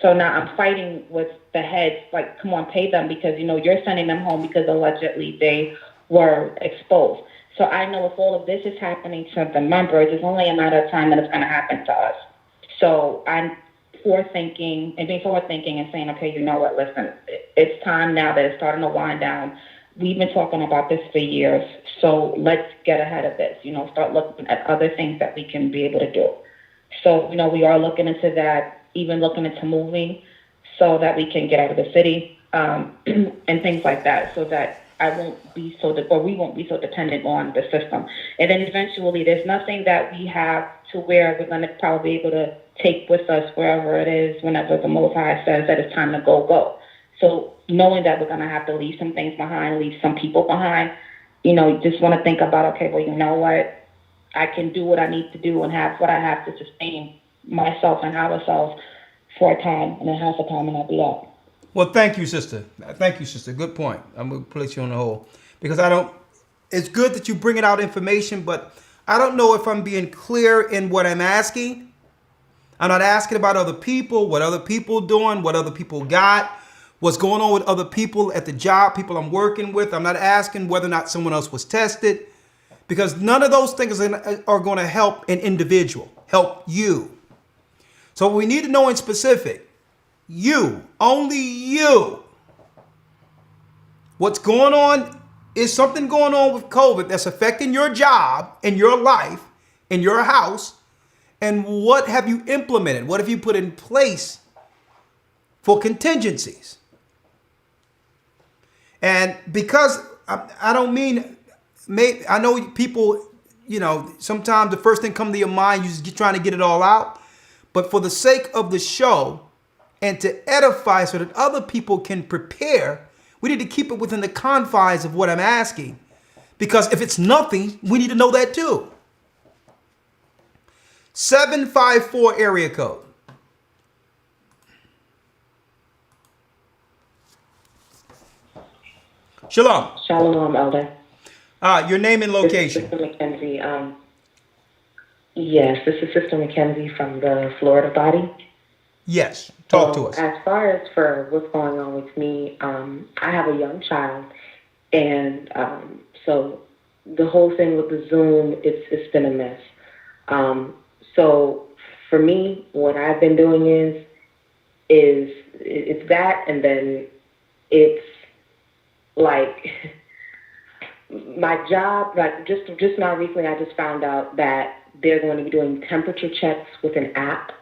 So now I'm fighting with the heads, like, come on, pay them because, you know, you're sending them home because allegedly they were exposed. So I know if all of this is happening to the members, it's only a matter of time that it's going to happen to us. So I'm being forward-thinking and saying, okay, you know what, listen, it's time now that it's starting to wind down. We've been talking about this for years, so let's get ahead of this, you know, start looking at other things that we can be able to do. So, you know, we are looking into that, even looking into moving so that we can get out of the city and things like that, so that we won't be so dependent on the system. And then eventually there's nothing that we have to where we're going to probably be able to take with us wherever it is, whenever the Most High says that it's time to go. So knowing that we're gonna have to leave some things behind, leave some people behind, you know, you just want to think about, okay, well, you know what, I can do what I need to do and have what I have to sustain myself and ourselves for a time, and then half a time, and I'll be up. Well, thank you, sister. Thank you, sister. Good point. I'm going to place you on the hold because it's good that you bringing out information, but I don't know if I'm being clear in what I'm asking. I'm not asking about other people, what other people doing, what other people got, what's going on with other people at the job, people I'm working with. I'm not asking whether or not someone else was tested, because none of those things are going to help an individual, help you. So we need to know in specific, you, only you. What's going on? Is something going on with COVID that's affecting your job and your life in your house? And what have you implemented? What have you put in place for contingencies? And because I don't mean, I know people, you know, sometimes the first thing comes to your mind, you just trying to get it all out. But for the sake of the show and to edify so that other people can prepare, we need to keep it within the confines of what I'm asking. Because if it's nothing, we need to know that too. 754 area code. Shalom. Shalom, Elder. Your name and location. This is Sister Mackenzie. Yes, this is Sister Mackenzie from the Florida body. Yes, talk to us. As far as for what's going on with me, I have a young child, and so the whole thing with the Zoom, it's been a mess. So for me, what I've been doing is it's that, and then it's like my job. Like just now recently, I just found out that they're going to be doing temperature checks with an app.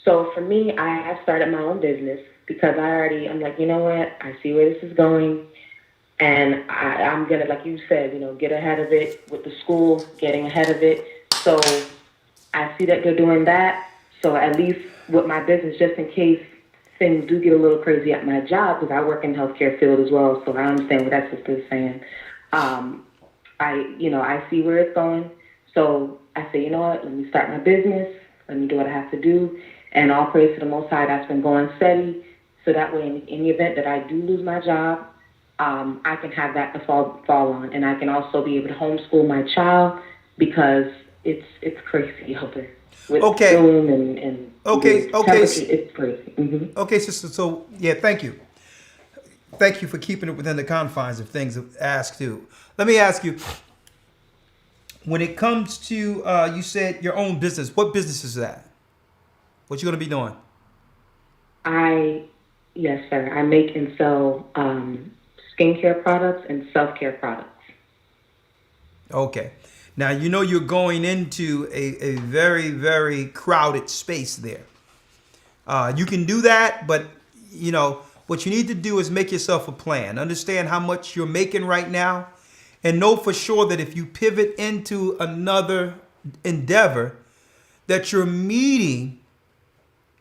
So for me, I have started my own business because I'm like, you know what? I see where this is going. And I'm going to, like you said, you know, get ahead of it with the school, getting ahead of it. So I see that they're doing that. So at least with my business, just in case things do get a little crazy at my job, because I work in the healthcare field as well. So I understand what that sister is saying. I see where it's going. So I say, you know what? Let me start my business. Let me do what I have to do. And all praise to the Most High, that's been going steady. So that way, in the event that I do lose my job, I can have that to fall on. And I can also be able to homeschool my child because it's crazy out there. With Zoom and okay. It's crazy. Mm-hmm. Okay, sister. So, yeah, thank you. Thank you for keeping it within the confines of things asked to. Let me ask you, when it comes to, you said your own business, what business is that? What you going to be doing? Yes, sir. I make and sell skincare products and self-care products. Okay. Now, you know you're going into a very, very crowded space there. You can do that, but, you know, what you need to do is make yourself a plan. Understand how much you're making right now, and know for sure that if you pivot into another endeavor, that you're meeting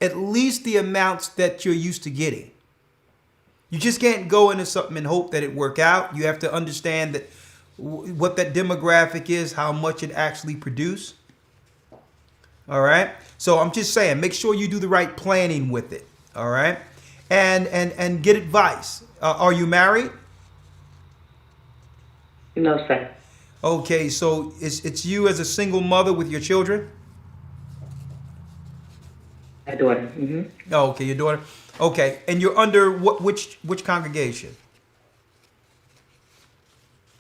at least the amounts that you're used to getting. You just can't go into something and hope that it work out. You have to understand that what that demographic is, how much it actually produce. All right. So I'm just saying, make sure you do the right planning with it. All right. And get advice. Are you married? No, sir. Okay. So it's you as a single mother with your children? My daughter. Mm-hmm. Oh, okay. Your daughter. Okay. And you're under which congregation?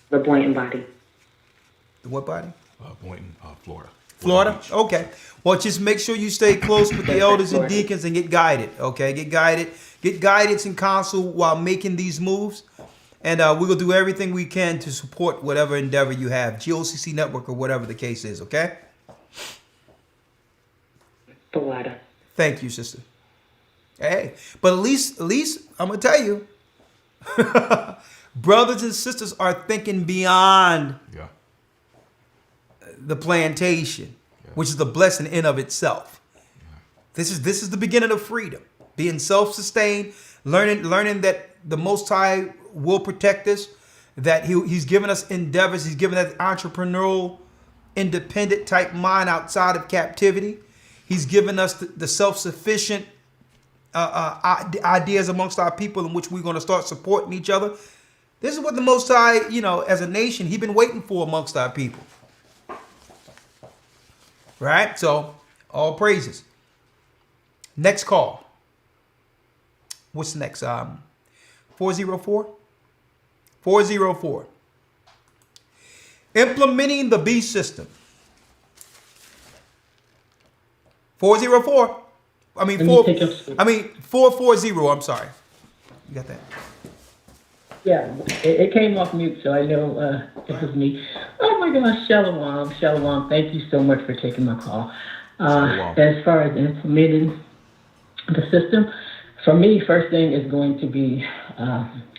The Boynton body. The what body? Boynton, Florida. Florida? Okay. Well, just make sure you stay close with the elders and deacons and get guided. Okay, get guided. Get guidance and counsel while making these moves. And we will do everything we can to support whatever endeavor you have, GOCC Network or whatever the case is, okay? Florida. Thank you, sister. Hey, but at least I'm going to tell you, brothers and sisters are thinking beyond the plantation, which is the blessing in of itself. This is the beginning of freedom, being self-sustained, learning that the Most High will protect us, that he's given us endeavors, he's given us entrepreneurial, independent type mind outside of captivity. He's given us the self-sufficient ideas amongst our people in which we're going to start supporting each other. This is what the Most High, as a nation, he's been waiting for amongst our people. Right? So, all praises. Next call. What's next? 404? 404. Implementing the B system. 404. 440. I'm sorry. You got that? Yeah, it came off mute, so I know it was me. Oh my gosh, Shalom. Shalom. Thank you so much for taking my call. As far as implementing the system, for me, first thing is going to be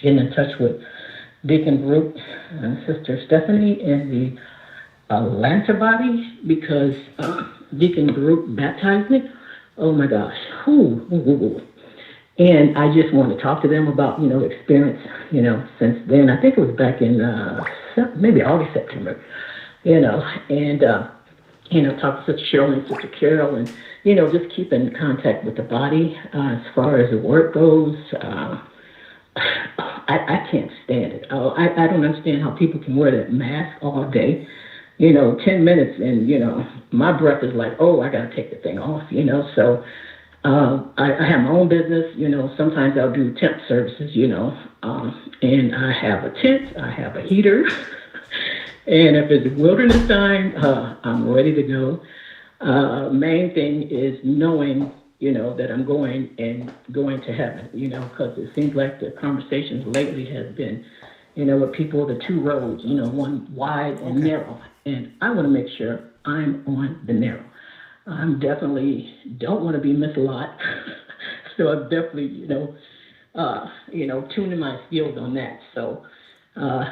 getting in touch with Deacon Brooke and Sister Stephanie in the Atlanta body, because Deacon Brooke baptized me. Oh my gosh. And I just want to talk to them about, experience, since then. I think it was back in maybe August, September, and, talk to Sister Shirley and Sister Carol, and, just keep in contact with the body as far as the work goes. I can't stand it. I don't understand how people can wear that mask all day, 10 minutes, and, my breath is like, oh, I got to take the thing off, so... I have my own business, sometimes I'll do temp services, and I have a tent, I have a heater, and if it's wilderness time, I'm ready to go. Main thing is knowing, that I'm going to heaven, because it seems like the conversations lately have been, with people, the two roads, one wide and narrow, and I want to make sure I'm on the narrow. I'm definitely don't want to be miss a lot, so I'm definitely, tuning my skills on that. So,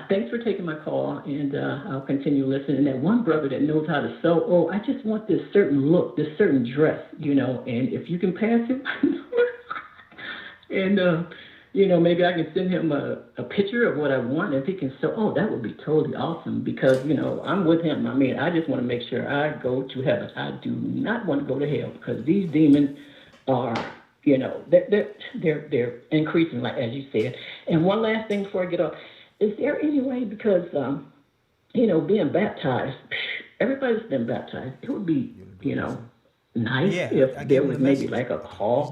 thanks for taking my call, and I'll continue listening. And that one brother that knows how to sew, I just want this certain look, this certain dress, and if you can pass it, and maybe I can send him a picture of what I want. If he can sew, that would be totally awesome, because, I'm with him. I mean, I just want to make sure I go to heaven. I do not want to go to hell, because these demons are, they're increasing, like, as you said. And one last thing before I get off, is there any way, because, being baptized, everybody's been baptized, it would be, nice if there was maybe like a call,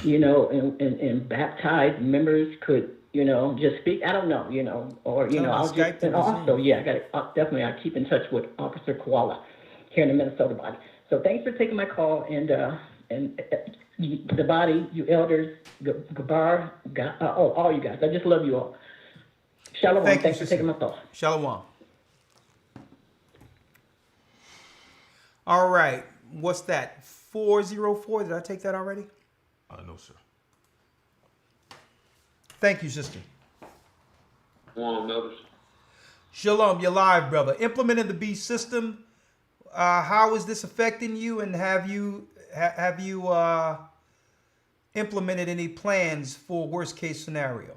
and baptized members could, just speak. I don't know, or, I'll just, and also, I keep in touch with Officer Koala here in the Minnesota body. So thanks for taking my call, and the body, you elders, Gabar, all you guys. I just love you all. Shalom. Thanks for taking my call. Shalom. All right. What's that? 404? Did I take that already? No, sir. Thank you, sister. Shalom, Shalom, you're live, brother. Implementing the B system. How is this affecting you, and have you implemented any plans for worst case scenario?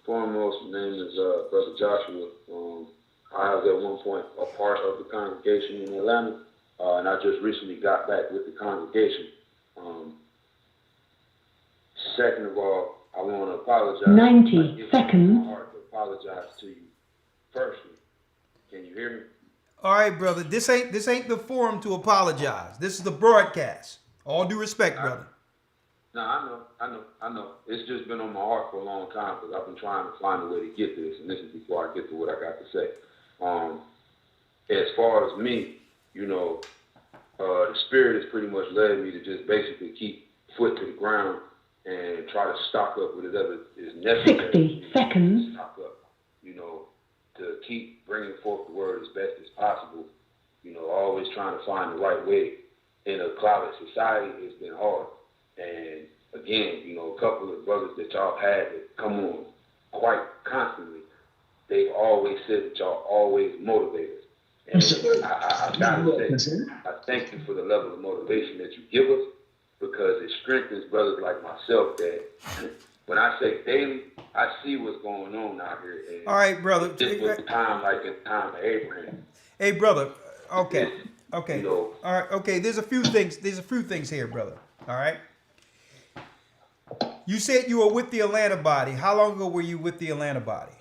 Foremost, my name is Brother Joshua. I was at one point a part of the congregation in Atlanta, and I just recently got back with the congregation. Second of all, I want to apologize. 90 seconds. My heart to apologize to you personally. Can you hear me? All right, brother. This ain't the forum to apologize. This is the broadcast. All due respect, brother. No, I know. It's just been on my heart for a long time, because I've been trying to find a way to get this, and this is before I get to what I got to say. As far as me, the Spirit has pretty much led me to just basically keep foot to the ground and try to stock up with whatever is necessary. 60 seconds. Stock up, to keep bringing forth the word as best as possible. Always trying to find the right way. In a clouded society, it's been hard. And again, a couple of brothers that y'all had that come on quite constantly, they've always said that y'all always motivate us. And I gotta say, I thank you for the level of motivation that you give us, because it strengthens brothers like myself that when I say daily, I see what's going on out here. And all right, brother. this was time like in the time of Abraham. Hey, brother. Okay. Okay. You know, All right. Okay. There's a few things here, brother. All right. You said you were with the Atlanta body. How long ago were you with the Atlanta body?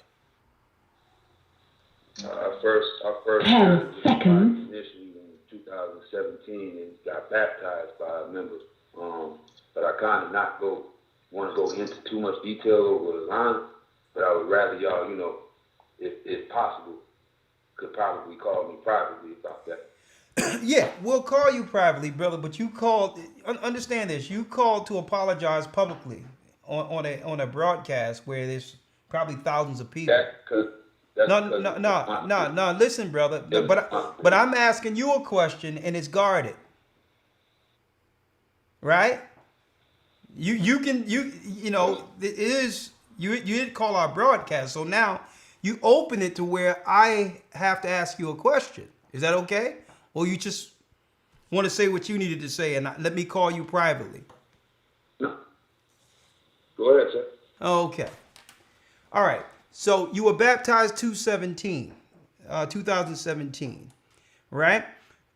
I first 10 seconds. initially in 2017 and got baptized by a member. But I kind of want to go into too much detail over the line. But I would rather y'all, you know, if possible, could probably call me privately about that. Yeah, we'll call you privately, brother. But you called. Understand this. You called to apologize publicly on a broadcast where there's probably thousands of people. No. Listen, brother. But I'm asking you a question, and it's guarded, right? You know it is. You didn't call our broadcast, so now you open it to where I have to ask you a question. Is that okay? Or you just want to say what you needed to say and let me call you privately? No. Go ahead, sir. Okay. All right. So you were baptized 2017, right?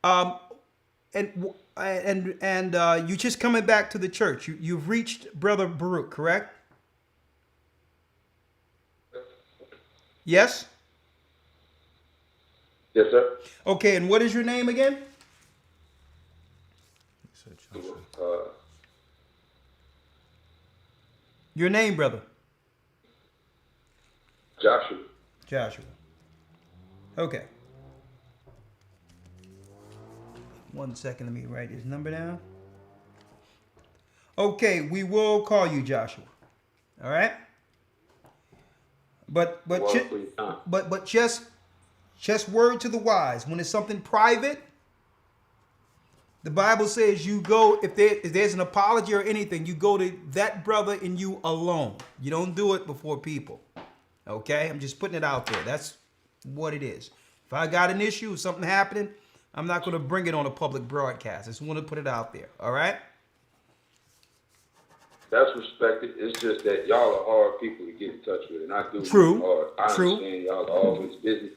And you just coming back to the church. You've reached Brother Baruch, correct? Yes? Yes, sir. Okay, and what is your name again? Your name, brother? Joshua. Joshua. Okay. 1 second, let me write his number down. Okay, we will call you Joshua. All right? But just word to the wise. When it's something private, the Bible says you go, if there's an apology or anything, you go to that brother and you alone. You don't do it before people. Okay? I'm just putting it out there. That's what it is. If I got an issue, something happening, I'm not going to bring it on a public broadcast. I just want to put it out there. All right? That's respected. It's just that y'all are hard people to get in touch with, and I do. True. Hard. I True. understand y'all are always busy,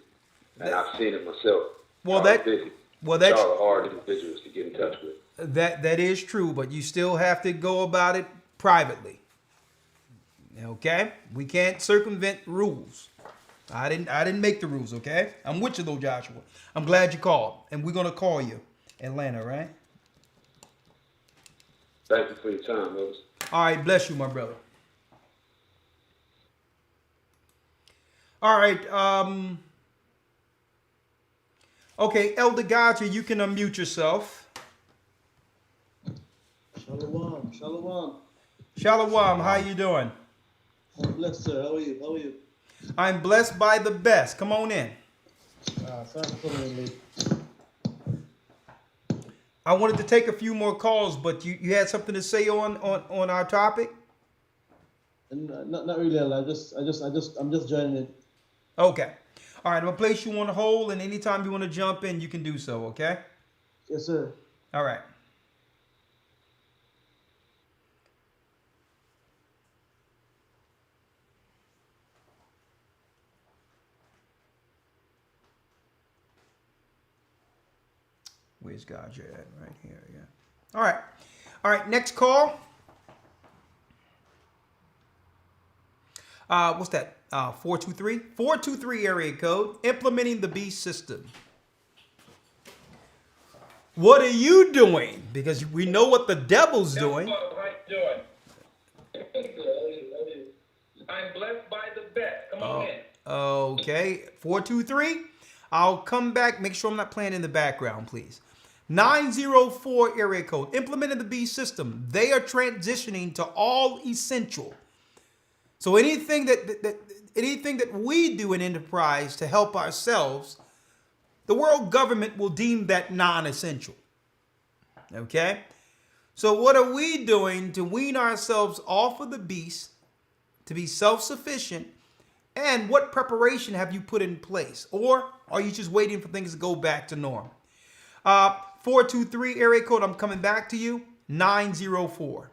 and I've seen it myself. Well, that's y'all are hard individuals to get in touch with. That is true, but you still have to go about it privately. Okay? We can't circumvent rules. I didn't make the rules, okay? I'm with you though, Joshua. I'm glad you called, and we're gonna call you, Atlanta, right? Thank you for your time, Moses. All right, bless you, my brother. All right, okay, Elder Gotcha, you can unmute yourself. Shalom, shalom. Shalom, how you doing? I'm blessed, sir. How are you? How are you? I'm blessed by the best. Come on in. Sorry for coming in late. I wanted to take a few more calls, but you had something to say on our topic? And not really. I'm just joining in. Okay. All right. I'm gonna place you on hold, and anytime you want to jump in, you can do so. Okay. Yes, sir. All right. Where's Gotcha at? Right here, yeah. All right. All right, next call. What's that? 423? 423 area code. Implementing the Beast system. What are you doing? Because we know what the devil's doing. I'm blessed by the best. Come on in. Okay. 423. I'll come back. Make sure I'm not playing in the background, please. 904 area code. Implementing the B system. They are transitioning to all essential. So anything that we do in enterprise to help ourselves, the world government will deem that non-essential. Okay? So what are we doing to wean ourselves off of the beast, to be self-sufficient? And what preparation have you put in place? Or are you just waiting for things to go back to norm? 423 area code, I'm coming back to you. 904.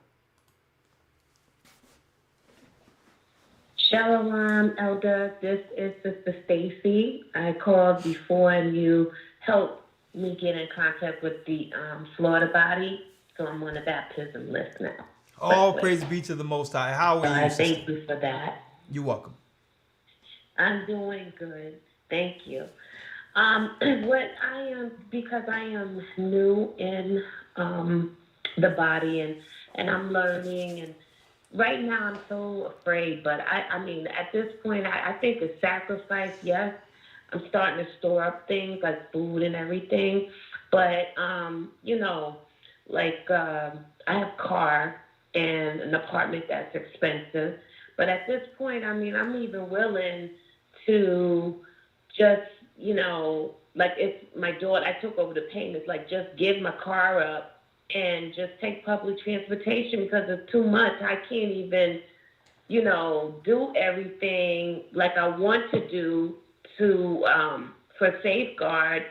Shalom, Elder. This is Sister Stacy. I called before and you helped me get in contact with the Florida body, so I'm on the baptism list now. All praise be to the Most High. How are you, I sister? thank you for that. You're welcome. I'm doing good. Thank you. Because I am new in the body and I'm learning, and right now I'm so afraid, but I mean, at this point, I think it's sacrifice, yes. I'm starting to store up things like food and everything, but, you know, like I have a car and an apartment that's expensive, but at this point, I mean, I'm even willing to just, you know, like if my daughter, I took over the payments, like just give my car up and just take public transportation because it's too much. I can't even, you know, do everything like I want to do to for Safeguard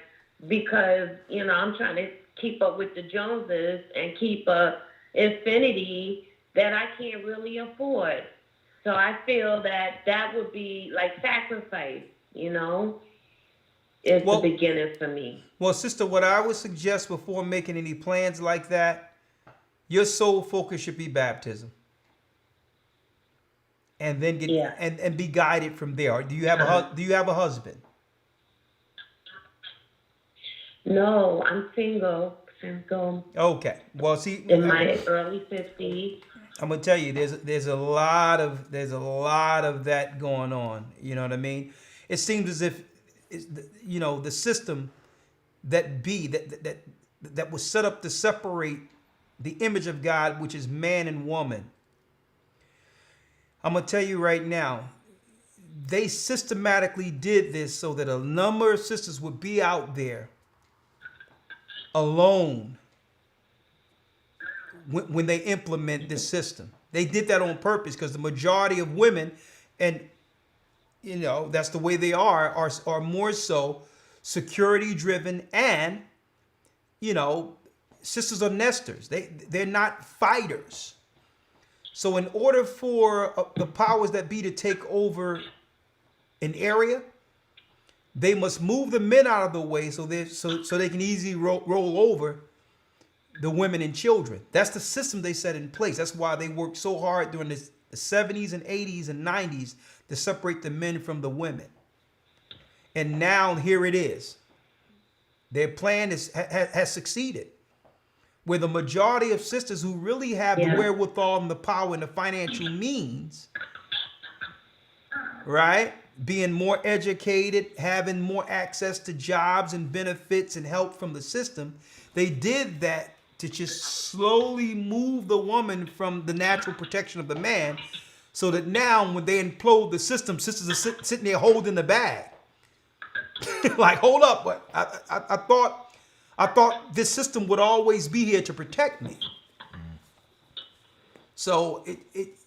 because, you know, I'm trying to keep up with the Joneses and keep a infinity that I can't really afford. So I feel that would be like sacrifice, you know, is the beginning for me. Well, sister, what I would suggest before making any plans like that, your sole focus should be baptism. And then get and be guided from there. Do you have a husband? No, I'm single. Okay. Well, see, in my early 50s. I'm gonna tell you, there's a lot of that going on. You know what I mean? It seems as if you know the system that was set up to separate the image of God, which is man and woman. I'm gonna tell you right now, they systematically did this so that a number of sisters would be out there alone when they implement this system. They did that on purpose because the majority of women, and you know that's the way they are more so security driven, and you know sisters are nesters. They're not fighters. So in order for the powers that be to take over an area, they must move the men out of the way so they can easily roll over the women and children. That's the system they set in place. That's why they worked so hard during the 70s and 80s and 90s to separate the men from the women. And now here it is. Their plan has succeeded. Where the majority of sisters who really have the wherewithal and the power and the financial means, right? Being more educated, having more access to jobs and benefits and help from the system, they did that to just slowly move the woman from the natural protection of the man, so that now when they implode the system, sisters are sitting there holding the bag. Like, hold up, but I thought this system would always be here to protect me. So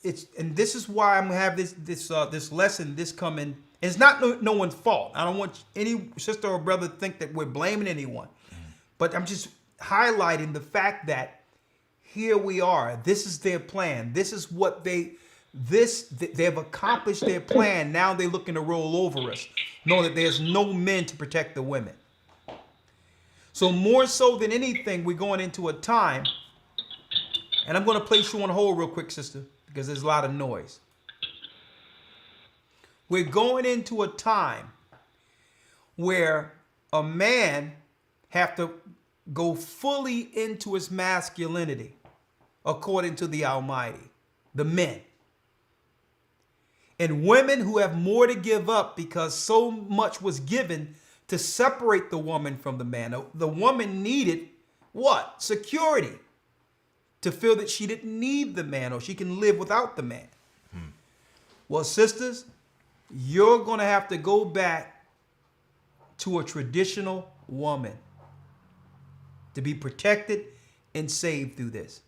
it's and this is why I'm gonna have this lesson coming. It's not no one's fault. I don't want any sister or brother to think that we're blaming anyone, but I'm just highlighting the fact that here we are. This is their plan. This is what they've accomplished their plan. Now they're looking to roll over us, knowing that there's no men to protect the women. So more so than anything, we're going into a time, and I'm going to place you on hold real quick, sister, because there's a lot of noise. We're going into a time where a man have to go fully into his masculinity, according to the Almighty, the men. And women who have more to give up because so much was given to separate the woman from the man. The woman needed what? Security. To feel that she didn't need the man or she can live without the man. Well, sisters, you're going to have to go back to a traditional woman to be protected and saved through this.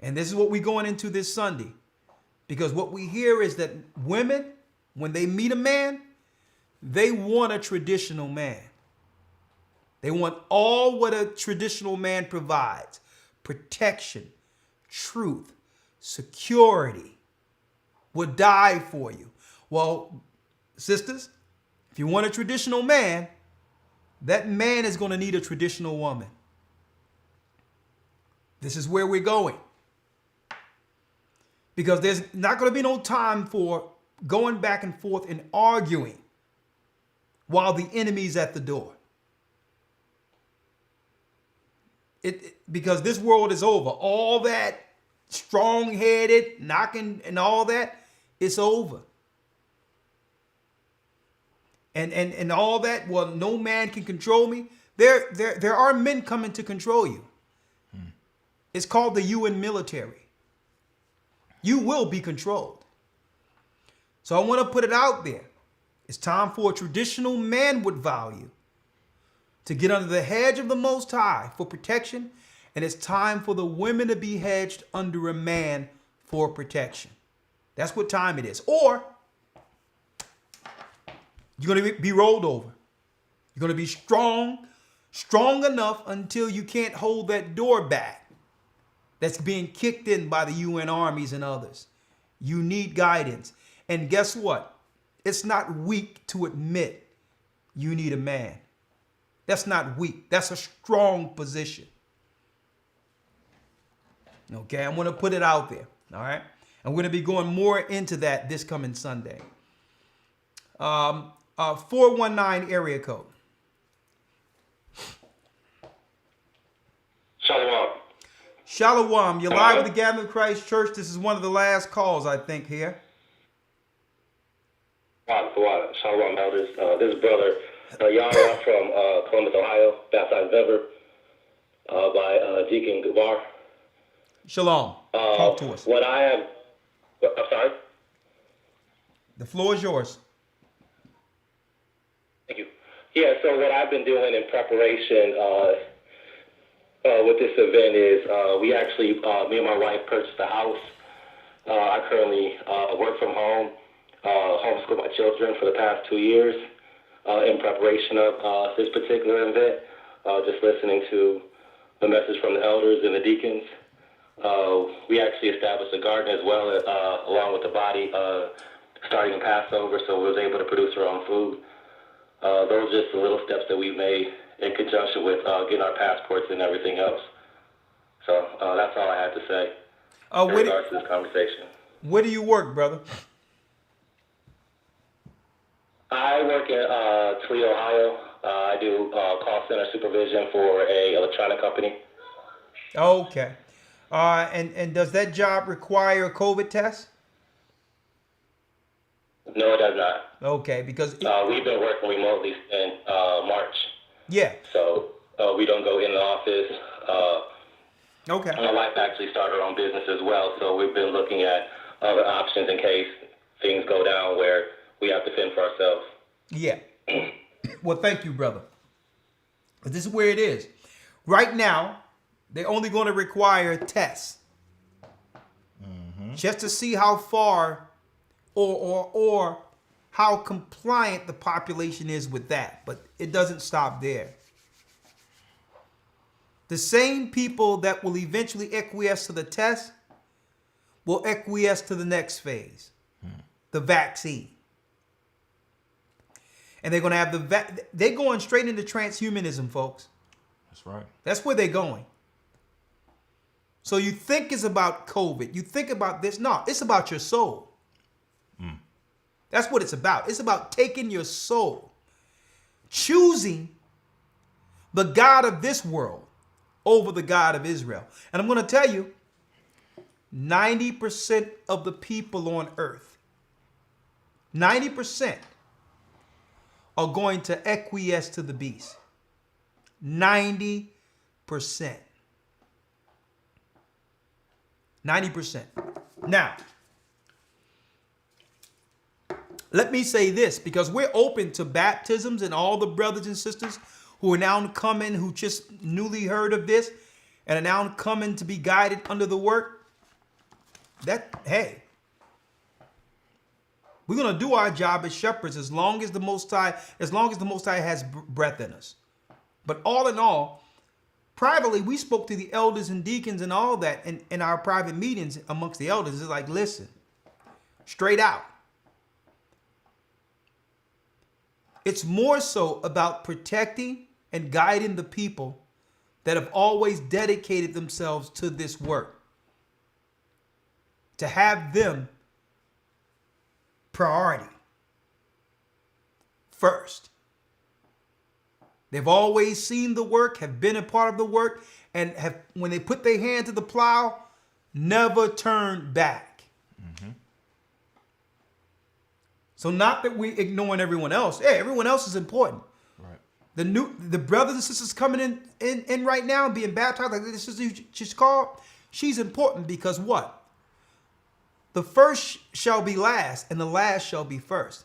And this is what we're going into this Sunday. Because what we hear is that women, when they meet a man, they want a traditional man. They want all what a traditional man provides: protection, truth, security, would die for you. Well, sisters, if you want a traditional man, that man is going to need a traditional woman. This is where we're going. Because there's not going to be no time for going back and forth and arguing while the enemy's at the door. Because this world is over. All that strong-headed, knocking and all that, it's over. And all that, well, no man can control me. There are men coming to control you. It's called the UN military. You will be controlled. So I want to put it out there. It's time for a traditional manhood value to get under the hedge of the Most High for protection. And it's time for the women to be hedged under a man for protection. That's what time it is. Or you're going to be rolled over. You're going to be strong enough until you can't hold that door back that's being kicked in by the UN armies and others. You need guidance. And guess what? It's not weak to admit you need a man. That's not weak. That's a strong position. Okay, I'm going to put it out there. All right. I'm going to be going more into that this coming Sunday. 419 area code. Shalom. Shalom. You're live with the Gathering of Christ Church. This is one of the last calls, I think, here. Shalom, elders. This is brother Yahya from Columbus, Ohio, baptized member by Deacon Gubar. Shalom. Talk to us. What I am, I'm sorry? The floor is yours. Thank you. Yeah, so what I've been doing in preparation with this event is we actually, me and my wife purchased a house. I currently work from home, homeschool my children for the past 2 years in preparation of this particular event, just listening to the message from the elders and the deacons. We actually established a garden as well, along with the body, starting in Passover, so we was able to produce our own food. Those are just the little steps that we made in conjunction with getting our passports and everything else. So that's all I had to say in regards to this conversation. Where do you work, brother? I work in Toledo, Ohio. I do call center supervision for a electronic company. Okay. And does that job require a COVID test? No, it does not. Okay, because we've been working remotely since March. Yeah. So we don't go in the office. Okay. My wife actually started her own business as well, so we've been looking at other options in case things go down where we have to fend for ourselves. Yeah. Well, thank you, brother. But this is where it is. Right now, they're only going to require tests. Just to see how far or how compliant the population is with that. But it doesn't stop there. The same people that will eventually acquiesce to the test will acquiesce to the next phase, the vaccine. And they're going to have they're going straight into transhumanism, folks. That's right. That's where they're going. So you think it's about COVID. You think about this. No, it's about your soul. That's what it's about. It's about taking your soul, choosing the God of this world over the God of Israel. And I'm going to tell you, 90% of the people on earth, 90% are going to acquiesce to the beast. 90%. 90%. Now, let me say this, because we're open to baptisms, and all the brothers and sisters who are now coming, who just newly heard of this and are now coming to be guided under the work. Hey, we're going to do our job as shepherds as long as the Most High has breath in us. But all in all, privately, we spoke to the elders and deacons and all that in our private meetings amongst the elders. It's like, listen, straight out. It's more so about protecting and guiding the people that have always dedicated themselves to this work. To have them priority first. They've always seen the work, have been a part of the work, and have, when they put their hand to the plow, never turned back. So not that we're ignoring everyone else. Hey, everyone else is important. Right. The brothers and sisters coming in right now and being baptized, like this sister she's called, she's important because what? The first shall be last, and the last shall be first.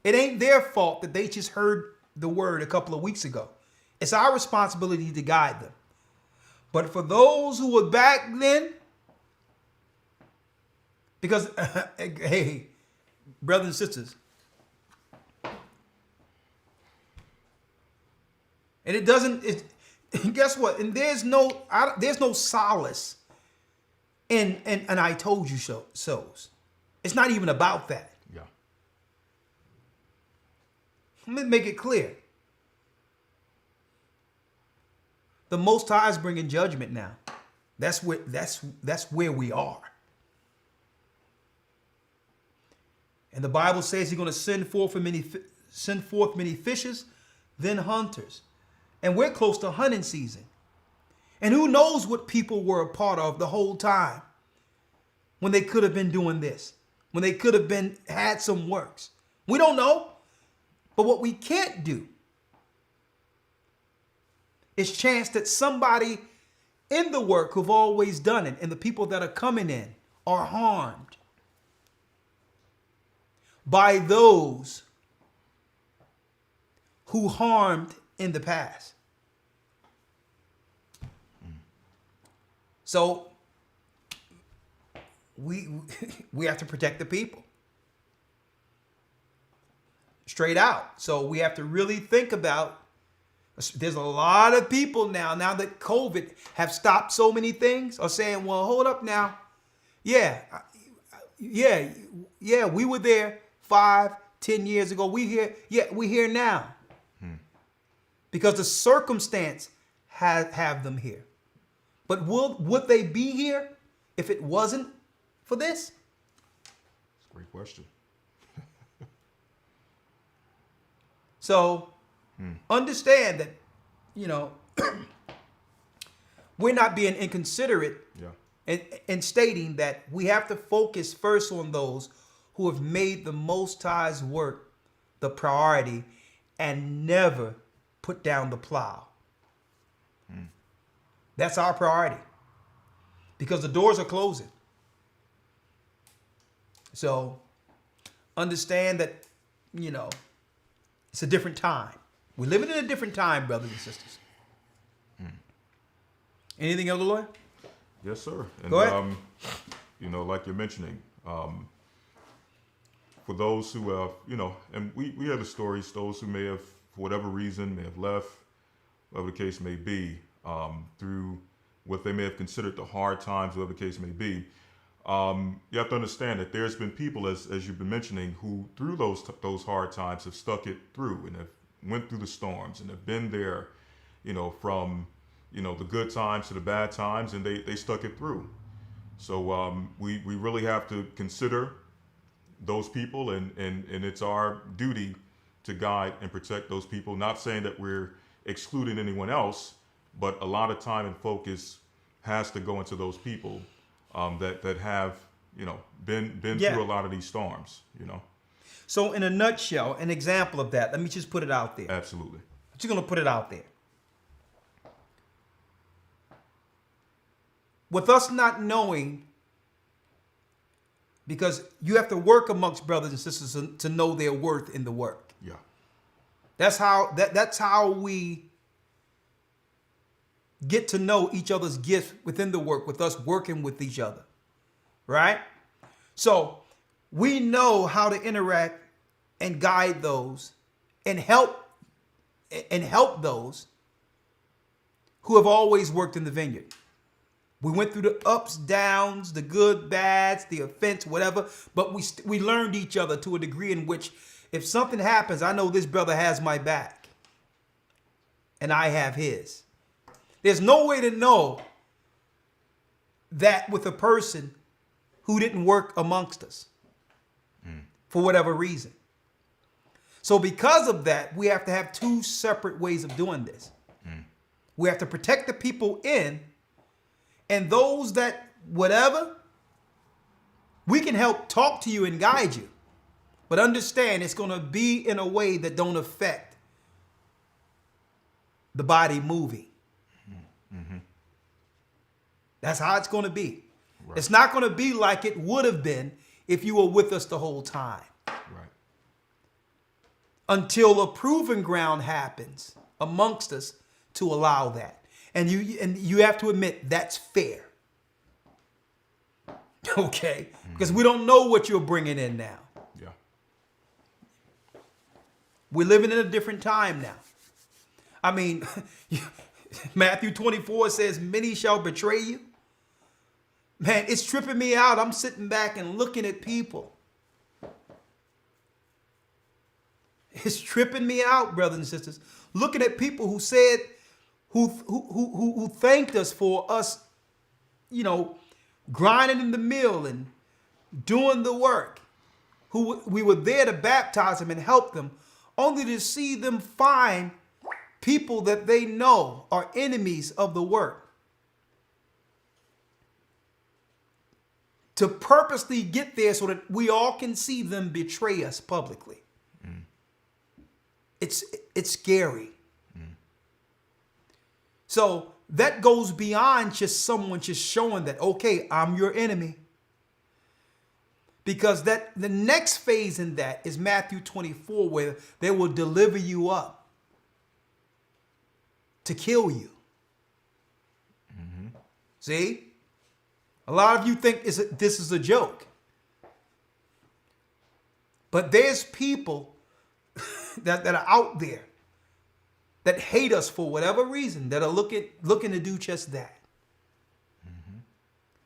It ain't their fault that they just heard the word a couple of weeks ago. It's our responsibility to guide them. But for those who were back then, because, hey, brothers and sisters, and it doesn't, guess what? And there's no solace in I told you so's. It's not even about that. Yeah. Let me make it clear. The Most High is bringing judgment now. That's where we are. And the Bible says He's going to send forth many fishes, then hunters. And we're close to hunting season. And who knows what people were a part of the whole time when they could have been doing this, when they could have had some works. We don't know. But what we can't do is chance that somebody in the work who've always done it and the people that are coming in are harmed by those who harmed in the past. So we have to protect the people. Straight out. So we have to really think about, there's a lot of people now that COVID have stopped so many things, are saying, well, hold up now. Yeah, we were there 5-10 years ago. We here now. Because the circumstance have them here. But would they be here if it wasn't for this? That's a great question. So understand that, we're not being inconsiderate in stating that we have to focus first on those who have made the Most High's work the priority and never put down the plow. That's our priority because the doors are closing. So understand that, it's a different time. We're living in a different time, brothers and sisters. Anything else, Lloyd? Yes, sir. And, go ahead. Like you're mentioning, for those who have, and we hear the stories, those who may have, for whatever reason, may have left, whatever the case may be, through what they may have considered the hard times, whatever the case may be. You have to understand that there's been people, as you've been mentioning, who through those hard times have stuck it through and have went through the storms and have been there, from the good times to the bad times, and they stuck it through. So we really have to consider those people, and it's our duty to guide and protect those people. Not saying that we're excluding anyone else, but a lot of time and focus has to go into those people that have been through a lot of these storms. So in a nutshell, an example of that, let me just put it out there. Absolutely. I'm just going to put it out there. With us not knowing, because you have to work amongst brothers and sisters to know their worth in the work. Yeah. That's how we get to know each other's gifts within the work, with us working with each other. Right? So we know how to interact and guide those and help and help those who have always worked in the vineyard. We went through the ups, downs, the good, bads, the offense, whatever, but we learned each other to a degree in which if something happens, I know this brother has my back and I have his. There's no way to know that with a person who didn't work amongst us for whatever reason. So because of that, we have to have two separate ways of doing this. We have to protect the people in, and those that whatever, we can help talk to you and guide you. But understand it's going to be in a way that don't affect the body moving. That's how it's going to be. Right. It's not going to be like it would have been if you were with us the whole time. Right. Until a proving ground happens amongst us to allow that. And you have to admit that's fair. Okay? Because we don't know what you're bringing in now. Yeah. We're living in a different time now. I mean, Matthew 24 says, many shall betray you. Man, it's tripping me out. I'm sitting back and looking at people. It's tripping me out, brothers and sisters. Looking at people who said, who thanked us for us, grinding in the mill and doing the work. We were there to baptize them and help them, only to see them find people that they know are enemies of the work. To purposely get there so that we all can see them betray us publicly. It's scary. So that goes beyond just someone just showing that, okay, I'm your enemy. Because the next phase in that is Matthew 24, where they will deliver you up to kill you. See? A lot of you think this is a joke. But there's people that are out there that hate us for whatever reason, that are looking to do just that.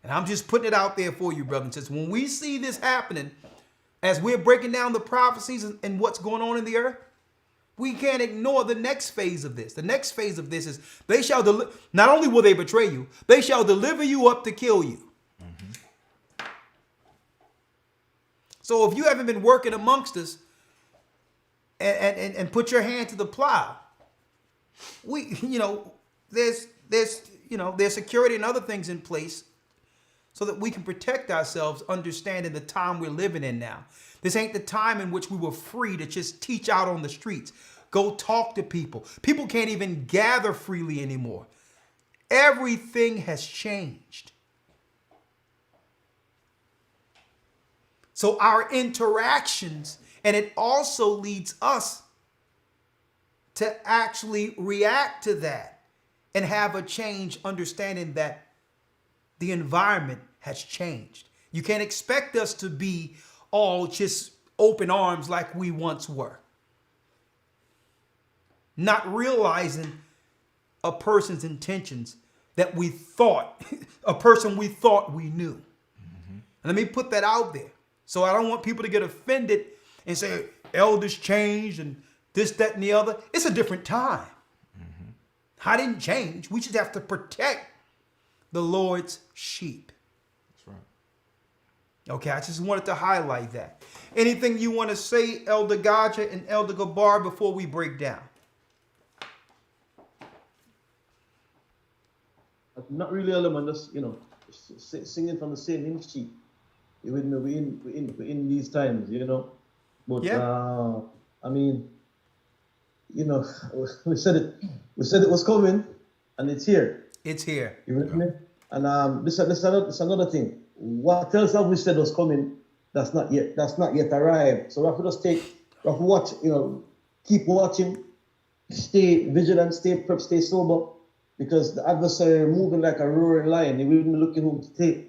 And I'm just putting it out there for you, brothers and sisters. When we see this happening, as we're breaking down the prophecies and what's going on in the earth, we can't ignore the next phase of this. The next phase of this is they shall not only will they betray you, they shall deliver you up to kill you. So if you haven't been working amongst us and put your hand to the plow, there's security and other things in place so that we can protect ourselves, understanding the time we're living in now. This ain't the time in which we were free to just teach out on the streets. Go talk to people. People can't even gather freely anymore. Everything has changed. So our interactions, and it also leads us to actually react to that and have a change, understanding that the environment has changed. You can't expect us to be all just open arms like we once were. Not realizing a person's intentions that we thought, a person we thought we knew. And let me put that out there. So I don't want people to get offended and say, elders changed and this, that, and the other. It's a different time. I didn't change. We just have to protect the Lord's sheep. That's right. Okay, I just wanted to highlight that. Anything you want to say, Elder Gaja and Elder Gabar, before we break down? Not really, Elder, just, singing from the same hymn sheet. We're in these times, But yeah. We said it was coming, and it's here. It's here. You with me? And this is another thing. What else have we said was coming? That's not yet arrived. So we have to just watch. Keep watching, stay vigilant, stay prep, stay sober, because the adversary moving like a roaring lion. He will be looking whom to take.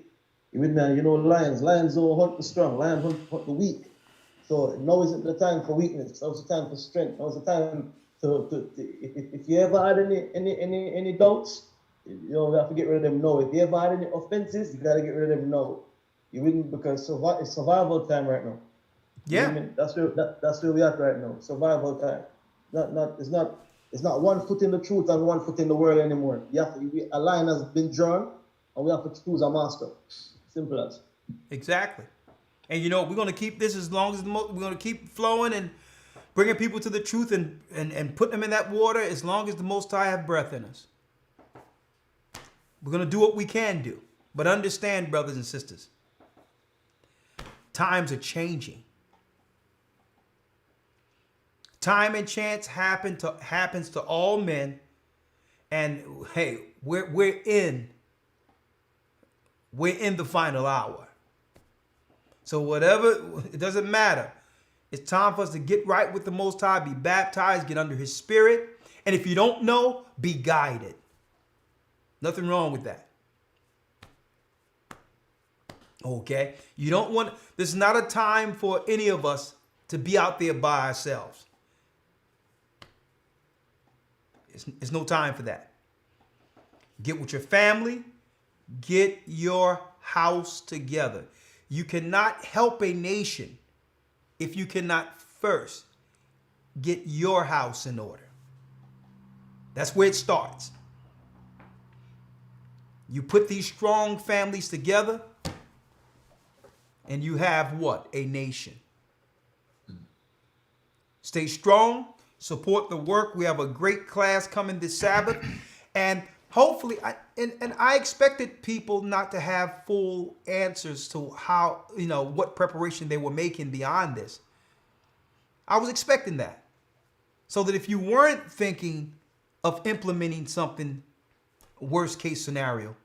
Lions don't hunt the strong, lions hunt the weak. So now isn't the time for weakness. Now is the time for strength. Now is the time if you ever had any doubts, you know, we have to get rid of them now. If you ever had any offenses, you gotta get rid of them now. You wouldn't, because it's survival time right now. Yeah. You know what I mean? That's where we at right now. Survival time. It's not one foot in the truth and one foot in the world anymore. A line has been drawn, and we have to choose a master. Simple as. Exactly. And you know, we're gonna keep this as long as we're gonna keep flowing and bringing people to the truth and putting them in that water as long as the Most High have breath in us. We're gonna do what we can do, but understand, brothers and sisters, times are changing. Time and chance happens to all men, and hey, we're in the final hour. So whatever, it doesn't matter. It's time for us to get right with the Most High, be baptized, get under His Spirit, and if you don't know, be guided. Nothing wrong with that. Okay? You don't want, this is not a time for any of us to be out there by ourselves. It's no time for that. Get with your family. Get your house together. You cannot help a nation if you cannot first get your house in order. That's where it starts. You put these strong families together, and you have what? A nation. Stay strong. Support the work. We have a great class coming this Sabbath. And hopefully, I expected people not to have full answers to how, you know, what preparation they were making beyond this. I was expecting that. So that if you weren't thinking of implementing something, worst case scenario,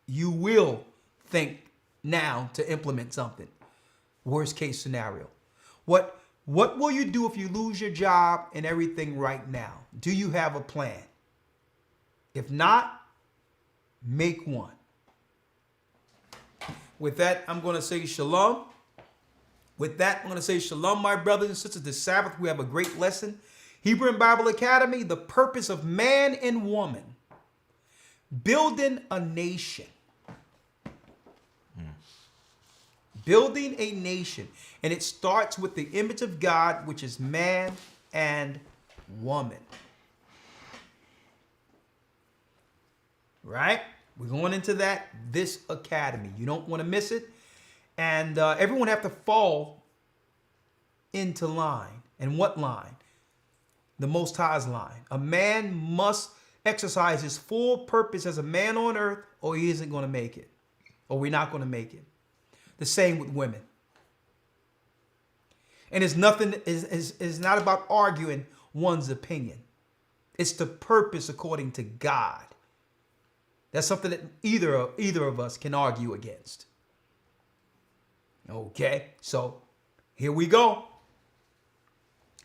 you will think now to implement something, worst case scenario. What will you do if you lose your job and everything right now? Do you have a plan? If not, make one. With that, I'm going to say shalom. With that, I'm going to say shalom, my brothers and sisters. This Sabbath, we have a great lesson. Hebrew and Bible Academy, the purpose of man and woman. Building a nation. Building a nation. And it starts with the image of God, which is man and woman. Right? We're going into that this academy. You don't want to miss it. And everyone have to fall into line. And what line? The Most High's line. A man must exercise his full purpose as a man on earth, or he isn't going to make it. Or we're not going to make it. The same with women. And it's nothing, is not about arguing one's opinion. It's the purpose according to God. That's something that either of us can argue against. Okay, so here we go.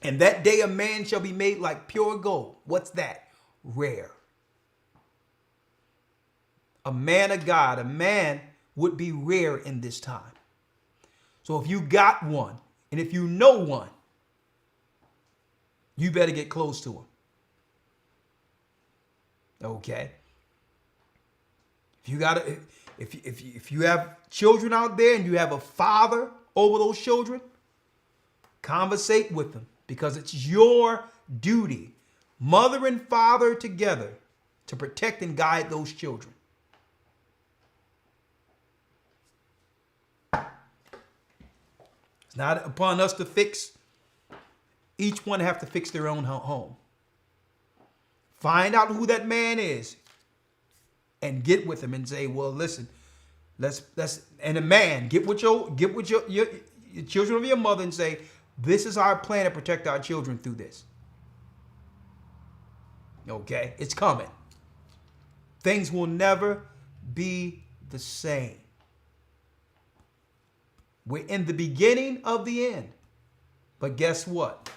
And that day a man shall be made like pure gold. What's that? Rare. A man of God, a man would be rare in this time. So if you got one, and if you know one, you better get close to him. Okay? If you have children out there and you have a father over those children, conversate with them, because it's your duty, mother and father together, to protect and guide those children. It's not upon us to fix. Each one have to fix their own home. Find out who that man is and get with him and say, well, listen, let's and a man, get with your children of your mother and say, this is our plan to protect our children through this. Okay? It's coming. Things will never be the same. We're in the beginning of the end. But guess what?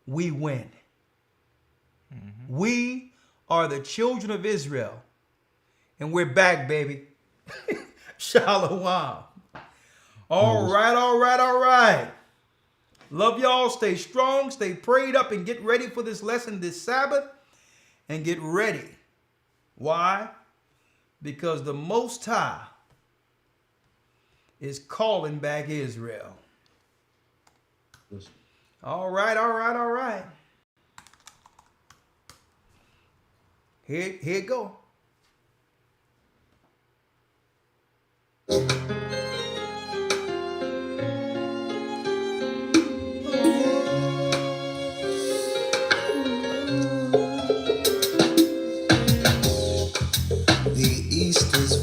We win. Mm-hmm. We are the children of Israel. And we're back, baby. Shalom. All right, all right, all right. Love y'all. Stay strong, stay prayed up, and get ready for this lesson this Sabbath. And get ready. Why? Because the Most High is calling back Israel. All right, all right, all right. Here it go.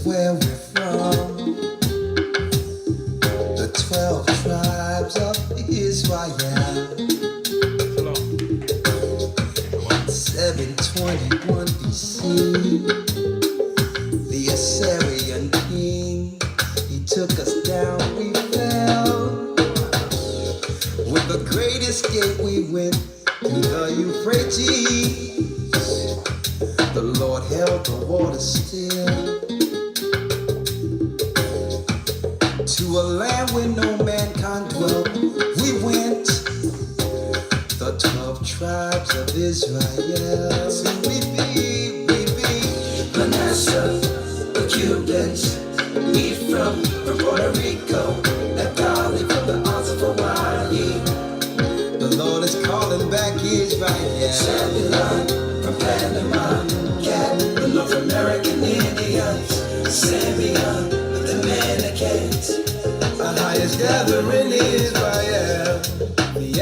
Where we're from, the 12 tribes of Israel. 721 BC, the Assyrian king, he took us down, we fell. With the great escape we went through the Euphrates. The Lord held the water still. To a land where no mankind dwelt, we went. The 12 tribes of Israel. See, we be Manasseh, the Cubans, Ephraim from Puerto Rico, Naphtali from the Isles of Hawaii. The Lord is calling back Israel. Zebulun from Panama, Gad, the North American Indians, Simeon, the Dominicans, our highest gathering Israel.